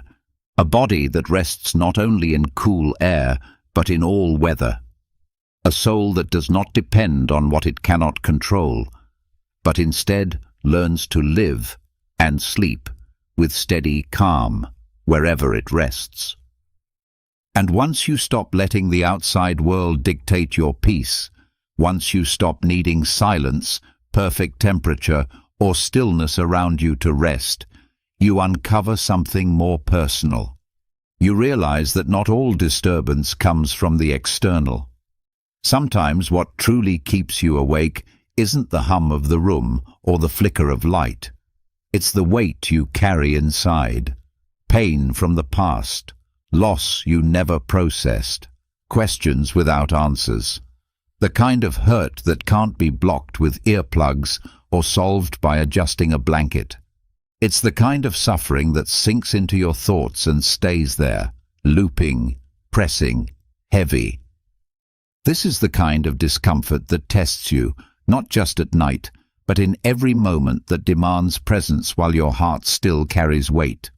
A body that rests not only in cool air, but in all weather. A soul that does not depend on what it cannot control, but instead learns to live and sleep with steady calm wherever it rests. And once you stop letting the outside world dictate your peace, once you stop needing silence, perfect temperature, or stillness around you to rest, you uncover something more personal. You realize that not all disturbance comes from the external. Sometimes what truly keeps you awake isn't the hum of the room or the flicker of light. It's the weight you carry inside, pain from the past, loss you never processed, questions without answers. The kind of hurt that can't be blocked with earplugs or solved by adjusting a blanket. It's the kind of suffering that sinks into your thoughts and stays there, looping, pressing, heavy. This is the kind of discomfort that tests you, not just at night, but in every moment that demands presence while your heart still carries weight.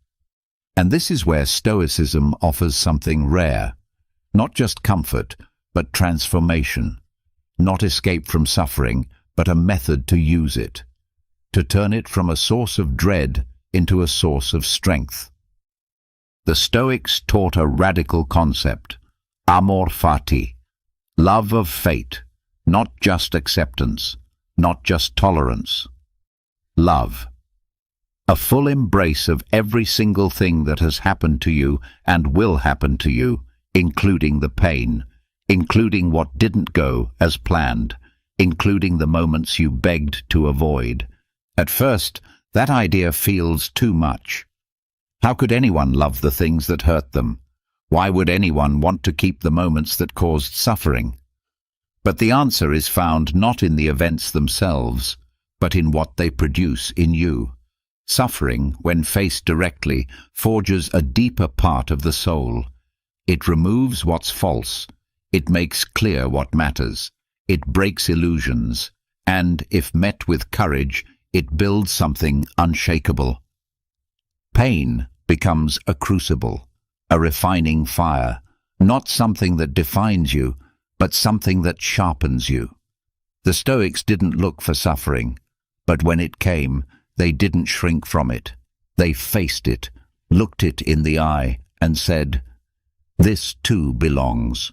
And this is where Stoicism offers something rare, not just comfort, but transformation. Not escape from suffering, but a method to use it, to turn it from a source of dread into a source of strength. The Stoics taught a radical concept, amor fati, love of fate, not just acceptance, not just tolerance. Love. A full embrace of every single thing that has happened to you and will happen to you, including the pain, including what didn't go as planned, including the moments you begged to avoid. At first, that idea feels too much. How could anyone love the things that hurt them? Why would anyone want to keep the moments that caused suffering? But the answer is found not in the events themselves, but in what they produce in you. Suffering, when faced directly, forges a deeper part of the soul. It removes what's false. It makes clear what matters. It breaks illusions. And, if met with courage, it builds something unshakable. Pain becomes a crucible, a refining fire, not something that defines you, but something that sharpens you. The Stoics didn't look for suffering, but when it came, they didn't shrink from it. They faced it, looked it in the eye, and said, "This too belongs."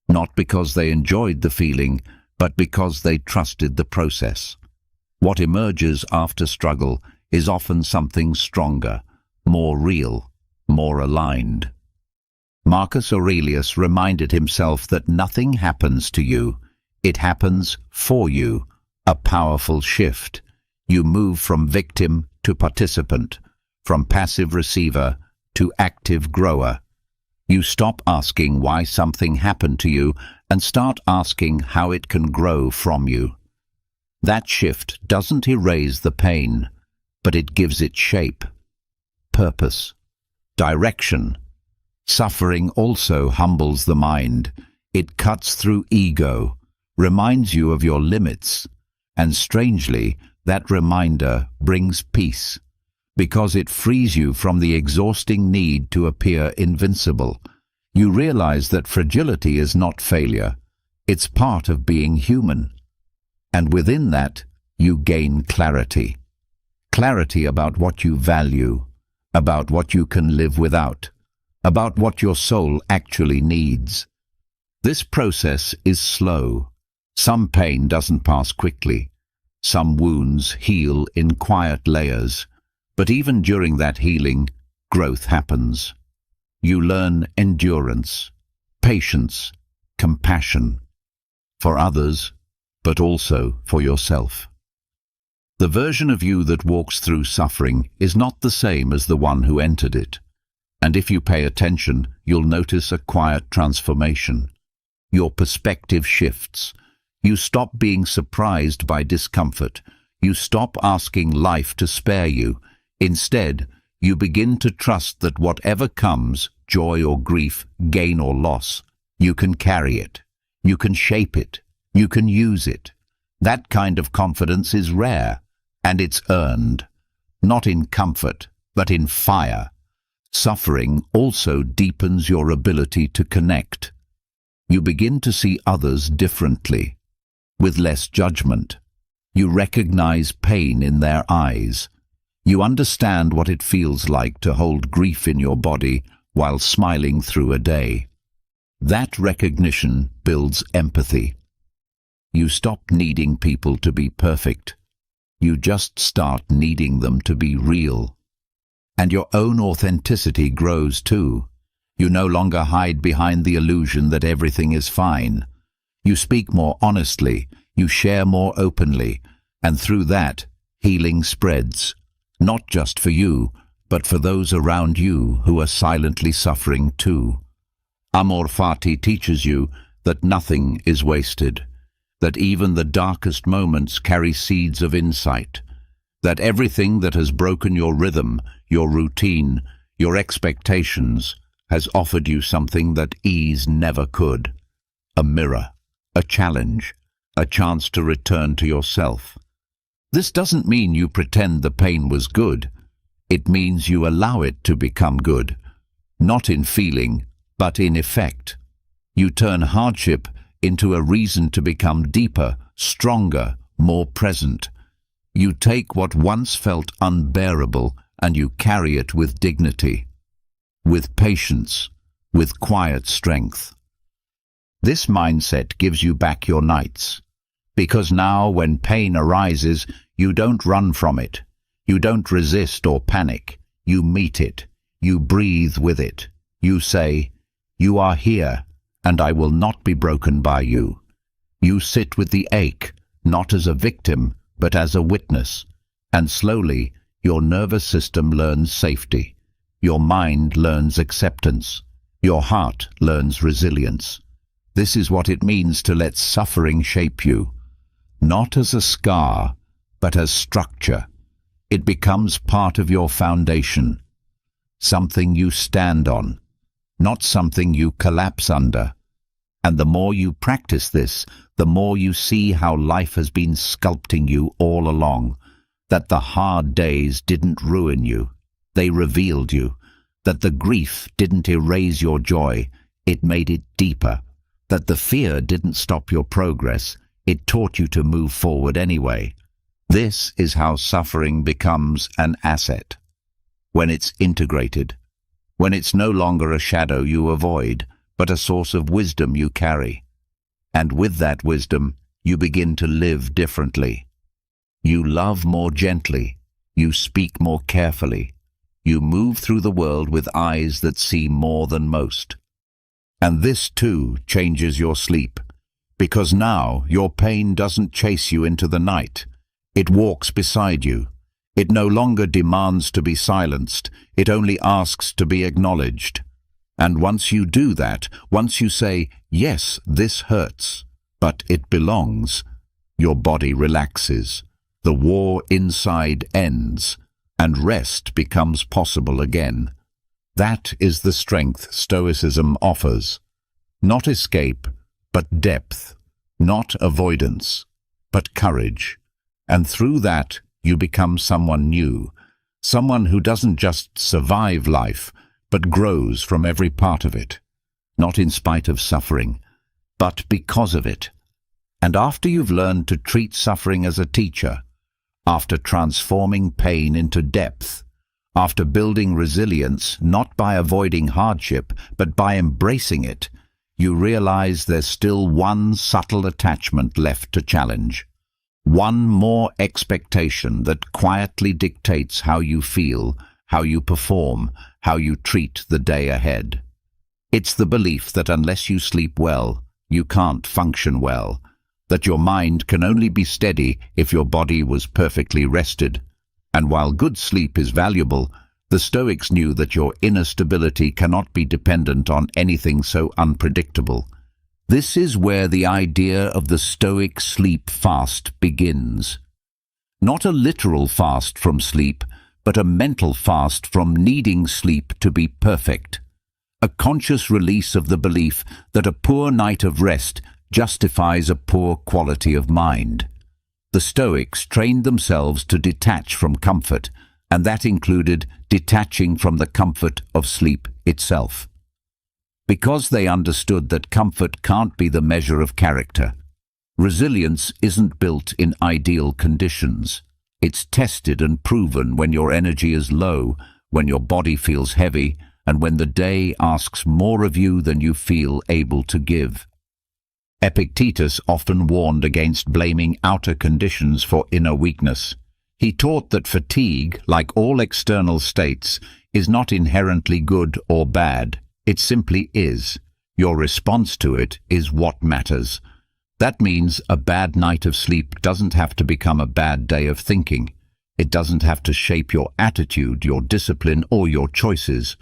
Not because they enjoyed the feeling, but because they trusted the process. What emerges after struggle is often something stronger, more real, more aligned. Marcus Aurelius reminded himself that nothing happens to you, it happens for you, a powerful shift. You move from victim to participant, from passive receiver to active grower. You stop asking why something happened to you and start asking how it can grow from you. That shift doesn't erase the pain, but it gives it shape, purpose, direction. Suffering also humbles the mind. It cuts through ego, reminds you of your limits, and strangely, that reminder brings peace, because it frees you from the exhausting need to appear invincible. You realize that fragility is not failure, it's part of being human. And within that, you gain clarity. Clarity about what you value, about what you can live without, about what your soul actually needs. This process is slow. Some pain doesn't pass quickly. Some wounds heal in quiet layers. But even during that healing, growth happens. You learn endurance, patience, compassion. For others, but also for yourself. The version of you that walks through suffering is not the same as the one who entered it. And if you pay attention, you'll notice a quiet transformation. Your perspective shifts. You stop being surprised by discomfort. You stop asking life to spare you. Instead, you begin to trust that whatever comes, joy or grief, gain or loss, you can carry it. You can shape it. You can use it. That kind of confidence is rare, and it's earned. Not in comfort, but in fire. Suffering also deepens your ability to connect. You begin to see others differently, with less judgment. You recognize pain in their eyes. You understand what it feels like to hold grief in your body while smiling through a day. That recognition builds empathy. You stop needing people to be perfect. You just start needing them to be real. And your own authenticity grows too. You no longer hide behind the illusion that everything is fine. You speak more honestly, you share more openly, and through that, healing spreads, not just for you, but for those around you who are silently suffering too. Amor Fati teaches you that nothing is wasted, that even the darkest moments carry seeds of insight, that everything that has broken your rhythm, your routine, your expectations, has offered you something that ease never could. A mirror, a challenge, a chance to return to yourself. This doesn't mean you pretend the pain was good. It means you allow it to become good, not in feeling, but in effect. You turn hardship into a reason to become deeper, stronger, more present. You take what once felt unbearable and you carry it with dignity, with patience, with quiet strength. This mindset gives you back your nights, because now when pain arises, you don't run from it. You don't resist or panic. You meet it. You breathe with it. You say, "You are here, and I will not be broken by you." You sit with the ache, not as a victim, but as a witness. And slowly, your nervous system learns safety. Your mind learns acceptance. Your heart learns resilience. This is what it means to let suffering shape you. Not as a scar, but as structure. It becomes part of your foundation. Something you stand on, not something you collapse under. And the more you practice this, the more you see how life has been sculpting you all along, that the hard days didn't ruin you. They revealed you, that the grief didn't erase your joy, it made it deeper, that the fear didn't stop your progress, it taught you to move forward anyway. This is how suffering becomes an asset. When it's integrated, when it's no longer a shadow you avoid, but a source of wisdom you carry. And with that wisdom, you begin to live differently. You love more gently, you speak more carefully, you move through the world with eyes that see more than most. And this too changes your sleep, because now your pain doesn't chase you into the night. It walks beside you. It no longer demands to be silenced, it only asks to be acknowledged. And once you do that, once you say, yes, this hurts, but it belongs, your body relaxes, the war inside ends, and rest becomes possible again. That is the strength Stoicism offers. Not escape, but depth. Not avoidance, but courage. And through that, you become someone new, someone who doesn't just survive life, but grows from every part of it, not in spite of suffering, but because of it. And after you've learned to treat suffering as a teacher, after transforming pain into depth, after building resilience not by avoiding hardship, but by embracing it, you realize there's still one subtle attachment left to challenge. One more expectation that quietly dictates how you feel, how you perform, how you treat the day ahead. It's the belief that unless you sleep well, you can't function well, that your mind can only be steady if your body was perfectly rested. And while good sleep is valuable, the Stoics knew that your inner stability cannot be dependent on anything so unpredictable. This is where the idea of the Stoic sleep fast begins. Not a literal fast from sleep, but a mental fast from needing sleep to be perfect. A conscious release of the belief that a poor night of rest justifies a poor quality of mind. The Stoics trained themselves to detach from comfort, and that included detaching from the comfort of sleep itself. Because they understood that comfort can't be the measure of character. Resilience isn't built in ideal conditions. It's tested and proven when your energy is low, when your body feels heavy, and when the day asks more of you than you feel able to give. Epictetus often warned against blaming outer conditions for inner weakness. He taught that fatigue, like all external states, is not inherently good or bad. It simply is. Your response to it is what matters. That means a bad night of sleep doesn't have to become a bad day of thinking. It doesn't have to shape your attitude, your discipline, or your choices.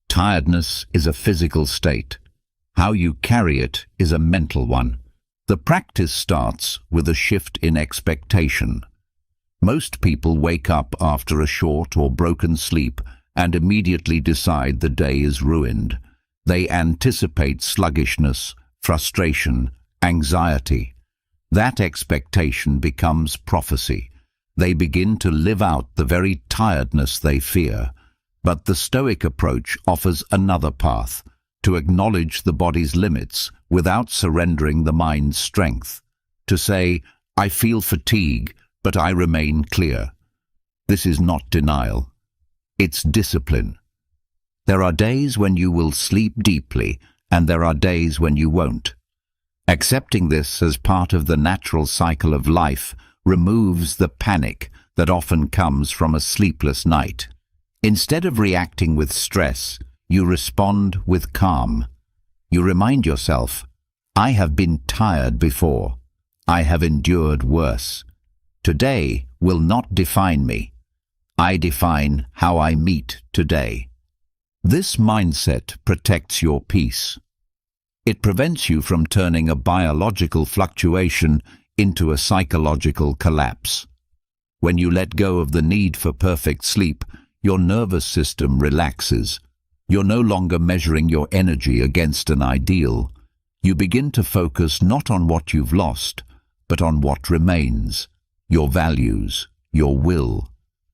Tiredness is a physical state. How you carry it is a mental one. The practice starts with a shift in expectation. Most people wake up after a short or broken sleep and immediately decide the day is ruined. They anticipate sluggishness, frustration, anxiety. That expectation becomes prophecy. They begin to live out the very tiredness they fear. But the Stoic approach offers another path, to acknowledge the body's limits without surrendering the mind's strength. To say, I feel fatigue, but I remain clear. This is not denial. It's discipline. There are days when you will sleep deeply, and there are days when you won't. Accepting this as part of the natural cycle of life removes the panic that often comes from a sleepless night. Instead of reacting with stress, you respond with calm. You remind yourself, I have been tired before. I have endured worse. Today will not define me. I define how I meet today. This mindset protects your peace. It prevents you from turning a biological fluctuation into a psychological collapse. When you let go of the need for perfect sleep, your nervous system relaxes. You're no longer measuring your energy against an ideal. You begin to focus not on what you've lost, but on what remains. Your values, your will.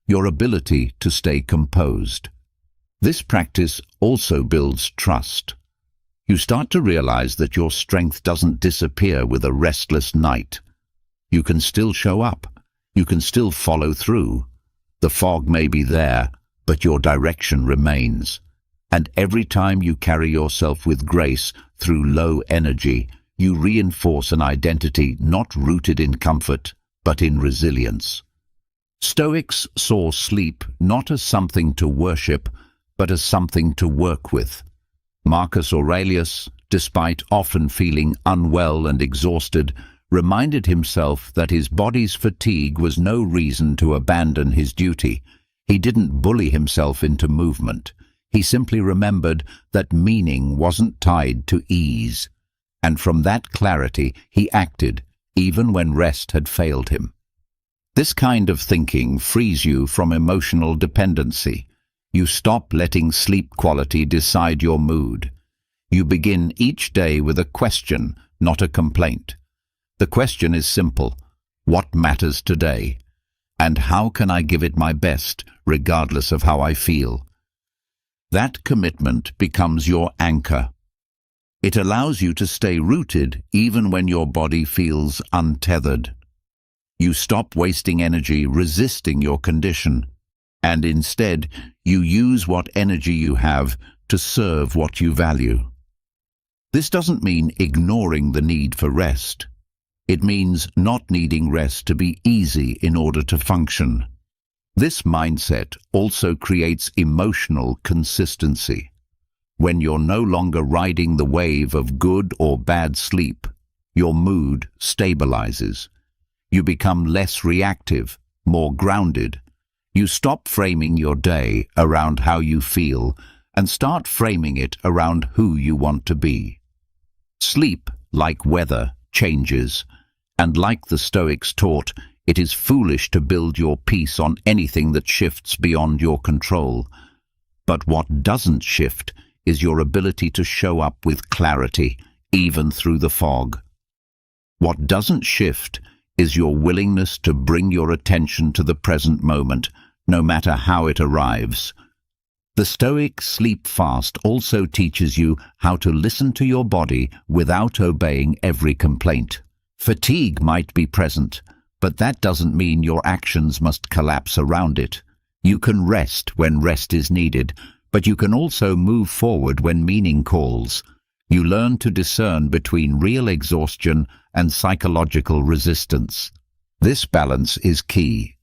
your ability to stay composed. This practice also builds trust. You start to realize that your strength doesn't disappear with a restless night. You can still show up. You can still follow through. The fog may be there, but your direction remains. And every time you carry yourself with grace through low energy, you reinforce an identity not rooted in comfort, but in resilience. Stoics saw sleep not as something to worship, but as something to work with. Marcus Aurelius, despite often feeling unwell and exhausted, reminded himself that his body's fatigue was no reason to abandon his duty. He didn't bully himself into movement. He simply remembered that meaning wasn't tied to ease. And from that clarity, he acted, even when rest had failed him. This kind of thinking frees you from emotional dependency. You stop letting sleep quality decide your mood. You begin each day with a question, not a complaint. The question is simple: what matters today? And how can I give it my best, regardless of how I feel? That commitment becomes your anchor. It allows you to stay rooted even when your body feels untethered. You stop wasting energy resisting your condition, and instead you use what energy you have to serve what you value. This doesn't mean ignoring the need for rest. It means not needing rest to be easy in order to function. This mindset also creates emotional consistency. When you're no longer riding the wave of good or bad sleep, your mood stabilizes. You become less reactive, more grounded. You stop framing your day around how you feel and start framing it around who you want to be. Sleep, like weather, changes, and like the Stoics taught, it is foolish to build your peace on anything that shifts beyond your control. But what doesn't shift is your ability to show up with clarity, even through the fog. What doesn't shift is your willingness to bring your attention to the present moment, no matter how it arrives. The Stoic sleep fast also teaches you how to listen to your body without obeying every complaint. Fatigue might be present, but that doesn't mean your actions must collapse around it. You can rest when rest is needed, but you can also move forward when meaning calls. You learn to discern between real exhaustion and psychological resistance. This balance is key.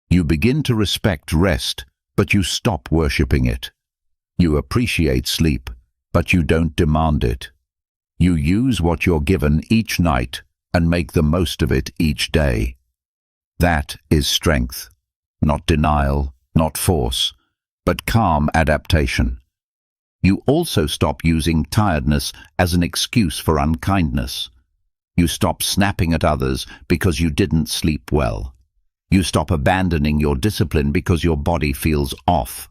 You begin to respect rest, but you stop worshipping it. You appreciate sleep, but you don't demand it. You use what you're given each night and make the most of it each day. That is strength, not denial, not force, but calm adaptation. You also stop using tiredness as an excuse for unkindness. You stop snapping at others because you didn't sleep well. You stop abandoning your discipline because your body feels off.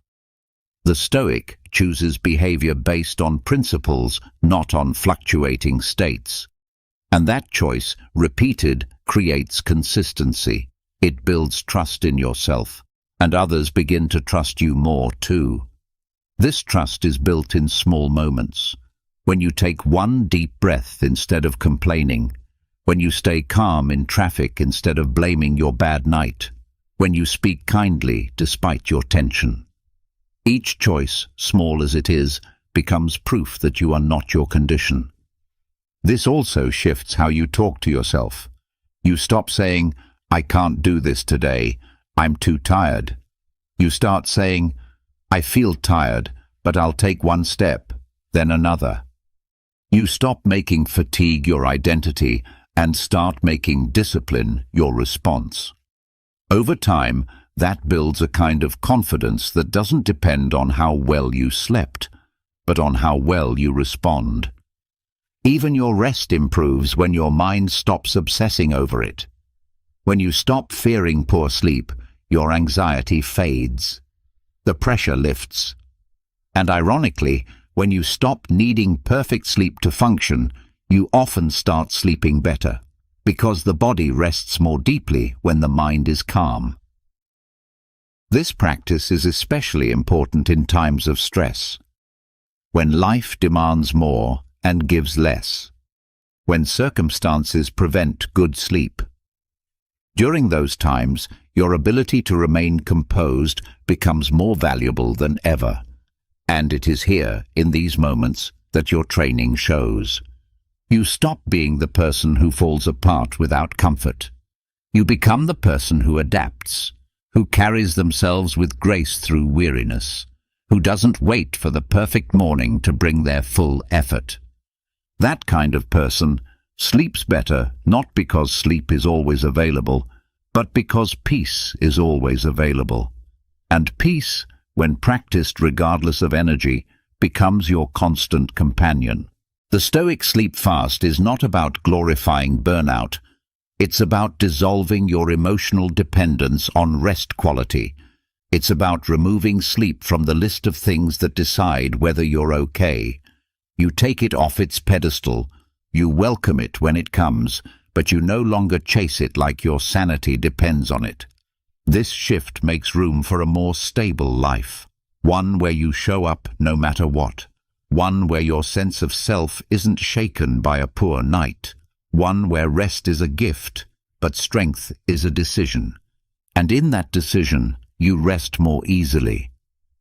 The Stoic chooses behavior based on principles, not on fluctuating states. And that choice, repeated, creates consistency. It builds trust in yourself, and others begin to trust you more too. This trust is built in small moments. When you take one deep breath instead of complaining, when you stay calm in traffic instead of blaming your bad night, when you speak kindly despite your tension. Each choice, small as it is, becomes proof that you are not your condition. This also shifts how you talk to yourself. You stop saying, "I can't do this today, I'm too tired." You start saying, "I feel tired, but I'll take one step, then another." You stop making fatigue your identity and start making discipline your response. Over time, that builds a kind of confidence that doesn't depend on how well you slept, but on how well you respond. Even your rest improves when your mind stops obsessing over it. When you stop fearing poor sleep, your anxiety fades. The pressure lifts. And ironically, when you stop needing perfect sleep to function, you often start sleeping better, because the body rests more deeply when the mind is calm. This practice is especially important in times of stress, when life demands more and gives less, when circumstances prevent good sleep. During those times, your ability to remain composed becomes more valuable than ever. And it is here, in these moments, that your training shows. You stop being the person who falls apart without comfort. You become the person who adapts, who carries themselves with grace through weariness, who doesn't wait for the perfect morning to bring their full effort. That kind of person sleeps better not because sleep is always available, but because peace is always available. And peace, when practiced regardless of energy, becomes your constant companion. The Stoic sleep fast is not about glorifying burnout. It's about dissolving your emotional dependence on rest quality. It's about removing sleep from the list of things that decide whether you're okay. You take it off its pedestal. You welcome it when it comes, but you no longer chase it like your sanity depends on it. This shift makes room for a more stable life, one where you show up no matter what, one where your sense of self isn't shaken by a poor night, one where rest is a gift, but strength is a decision. And in that decision, you rest more easily,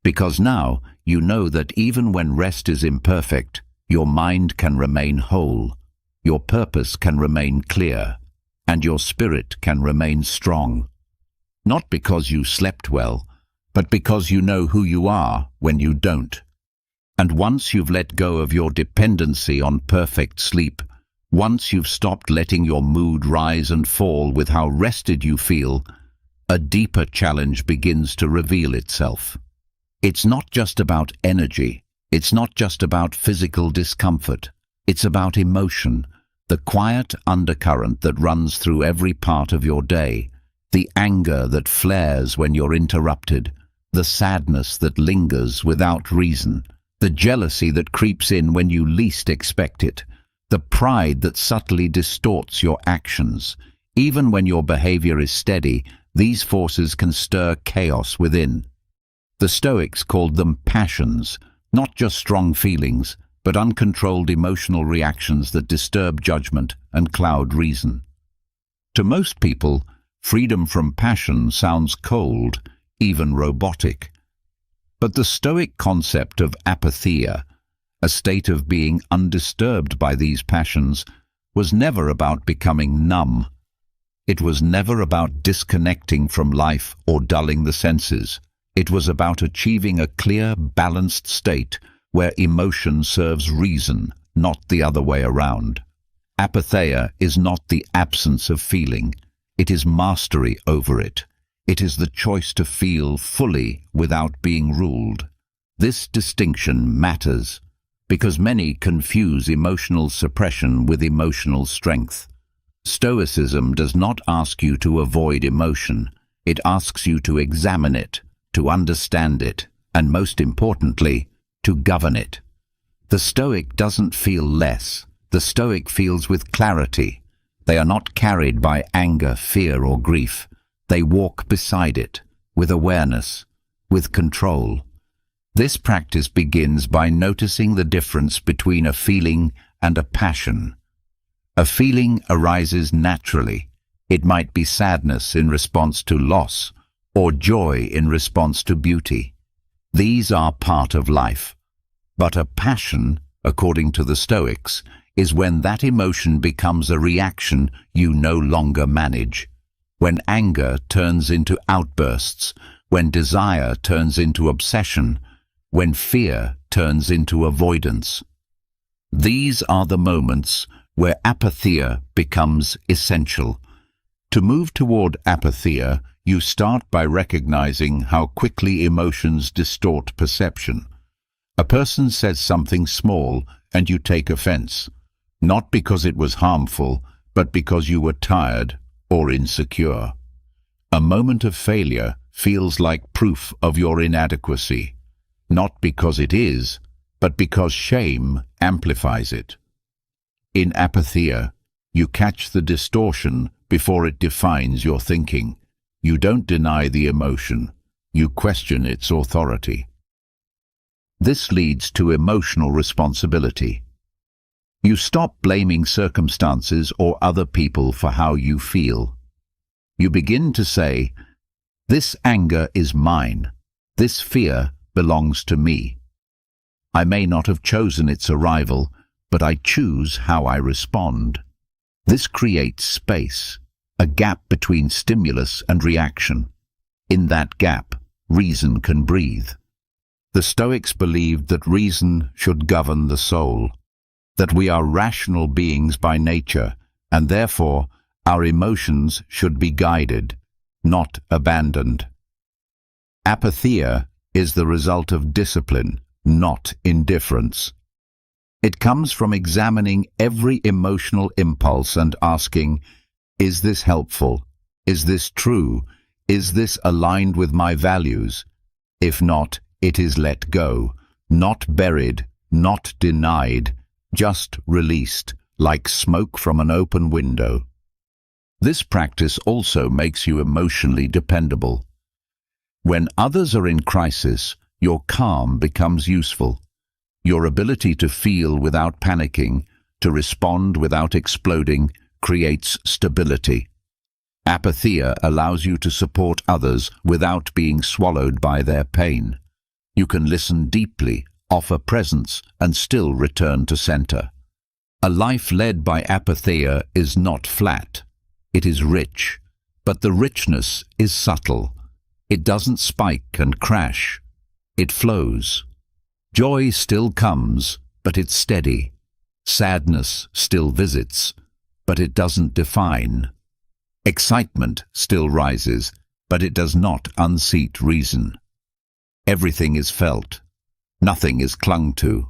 because now you know that even when rest is imperfect, your mind can remain whole, your purpose can remain clear, and your spirit can remain strong. Not because you slept well, but because you know who you are when you don't. And once you've let go of your dependency on perfect sleep, once you've stopped letting your mood rise and fall with how rested you feel, a deeper challenge begins to reveal itself. It's not just about energy. It's not just about physical discomfort. It's about emotion, the quiet undercurrent that runs through every part of your day, the anger that flares when you're interrupted, the sadness that lingers without reason, the jealousy that creeps in when you least expect it, the pride that subtly distorts your actions. Even when your behavior is steady, these forces can stir chaos within. The Stoics called them passions, not just strong feelings, but uncontrolled emotional reactions that disturb judgment and cloud reason. To most people, freedom from passion sounds cold, even robotic. But the Stoic concept of apatheia, a state of being undisturbed by these passions, was never about becoming numb. It was never about disconnecting from life or dulling the senses. It was about achieving a clear, balanced state where emotion serves reason, not the other way around. Apatheia is not the absence of feeling. It is mastery over it. It is the choice to feel fully without being ruled. This distinction matters because many confuse emotional suppression with emotional strength. Stoicism does not ask you to avoid emotion. It asks you to examine it, to understand it, and most importantly, to govern it. The Stoic doesn't feel less. The Stoic feels with clarity. They are not carried by anger, fear, or grief. They walk beside it, with awareness, with control. This practice begins by noticing the difference between a feeling and a passion. A feeling arises naturally. It might be sadness in response to loss, or joy in response to beauty. These are part of life. But a passion, according to the Stoics, is when that emotion becomes a reaction you no longer manage. When anger turns into outbursts, when desire turns into obsession, when fear turns into avoidance. These are the moments where apatheia becomes essential. To move toward apatheia, you start by recognizing how quickly emotions distort perception. A person says something small and you take offense, not because it was harmful, but because you were tired or insecure. A moment of failure feels like proof of your inadequacy, not because it is, but because shame amplifies it. In apatheia, you catch the distortion before it defines your thinking. You don't deny the emotion. you question its authority. This leads to emotional responsibility. You stop blaming circumstances or other people for how you feel. You begin to say, "This anger is mine. This fear belongs to me. I may not have chosen its arrival, but I choose how I respond." This creates space, a gap between stimulus and reaction. In that gap, reason can breathe. The Stoics believed that reason should govern the soul, that we are rational beings by nature, and therefore our emotions should be guided, not abandoned. Apatheia is the result of discipline, not indifference. It comes from examining every emotional impulse and asking, is this helpful? Is this true? Is this aligned with my values? If not, it is let go, not buried, not denied, just released, like smoke from an open window. This practice also makes you emotionally dependable. When others are in crisis, your calm becomes useful. Your ability to feel without panicking, to respond without exploding, creates stability. Apatheia allows you to support others without being swallowed by their pain. You can listen deeply, offer presence, and still return to center. A life led by apatheia is not flat. It is rich, but the richness is subtle. It doesn't spike and crash. It flows. Joy still comes, but it's steady. Sadness still visits, but it doesn't define. Excitement still rises, but it does not unseat reason. Everything is felt. Nothing is clung to.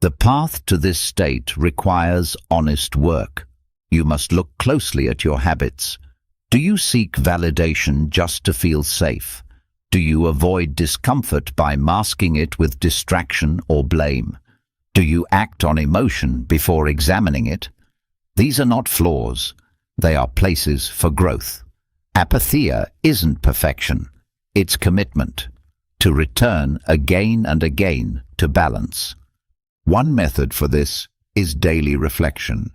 The path to this state requires honest work. You must look closely at your habits. Do you seek validation just to feel safe? Do you avoid discomfort by masking it with distraction or blame? Do you act on emotion before examining it? These are not flaws. They are places for growth. Apatheia isn't perfection. It's commitment to return again and again to balance. One method for this is daily reflection.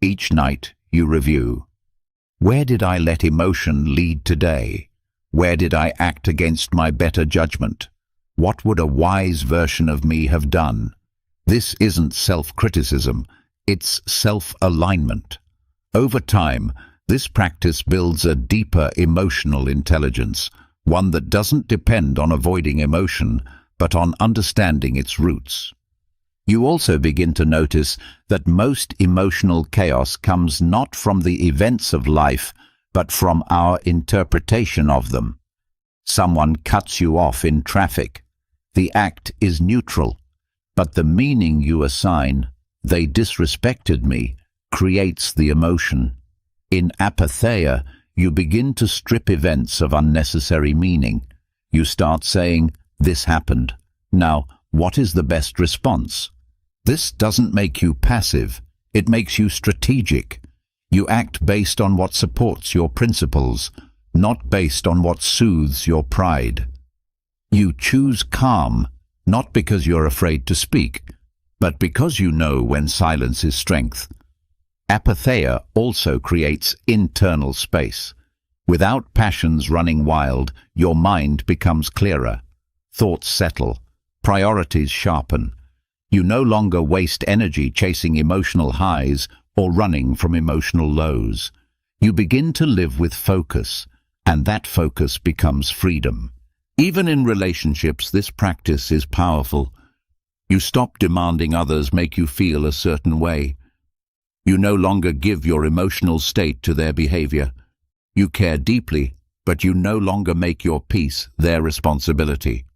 Each night you review. Where did I let emotion lead today? Where did I act against my better judgment? What would a wise version of me have done? This isn't self-criticism, it's self-alignment. Over time, this practice builds a deeper emotional intelligence, one that doesn't depend on avoiding emotion, but on understanding its roots. You also begin to notice that most emotional chaos comes not from the events of life, but from our interpretation of them. Someone cuts you off in traffic. The act is neutral, but the meaning you assign, "they disrespected me," creates the emotion. In apatheia, you begin to strip events of unnecessary meaning. You start saying, "This happened. Now, what is the best response?" This doesn't make you passive, it makes you strategic. You act based on what supports your principles, not based on what soothes your pride. You choose calm, not because you're afraid to speak, but because you know when silence is strength. Apatheia also creates internal space. Without passions running wild, your mind becomes clearer. Thoughts settle, priorities sharpen. You no longer waste energy chasing emotional highs or running from emotional lows. You begin to live with focus, and that focus becomes freedom. Even in relationships, this practice is powerful. You stop demanding others make you feel a certain way. You no longer give your emotional state to their behavior. You care deeply, but you no longer make your peace their responsibility.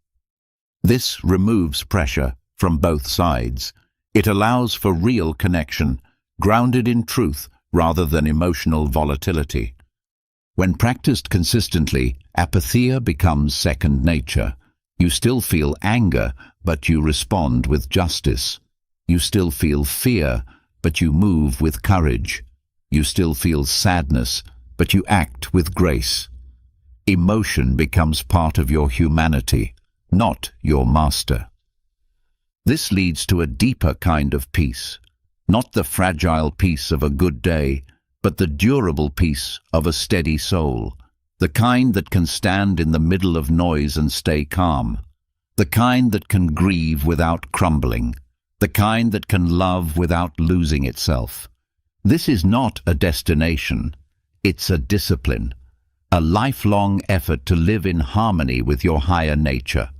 This removes pressure from both sides. It allows for real connection, grounded in truth rather than emotional volatility. When practiced consistently, apatheia becomes second nature. You still feel anger, but you respond with justice. You still feel fear, but you move with courage. You still feel sadness, but you act with grace. Emotion becomes part of your humanity, not your master. This leads to a deeper kind of peace, not the fragile peace of a good day, but the durable peace of a steady soul, the kind that can stand in the middle of noise and stay calm, the kind that can grieve without crumbling, the kind that can love without losing itself. This is not a destination, it's a discipline, a lifelong effort to live in harmony with your higher nature,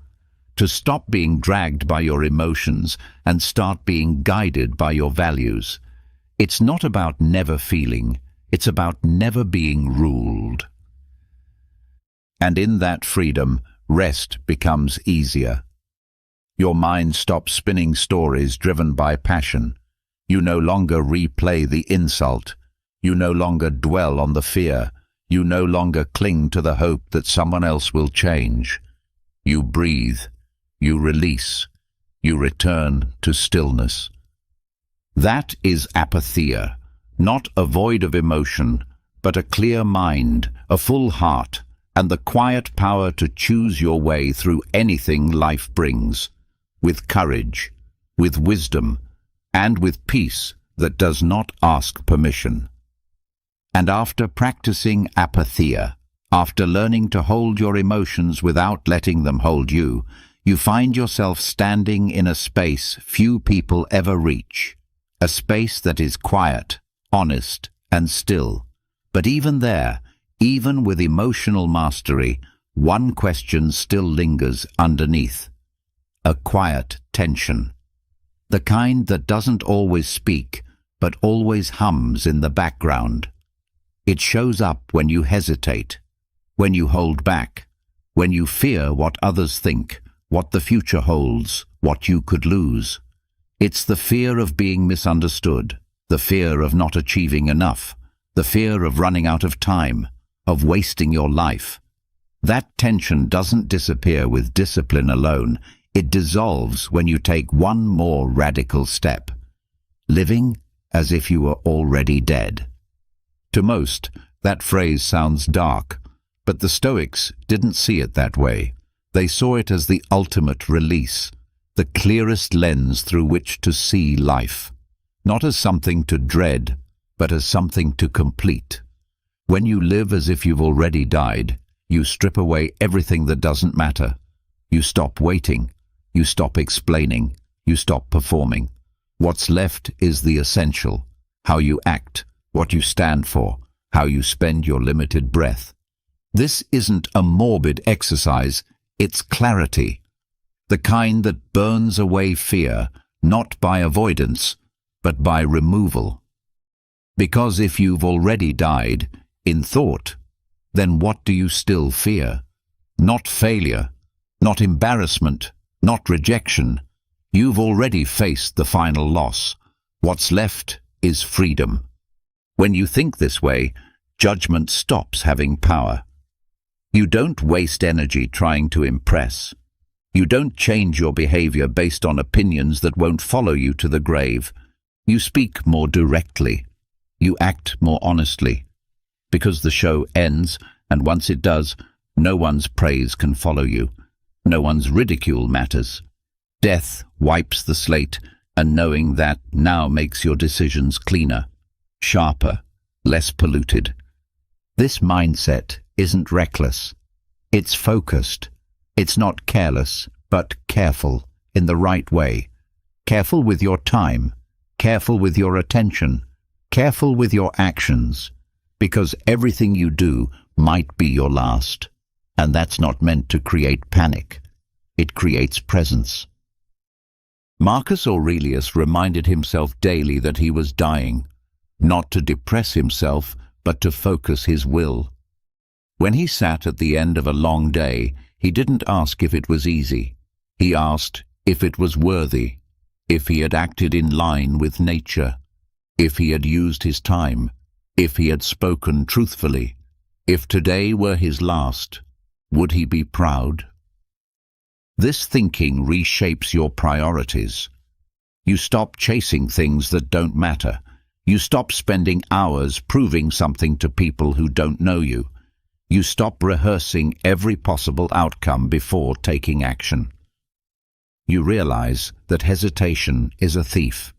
to stop being dragged by your emotions and start being guided by your values. It's not about never feeling, it's about never being ruled. And in that freedom, rest becomes easier. Your mind stops spinning stories driven by passion. You no longer replay the insult. You no longer dwell on the fear. You no longer cling to the hope that someone else will change. You breathe. You release. You return to stillness. That is apatheia, not a void of emotion, but a clear mind, a full heart, and the quiet power to choose your way through anything life brings, with courage, with wisdom, and with peace that does not ask permission. And after practicing apatheia, after learning to hold your emotions without letting them hold you, you find yourself standing in a space few people ever reach, a space that is quiet, honest, and still. But even there, even with emotional mastery, one question still lingers underneath. A quiet tension. The kind that doesn't always speak, but always hums in the background. It shows up when you hesitate, when you hold back, when you fear what others think, what the future holds, what you could lose. It's the fear of being misunderstood, the fear of not achieving enough, the fear of running out of time, of wasting your life. That tension doesn't disappear with discipline alone. It dissolves when you take one more radical step, living as if you were already dead. To most, that phrase sounds dark, but the Stoics didn't see it that way. They saw it as the ultimate release, the clearest lens through which to see life, not as something to dread, but as something to complete. When you live as if you've already died, you strip away everything that doesn't matter. You stop waiting, you stop explaining, you stop performing. What's left is the essential, how you act, what you stand for, how you spend your limited breath. This isn't a morbid exercise, it's clarity, the kind that burns away fear, not by avoidance, but by removal. Because if you've already died, in thought, then what do you still fear? Not failure, not embarrassment, not rejection. You've already faced the final loss. What's left is freedom. When you think this way, judgment stops having power. You don't waste energy trying to impress. You don't change your behavior based on opinions that won't follow you to the grave. You speak more directly. You act more honestly. Because the show ends, and once it does, no one's praise can follow you. No one's ridicule matters. Death wipes the slate, and knowing that now makes your decisions cleaner, sharper, less polluted. This mindset isn't reckless. It's focused. It's not careless, but careful in the right way. Careful with your time, careful with your attention, careful with your actions, because everything you do might be your last. And that's not meant to create panic. It creates presence. Marcus Aurelius reminded himself daily that he was dying, not to depress himself, but to focus his will. When he sat at the end of a long day, he didn't ask if it was easy. He asked if it was worthy, if he had acted in line with nature, if he had used his time, if he had spoken truthfully. If today were his last, would he be proud? This thinking reshapes your priorities. You stop chasing things that don't matter. You stop spending hours proving something to people who don't know you. You stop rehearsing every possible outcome before taking action. You realize that hesitation is a thief.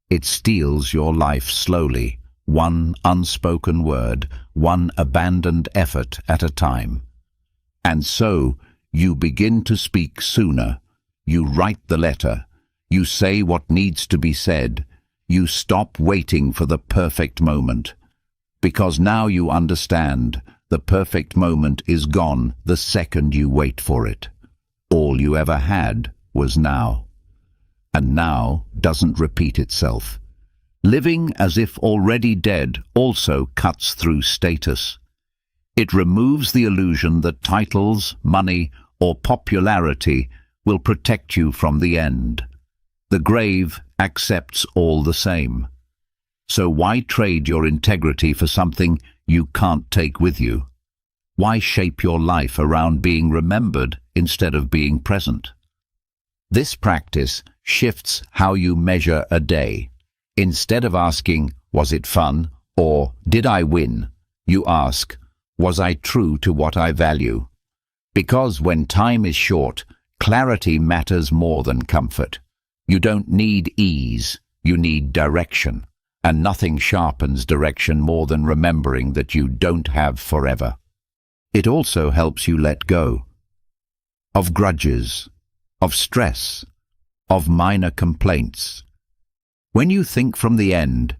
It steals your life slowly, one unspoken word, one abandoned effort at a time. And so, you begin to speak sooner. You write the letter. You say what needs to be said. You stop waiting for the perfect moment. Because now you understand, the perfect moment is gone the second you wait for it. All you ever had was now. And now doesn't repeat itself. Living as if already dead also cuts through status. It removes the illusion that titles, money, or popularity will protect you from the end. The grave accepts all the same. So why trade your integrity for something you can't take with you? Why shape your life around being remembered instead of being present? This practice shifts how you measure a day. Instead of asking, was it fun, or did I win, you ask, was I true to what I value? Because when time is short, clarity matters more than comfort. You don't need ease, you need direction. And nothing sharpens direction more than remembering that you don't have forever. It also helps you let go of grudges, of stress, of minor complaints. When you think from the end,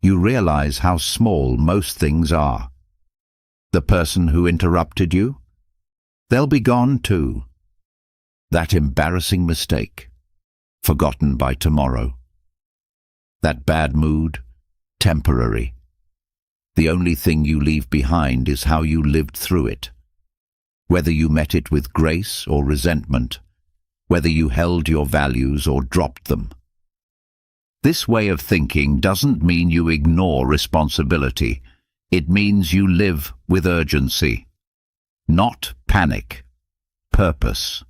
you realize how small most things are. The person who interrupted you, they'll be gone too. That embarrassing mistake, forgotten by tomorrow. That bad mood, temporary. The only thing you leave behind is how you lived through it. Whether you met it with grace or resentment, whether you held your values or dropped them. This way of thinking doesn't mean you ignore responsibility. It means you live with urgency. Not panic, purpose.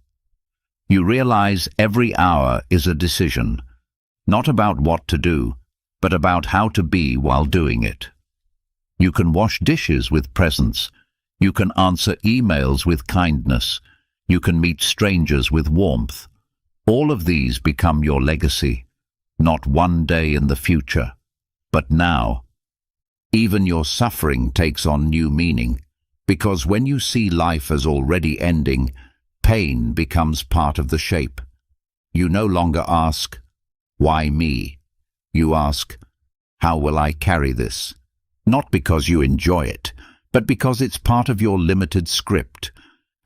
You realize every hour is a decision, not about what to do, but about how to be while doing it. You can wash dishes with presence. You can answer emails with kindness. You can meet strangers with warmth. All of these become your legacy, not one day in the future, but now. Even your suffering takes on new meaning, because when you see life as already ending, pain becomes part of the shape. You no longer ask, why me? You ask, how will I carry this? Not because you enjoy it, but because it's part of your limited script.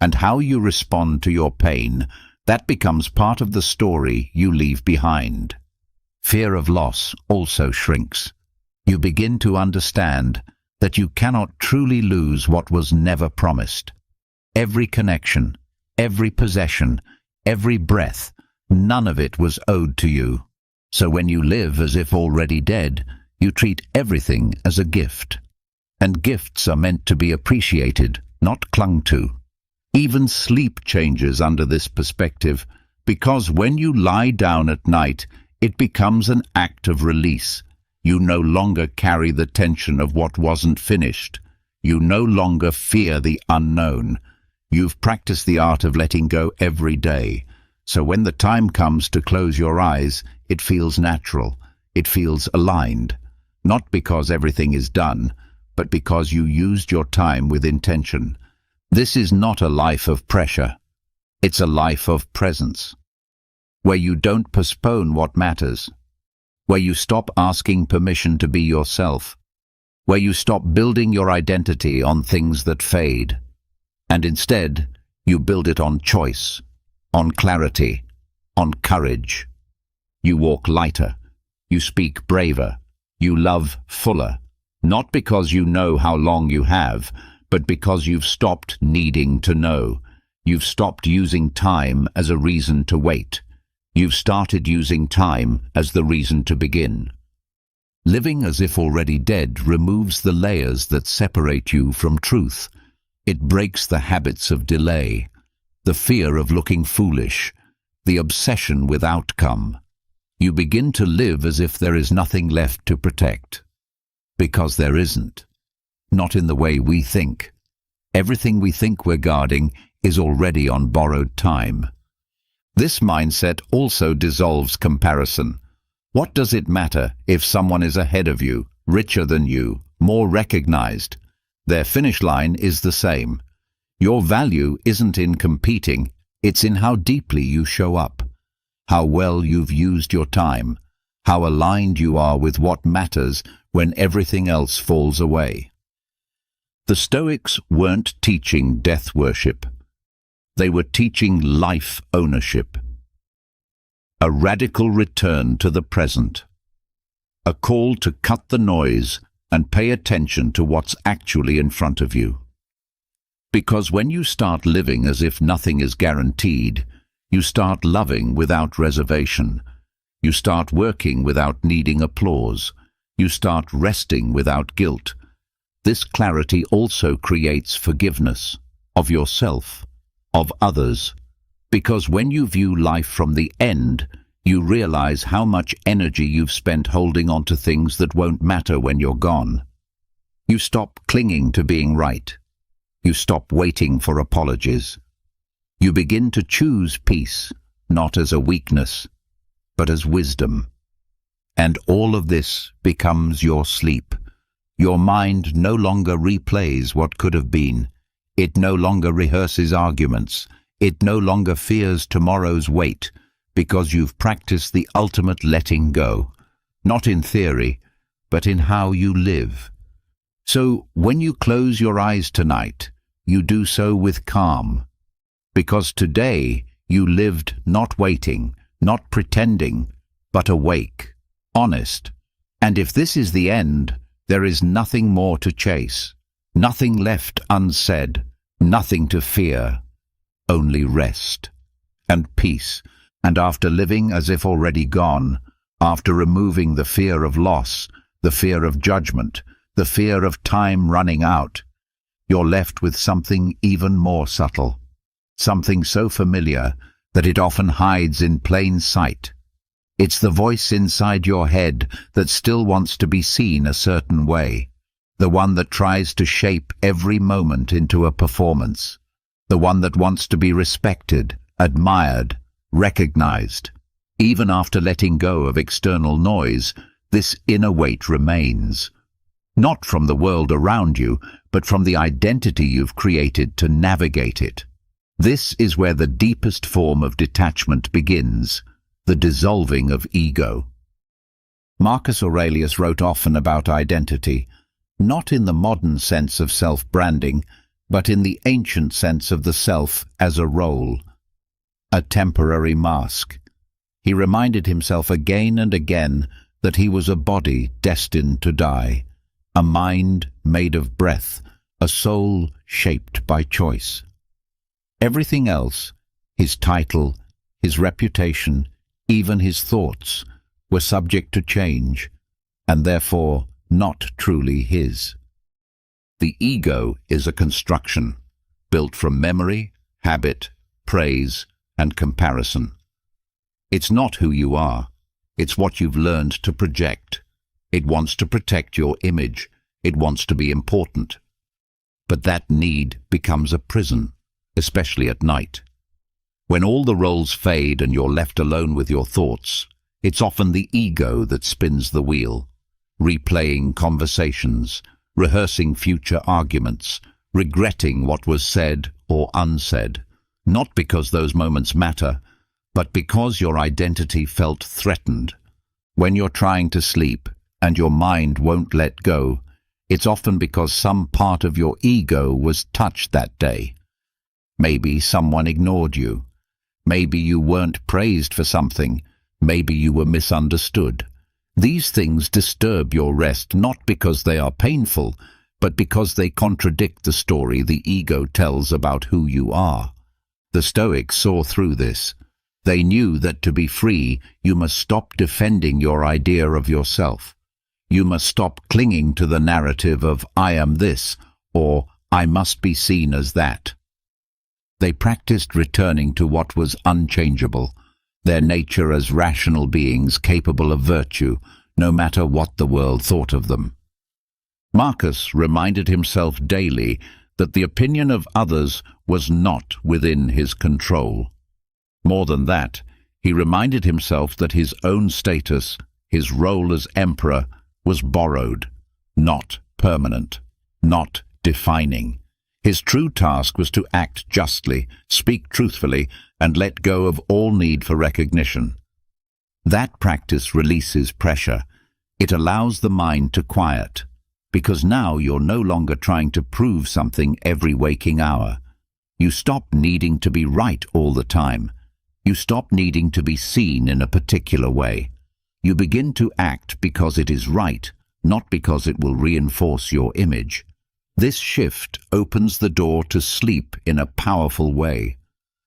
And how you respond to your pain, that becomes part of the story you leave behind. Fear of loss also shrinks. You begin to understand that you cannot truly lose what was never promised. Every connection, every possession, every breath, none of it was owed to you. So when you live as if already dead, you treat everything as a gift. And gifts are meant to be appreciated, not clung to. Even sleep changes under this perspective, because when you lie down at night, it becomes an act of release. You no longer carry the tension of what wasn't finished. You no longer fear the unknown. You've practiced the art of letting go every day. So when the time comes to close your eyes, it feels natural. It feels aligned. Not because everything is done, but because you used your time with intention. This is not a life of pressure. It's a life of presence, where you don't postpone what matters, where you stop asking permission to be yourself, where you stop building your identity on things that fade, and instead you build it on choice, on clarity, on courage. You walk lighter, you speak braver, you love fuller, not because you know how long you have, but because you've stopped needing to know. You've stopped using time as a reason to wait. You've started using time as the reason to begin. Living as if already dead removes the layers that separate you from truth. It breaks the habits of delay, the fear of looking foolish, the obsession with outcome. You begin to live as if there is nothing left to protect. Because there isn't. Not in the way we think. Everything we think we're guarding is already on borrowed time. This mindset also dissolves comparison. What does it matter if someone is ahead of you, richer than you, more recognized? Their finish line is the same. Your value isn't in competing, it's in how deeply you show up, how well you've used your time, how aligned you are with what matters when everything else falls away. The Stoics weren't teaching death worship. They were teaching life ownership. A radical return to the present. A call to cut the noise and pay attention to what's actually in front of you. Because when you start living as if nothing is guaranteed, you start loving without reservation. You start working without needing applause. You start resting without guilt. This clarity also creates forgiveness of yourself, of others, because when you view life from the end, you realize how much energy you've spent holding on to things that won't matter when you're gone. You stop clinging to being right. You stop waiting for apologies. You begin to choose peace, not as a weakness, but as wisdom. And all of this becomes your sleep. Your mind no longer replays what could have been. It no longer rehearses arguments. It no longer fears tomorrow's weight, because you've practiced the ultimate letting go, not in theory, but in how you live. So when you close your eyes tonight, you do so with calm, because today you lived not waiting, not pretending, but awake, honest. And if this is the end, there is nothing more to chase, nothing left unsaid, nothing to fear, only rest and peace. And after living as if already gone, after removing the fear of loss, the fear of judgment, the fear of time running out, you're left with something even more subtle, something so familiar that it often hides in plain sight. It's the voice inside your head that still wants to be seen a certain way, the one that tries to shape every moment into a performance, the one that wants to be respected, admired, recognized. Even after letting go of external noise, this inner weight remains, not from the world around you, but from the identity you've created to navigate it. This is where the deepest form of detachment begins, the dissolving of ego. Marcus Aurelius wrote often about identity, not in the modern sense of self-branding, but in the ancient sense of the self as a role, a temporary mask. He reminded himself again and again that he was a body destined to die, a mind made of breath, a soul shaped by choice. Everything else, his title, his reputation, even his thoughts, were subject to change, and therefore not truly his. The ego is a construction, built from memory, habit, praise, and comparison. It's not who you are, it's what you've learned to project. It wants to protect your image, it wants to be important. But that need becomes a prison, especially at night. When all the roles fade and you're left alone with your thoughts, it's often the ego that spins the wheel, replaying conversations, rehearsing future arguments, regretting what was said or unsaid. Not because those moments matter, but because your identity felt threatened. When you're trying to sleep and your mind won't let go, it's often because some part of your ego was touched that day. Maybe someone ignored you. Maybe you weren't praised for something. Maybe you were misunderstood. These things disturb your rest not because they are painful, but because they contradict the story the ego tells about who you are. The Stoics saw through this. They knew that to be free, you must stop defending your idea of yourself. You must stop clinging to the narrative of "I am this" or "I must be seen as that." They practiced returning to what was unchangeable, their nature as rational beings capable of virtue, no matter what the world thought of them. Marcus reminded himself daily that the opinion of others was not within his control. More than that, he reminded himself that his own status, his role as emperor, was borrowed, not permanent, not defining. His true task was to act justly, speak truthfully, and let go of all need for recognition. That practice releases pressure. It allows the mind to quiet, because now you're no longer trying to prove something every waking hour. You stop needing to be right all the time. You stop needing to be seen in a particular way. You begin to act because it is right, not because it will reinforce your image. This shift opens the door to sleep in a powerful way,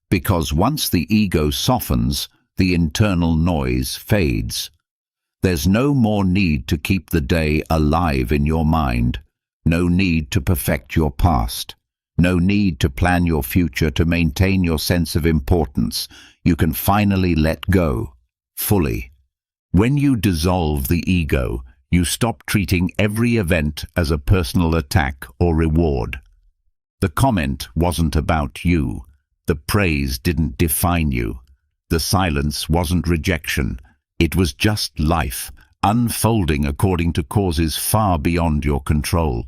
because once the ego softens, the internal noise fades. There's no more need to keep the day alive in your mind, no need to perfect your past, no need to plan your future to maintain your sense of importance. You can finally let go, fully. When you dissolve the ego, you stop treating every event as a personal attack or reward. The comment wasn't about you. The praise didn't define you. The silence wasn't rejection. It was just life, unfolding according to causes far beyond your control.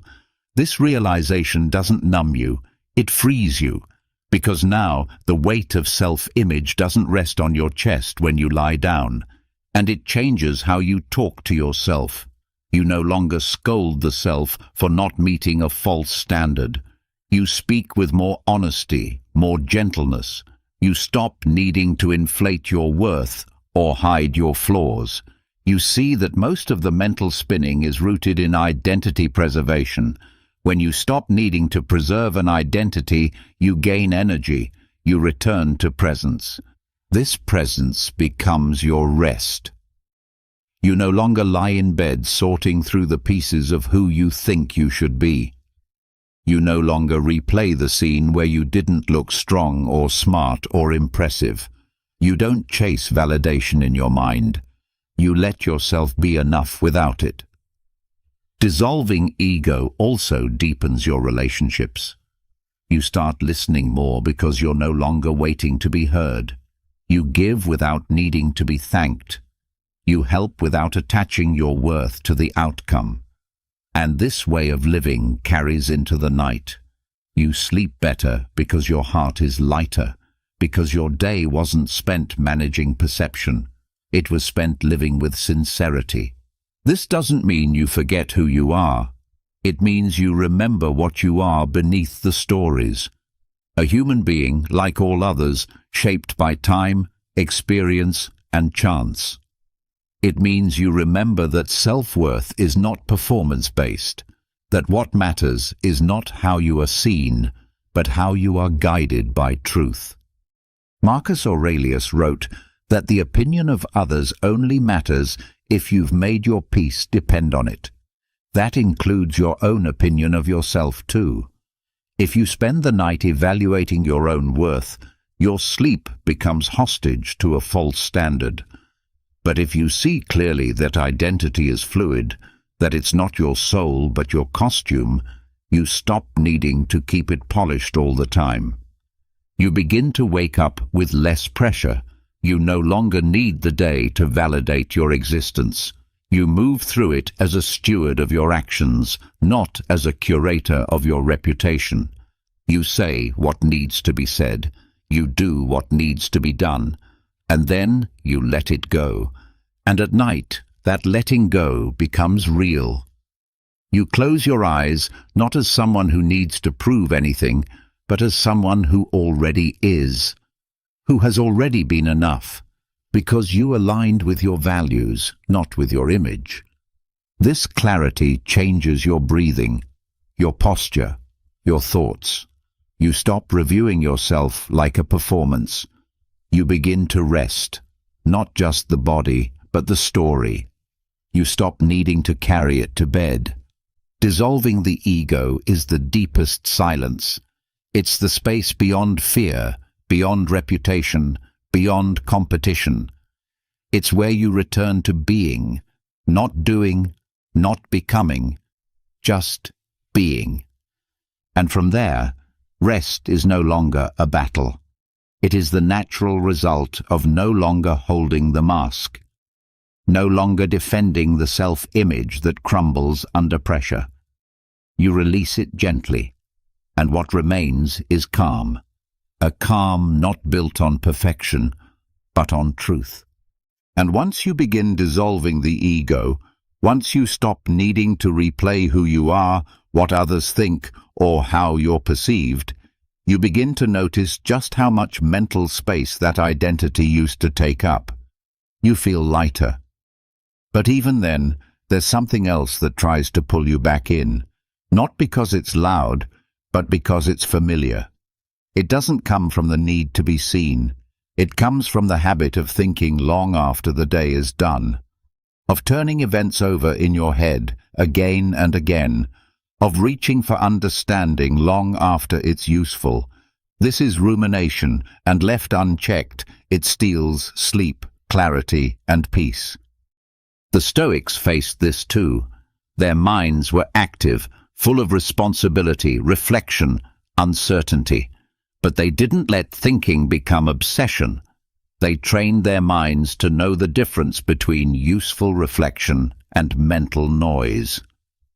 This realization doesn't numb you, it frees you, because now the weight of self-image doesn't rest on your chest when you lie down, and it changes how you talk to yourself. You no longer scold the self for not meeting a false standard. You speak with more honesty, more gentleness. You stop needing to inflate your worth or hide your flaws. You see that most of the mental spinning is rooted in identity preservation. When you stop needing to preserve an identity, you gain energy. You return to presence. This presence becomes your rest. You no longer lie in bed sorting through the pieces of who you think you should be. You no longer replay the scene where you didn't look strong or smart or impressive. You don't chase validation in your mind. You let yourself be enough without it. Dissolving ego also deepens your relationships. You start listening more because you're no longer waiting to be heard. You give without needing to be thanked. You help without attaching your worth to the outcome. And this way of living carries into the night. You sleep better because your heart is lighter, because your day wasn't spent managing perception. It was spent living with sincerity. This doesn't mean you forget who you are. It means you remember what you are beneath the stories. A human being, like all others, shaped by time, experience, and chance. It means you remember that self-worth is not performance-based, that what matters is not how you are seen, but how you are guided by truth. Marcus Aurelius wrote that the opinion of others only matters if you've made your peace depend on it. That includes your own opinion of yourself too. If you spend the night evaluating your own worth, your sleep becomes hostage to a false standard. But if you see clearly that identity is fluid, that it's not your soul but your costume, you stop needing to keep it polished all the time. You begin to wake up with less pressure. You no longer need the day to validate your existence. You move through it as a steward of your actions, not as a curator of your reputation. You say what needs to be said. You do what needs to be done. And then you let it go. And at night, that letting go becomes real. You close your eyes not as someone who needs to prove anything, but as someone who already is, who has already been enough, because you aligned with your values, not with your image. This clarity changes your breathing, your posture, your thoughts. You stop reviewing yourself like a performance. You begin to rest, not just the body, but the story. You stop needing to carry it to bed. Dissolving the ego is the deepest silence. It's the space beyond fear, beyond reputation, beyond competition. It's where you return to being, not doing, not becoming, just being. And from there, rest is no longer a battle. It is the natural result of no longer holding the mask, no longer defending the self-image that crumbles under pressure. You release it gently, and what remains is calm. A calm not built on perfection, but on truth. And once you begin dissolving the ego, once you stop needing to replay who you are, what others think, or how you're perceived, you begin to notice just how much mental space that identity used to take up. You feel lighter. But even then, there's something else that tries to pull you back in, not because it's loud, but because it's familiar. It doesn't come from the need to be seen. It comes from the habit of thinking long after the day is done, of turning events over in your head again and again, of reaching for understanding long after it's useful. This is rumination, and left unchecked, it steals sleep, clarity, and peace. The Stoics faced this too. Their minds were active, full of responsibility, reflection, uncertainty. But they didn't let thinking become obsession. They trained their minds to know the difference between useful reflection and mental noise.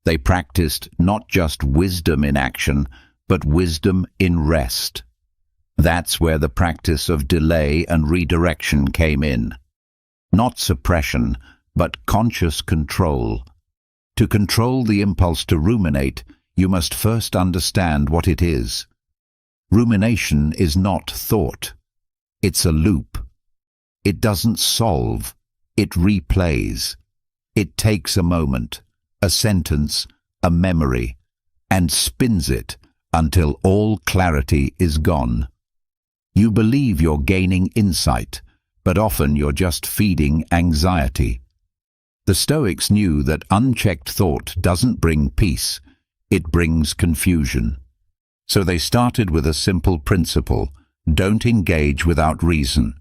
They practiced not just wisdom in action, but wisdom in rest. That's where the practice of delay and redirection came in. Not suppression, but conscious control. To control the impulse to ruminate, you must first understand what it is. Rumination is not thought. It's a loop. It doesn't solve. It replays. It takes a moment, a sentence, a memory, and spins it until all clarity is gone. You believe you're gaining insight, but often you're just feeding anxiety. The Stoics knew that unchecked thought doesn't bring peace, it brings confusion. So they started with a simple principle: don't engage without reason.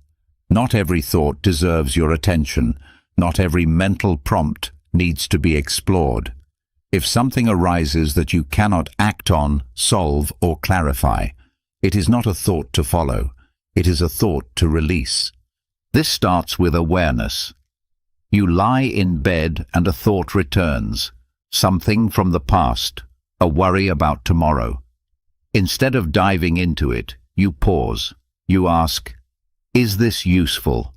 Not every thought deserves your attention. Not every mental prompt needs to be explored. If something arises that you cannot act on, solve, or clarify, it is not a thought to follow. It is a thought to release. This starts with awareness. You lie in bed and a thought returns, something from the past, a worry about tomorrow. Instead of diving into it, you pause. You ask, is this useful?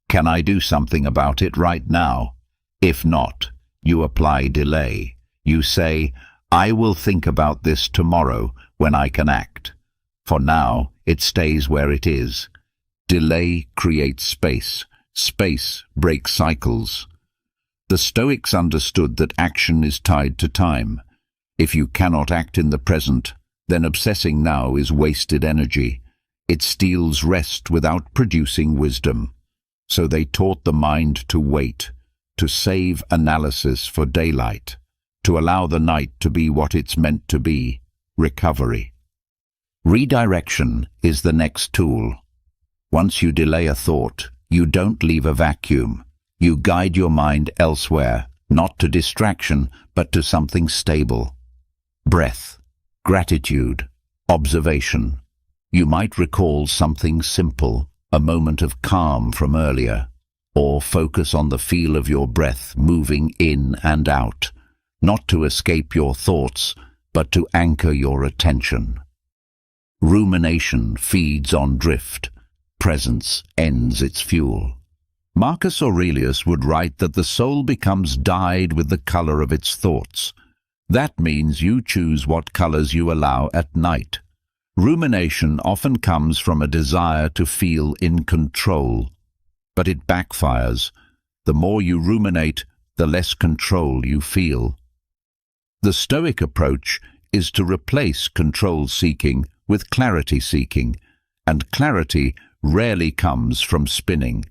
Can I do something about it right now? If not, you apply delay. You say, I will think about this tomorrow when I can act. For now, it stays where it is. Delay creates space. Space breaks cycles. The Stoics understood that action is tied to time. If you cannot act in the present, then obsessing now is wasted energy. It steals rest without producing wisdom. So they taught the mind to wait, to save analysis for daylight, to allow the night to be what it's meant to be, recovery. Redirection is the next tool. Once you delay a thought, you don't leave a vacuum. You guide your mind elsewhere, not to distraction, but to something stable. Breath, gratitude, observation. You might recall something simple, a moment of calm from earlier, or focus on the feel of your breath moving in and out, not to escape your thoughts, but to anchor your attention. Rumination feeds on drift. Presence ends its fuel. Marcus Aurelius would write that the soul becomes dyed with the color of its thoughts. That means you choose what colors you allow at night. Rumination often comes from a desire to feel in control, but it backfires. The more you ruminate, the less control you feel. The Stoic approach is to replace control-seeking with clarity-seeking, and clarity rarely comes from spinning.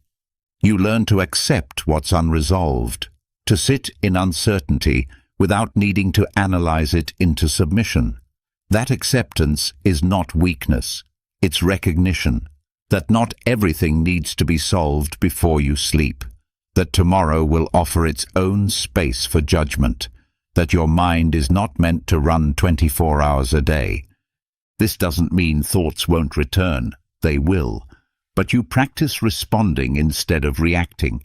You learn to accept what's unresolved, to sit in uncertainty without needing to analyze it into submission. That acceptance is not weakness, it's recognition that not everything needs to be solved before you sleep, that tomorrow will offer its own space for judgment, that your mind is not meant to run 24 hours a day. This doesn't mean thoughts won't return. They will. But you practice responding instead of reacting.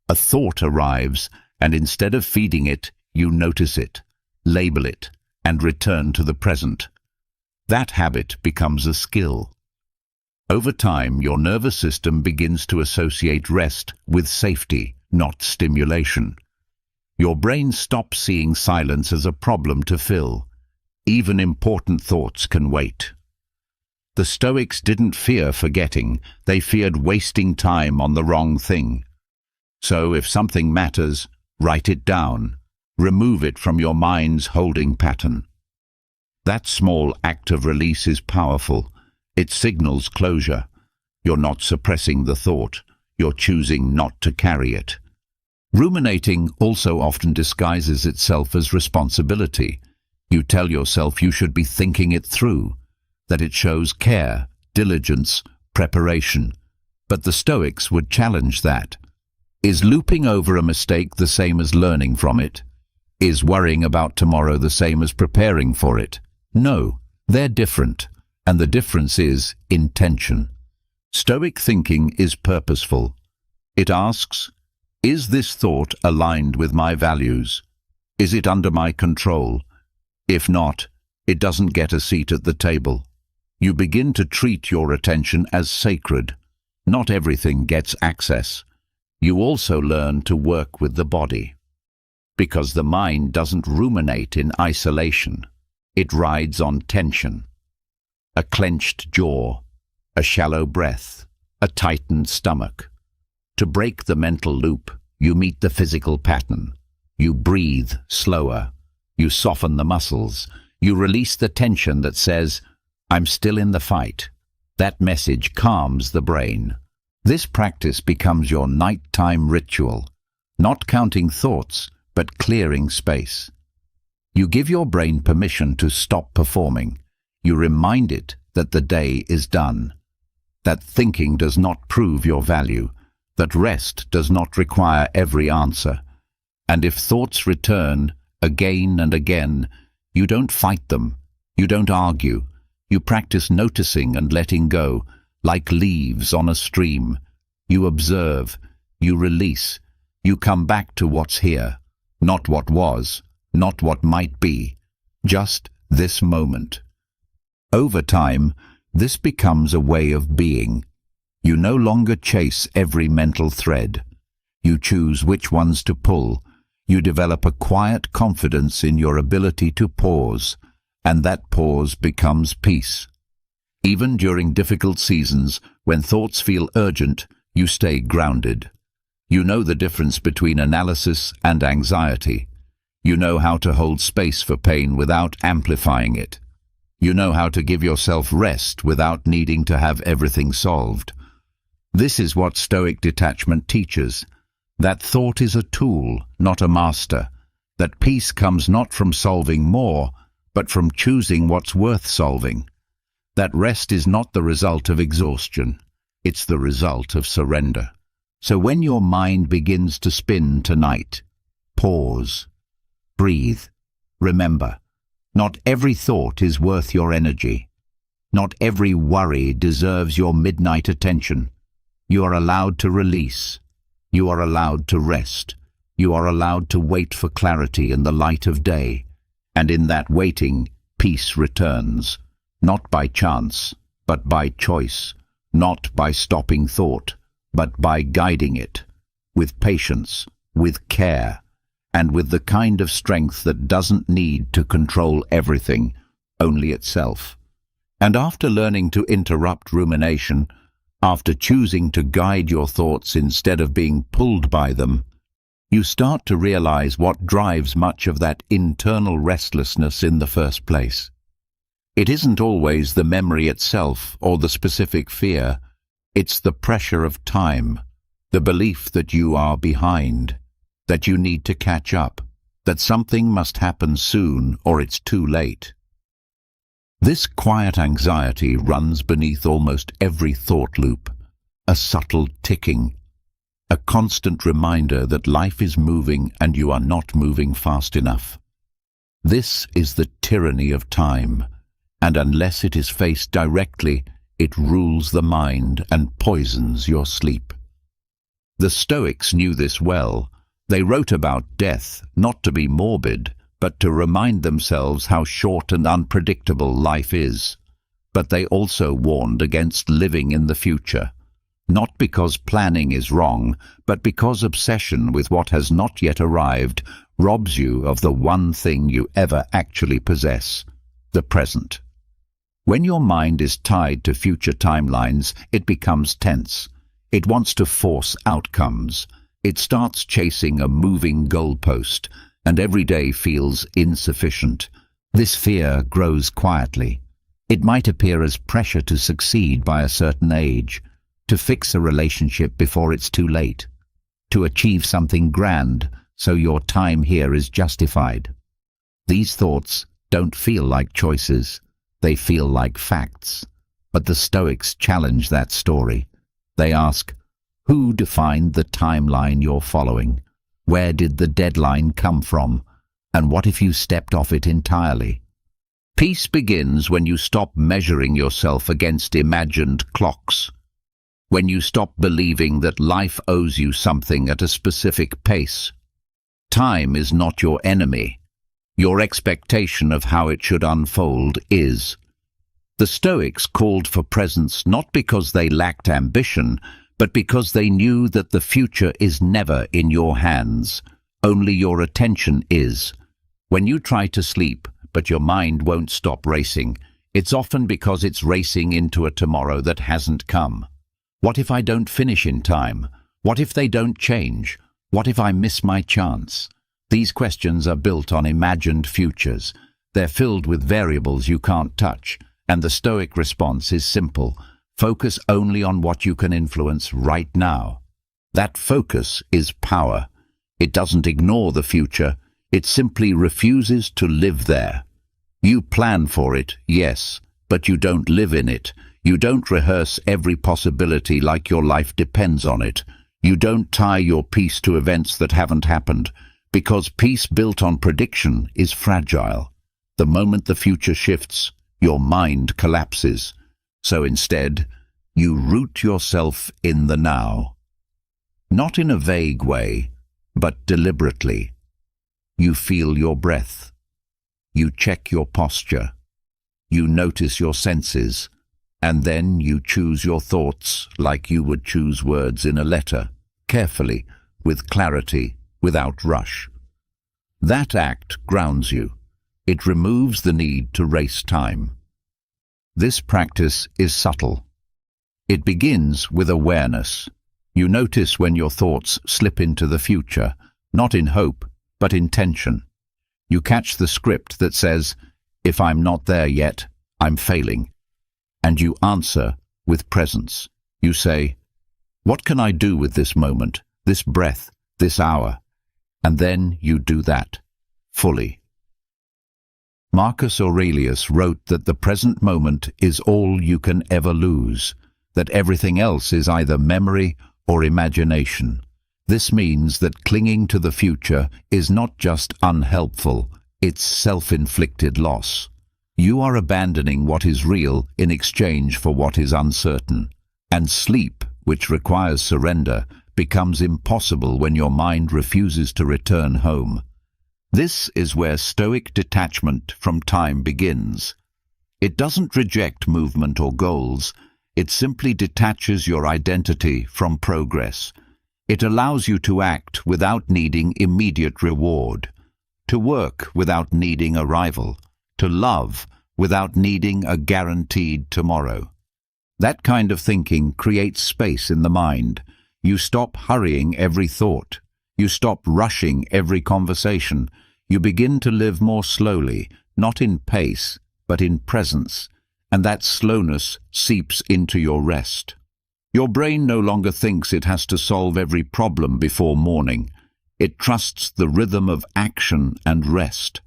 A thought arrives, and instead of feeding it, you notice it, label it, and return to the present. That habit becomes a skill. Over time, your nervous system begins to associate rest with safety, not stimulation. Your brain stops seeing silence as a problem to fill. Even important thoughts can wait. The Stoics didn't fear forgetting, they feared wasting time on the wrong thing. So if something matters, write it down. Remove it from your mind's holding pattern. That small act of release is powerful. It signals closure. You're not suppressing the thought. You're choosing not to carry it. Ruminating also often disguises itself as responsibility. You tell yourself you should be thinking it through, that it shows care, diligence, preparation. But the Stoics would challenge that. Is looping over a mistake the same as learning from it? Is worrying about tomorrow the same as preparing for it? No, they're different, and the difference is intention. Stoic thinking is purposeful. It asks, is this thought aligned with my values? Is it under my control? If not, it doesn't get a seat at the table. You begin to treat your attention as sacred. Not everything gets access. You also learn to work with the body. Because the mind doesn't ruminate in isolation. It rides on tension. A clenched jaw, a shallow breath, a tightened stomach. To break the mental loop, you meet the physical pattern. You breathe slower. You soften the muscles. You release the tension that says, I'm still in the fight. That message calms the brain. This practice becomes your nighttime ritual, not counting thoughts, but clearing space. You give your brain permission to stop performing. You remind it that the day is done, that thinking does not prove your value, that rest does not require every answer. And if thoughts return again and again, you don't fight them, you don't argue, you practice noticing and letting go, like leaves on a stream. You observe, you release, you come back to what's here, not what was, not what might be, just this moment. Over time, this becomes a way of being. You no longer chase every mental thread. You choose which ones to pull. You develop a quiet confidence in your ability to pause, and that pause becomes peace. Even during difficult seasons, when thoughts feel urgent, you stay grounded. You know the difference between analysis and anxiety. You know how to hold space for pain without amplifying it. You know how to give yourself rest without needing to have everything solved. This is what Stoic detachment teaches, that thought is a tool, not a master, that peace comes not from solving more, but from choosing what's worth solving, that rest is not the result of exhaustion, it's the result of surrender. So when your mind begins to spin tonight, pause, breathe, remember, not every thought is worth your energy. Not every worry deserves your midnight attention. You are allowed to release. You are allowed to rest. You are allowed to wait for clarity in the light of day. And in that waiting, peace returns, not by chance, but by choice, not by stopping thought, but by guiding it, with patience, with care, and with the kind of strength that doesn't need to control everything, only itself. And after learning to interrupt rumination, after choosing to guide your thoughts instead of being pulled by them, you start to realize what drives much of that internal restlessness in the first place. It isn't always the memory itself or the specific fear. It's the pressure of time, the belief that you are behind, that you need to catch up, that something must happen soon or it's too late. This quiet anxiety runs beneath almost every thought loop, a subtle ticking, a constant reminder that life is moving and you are not moving fast enough. This is the tyranny of time, and unless it is faced directly, it rules the mind and poisons your sleep. The Stoics knew this well. They wrote about death, not to be morbid, but to remind themselves how short and unpredictable life is. But they also warned against living in the future, not because planning is wrong, but because obsession with what has not yet arrived robs you of the one thing you ever actually possess, the present. When your mind is tied to future timelines, it becomes tense. It wants to force outcomes. It starts chasing a moving goalpost, and every day feels insufficient. This fear grows quietly. It might appear as pressure to succeed by a certain age, to fix a relationship before it's too late, to achieve something grand so your time here is justified. These thoughts don't feel like choices. They feel like facts. But the Stoics challenge that story. They ask, who defined the timeline you're following? Where did the deadline come from? And what if you stepped off it entirely? Peace begins when you stop measuring yourself against imagined clocks. When you stop believing that life owes you something at a specific pace. Time is not your enemy. Your expectation of how it should unfold is. The Stoics called for presence not because they lacked ambition, but because they knew that the future is never in your hands. Only your attention is. When you try to sleep, but your mind won't stop racing, it's often because it's racing into a tomorrow that hasn't come. What if I don't finish in time? What if they don't change? What if I miss my chance? These questions are built on imagined futures. They're filled with variables you can't touch, and the Stoic response is simple. Focus only on what you can influence right now. That focus is power. It doesn't ignore the future. It simply refuses to live there. You plan for it, yes, but you don't live in it. You don't rehearse every possibility like your life depends on it. You don't tie your peace to events that haven't happened, because peace built on prediction is fragile. The moment the future shifts, your mind collapses. So instead, you root yourself in the now. Not in a vague way, but deliberately. You feel your breath. You check your posture. You notice your senses. And then you choose your thoughts like you would choose words in a letter, carefully, with clarity, without rush. That act grounds you. It removes the need to race time. This practice is subtle. It begins with awareness. You notice when your thoughts slip into the future, not in hope, but in tension. You catch the script that says, if I'm not there yet, I'm failing. And you answer with presence. You say, what can I do with this moment, this breath, this hour? And then you do that, fully. Marcus Aurelius wrote that the present moment is all you can ever lose, that everything else is either memory or imagination. This means that clinging to the future is not just unhelpful, it's self-inflicted loss. You are abandoning what is real in exchange for what is uncertain. And sleep, which requires surrender, becomes impossible when your mind refuses to return home. This is where Stoic detachment from time begins. It doesn't reject movement or goals. It simply detaches your identity from progress. It allows you to act without needing immediate reward, to work without needing a rival, to love without needing a guaranteed tomorrow. That kind of thinking creates space in the mind. You stop hurrying every thought. You stop rushing every conversation. You begin to live more slowly, not in pace, but in presence, and that slowness seeps into your rest. Your brain no longer thinks it has to solve every problem before morning. It trusts the rhythm of action and rest.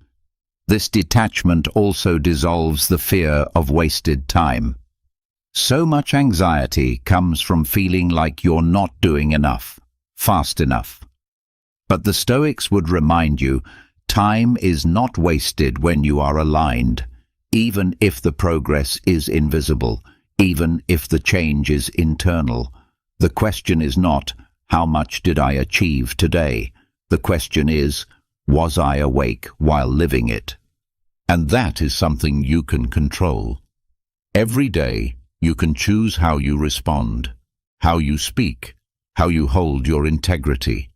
This detachment also dissolves the fear of wasted time. So much anxiety comes from feeling like you're not doing enough, fast enough. But the Stoics would remind you, Time is not wasted when you are aligned, even if the progress is invisible, even if the change is internal. The question is not, how much did I achieve today? The question is, was I awake while living it? And that is something you can control. Every day, you can choose how you respond, how you speak, how you hold your integrity.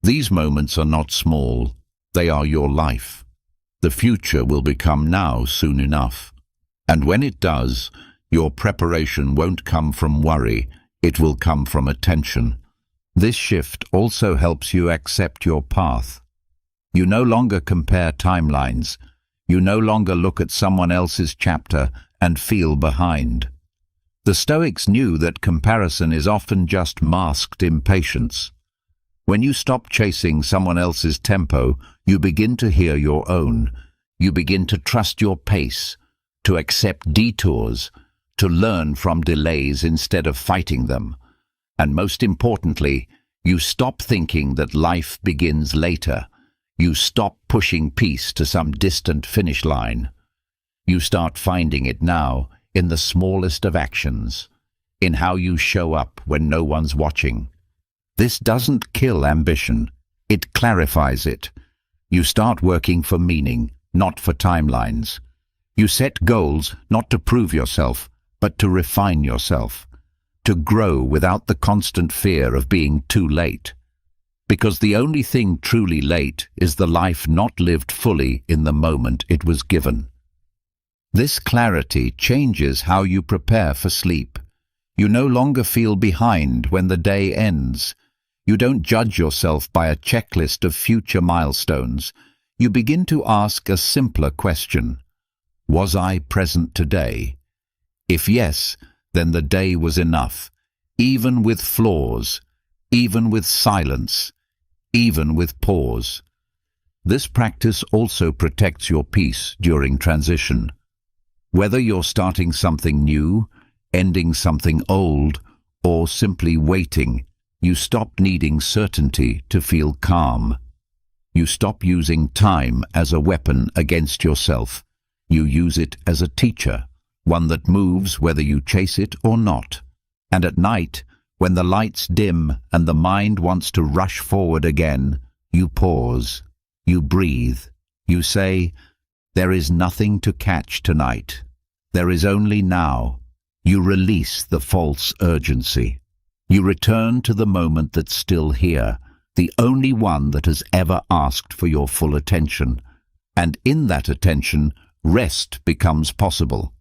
These moments are not small, they are your life. The future will become now soon enough. And when it does, your preparation won't come from worry, it will come from attention. This shift also helps you accept your path. You no longer compare timelines. You no longer look at someone else's chapter and feel behind. The Stoics knew that comparison is often just masked impatience. When you stop chasing someone else's tempo, you begin to hear your own. You begin to trust your pace, to accept detours, to learn from delays instead of fighting them. And most importantly, you stop thinking that life begins later. You stop pushing peace to some distant finish line. You start finding it now in the smallest of actions, in how you show up when no one's watching. This doesn't kill ambition, it clarifies it. You start working for meaning, not for timelines. You set goals not to prove yourself, but to refine yourself, to grow without the constant fear of being too late. Because the only thing truly late is the life not lived fully in the moment it was given. This clarity changes how you prepare for sleep. You no longer feel behind when the day ends. You don't judge yourself by a checklist of future milestones. You begin to ask a simpler question. Was I present today? If yes, then the day was enough, even with flaws, even with silence, even with pause. This practice also protects your peace during transition. Whether you're starting something new, ending something old, or simply waiting, you stop needing certainty to feel calm. You stop using time as a weapon against yourself. You use it as a teacher, one that moves whether you chase it or not. And at night, when the lights dim and the mind wants to rush forward again, you pause, you breathe, you say, there is nothing to catch tonight. There is only now. You release the false urgency. You return to the moment that's still here, the only one that has ever asked for your full attention. And in that attention, rest becomes possible.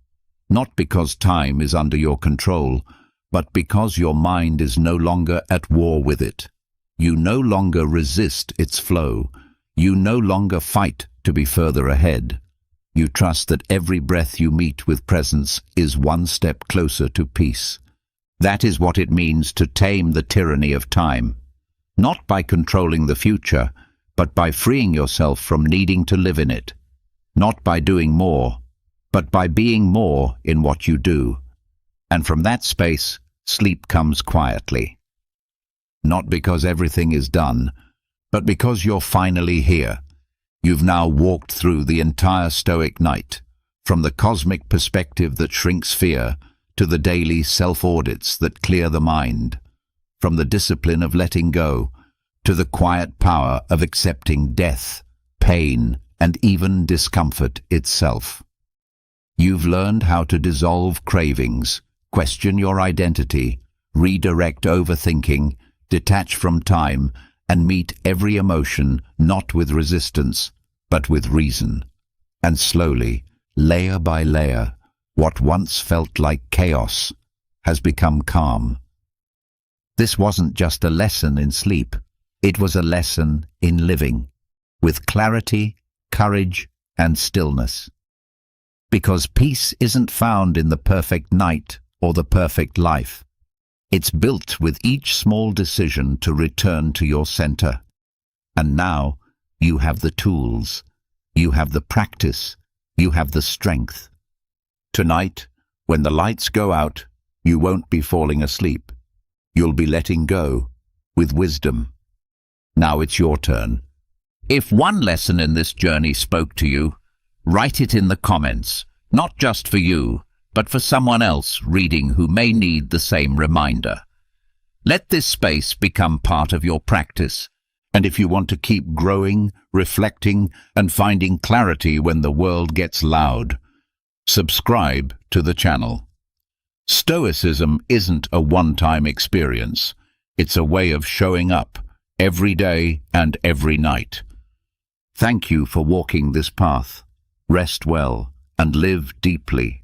Not because time is under your control, but because your mind is no longer at war with it. You no longer resist its flow. You no longer fight to be further ahead. You trust that every breath you meet with presence is one step closer to peace. That is what it means to tame the tyranny of time. Not by controlling the future, but by freeing yourself from needing to live in it. Not by doing more, but by being more in what you do. And from that space, sleep comes quietly. Not because everything is done, but because you're finally here. You've now walked through the entire Stoic night, from the cosmic perspective that shrinks fear to the daily self-audits that clear the mind, from the discipline of letting go to the quiet power of accepting death, pain, and even discomfort itself. You've learned how to dissolve cravings, question your identity, redirect overthinking, detach from time, and meet every emotion not with resistance, but with reason. And slowly, layer by layer, what once felt like chaos has become calm. This wasn't just a lesson in sleep, it was a lesson in living, with clarity, courage, and stillness. Because peace isn't found in the perfect night or the perfect life. It's built with each small decision to return to your center. And now, you have the tools, you have the practice, you have the strength. Tonight, when the lights go out, you won't be falling asleep. You'll be letting go, with wisdom. Now it's your turn. If one lesson in this journey spoke to you, write it in the comments, not just for you, but for someone else reading who may need the same reminder. Let this space become part of your practice, and if you want to keep growing, reflecting, and finding clarity when the world gets loud, subscribe to the channel. Stoicism isn't a one-time experience. It's a way of showing up every day and every night. Thank you for walking this path. Rest well and live deeply.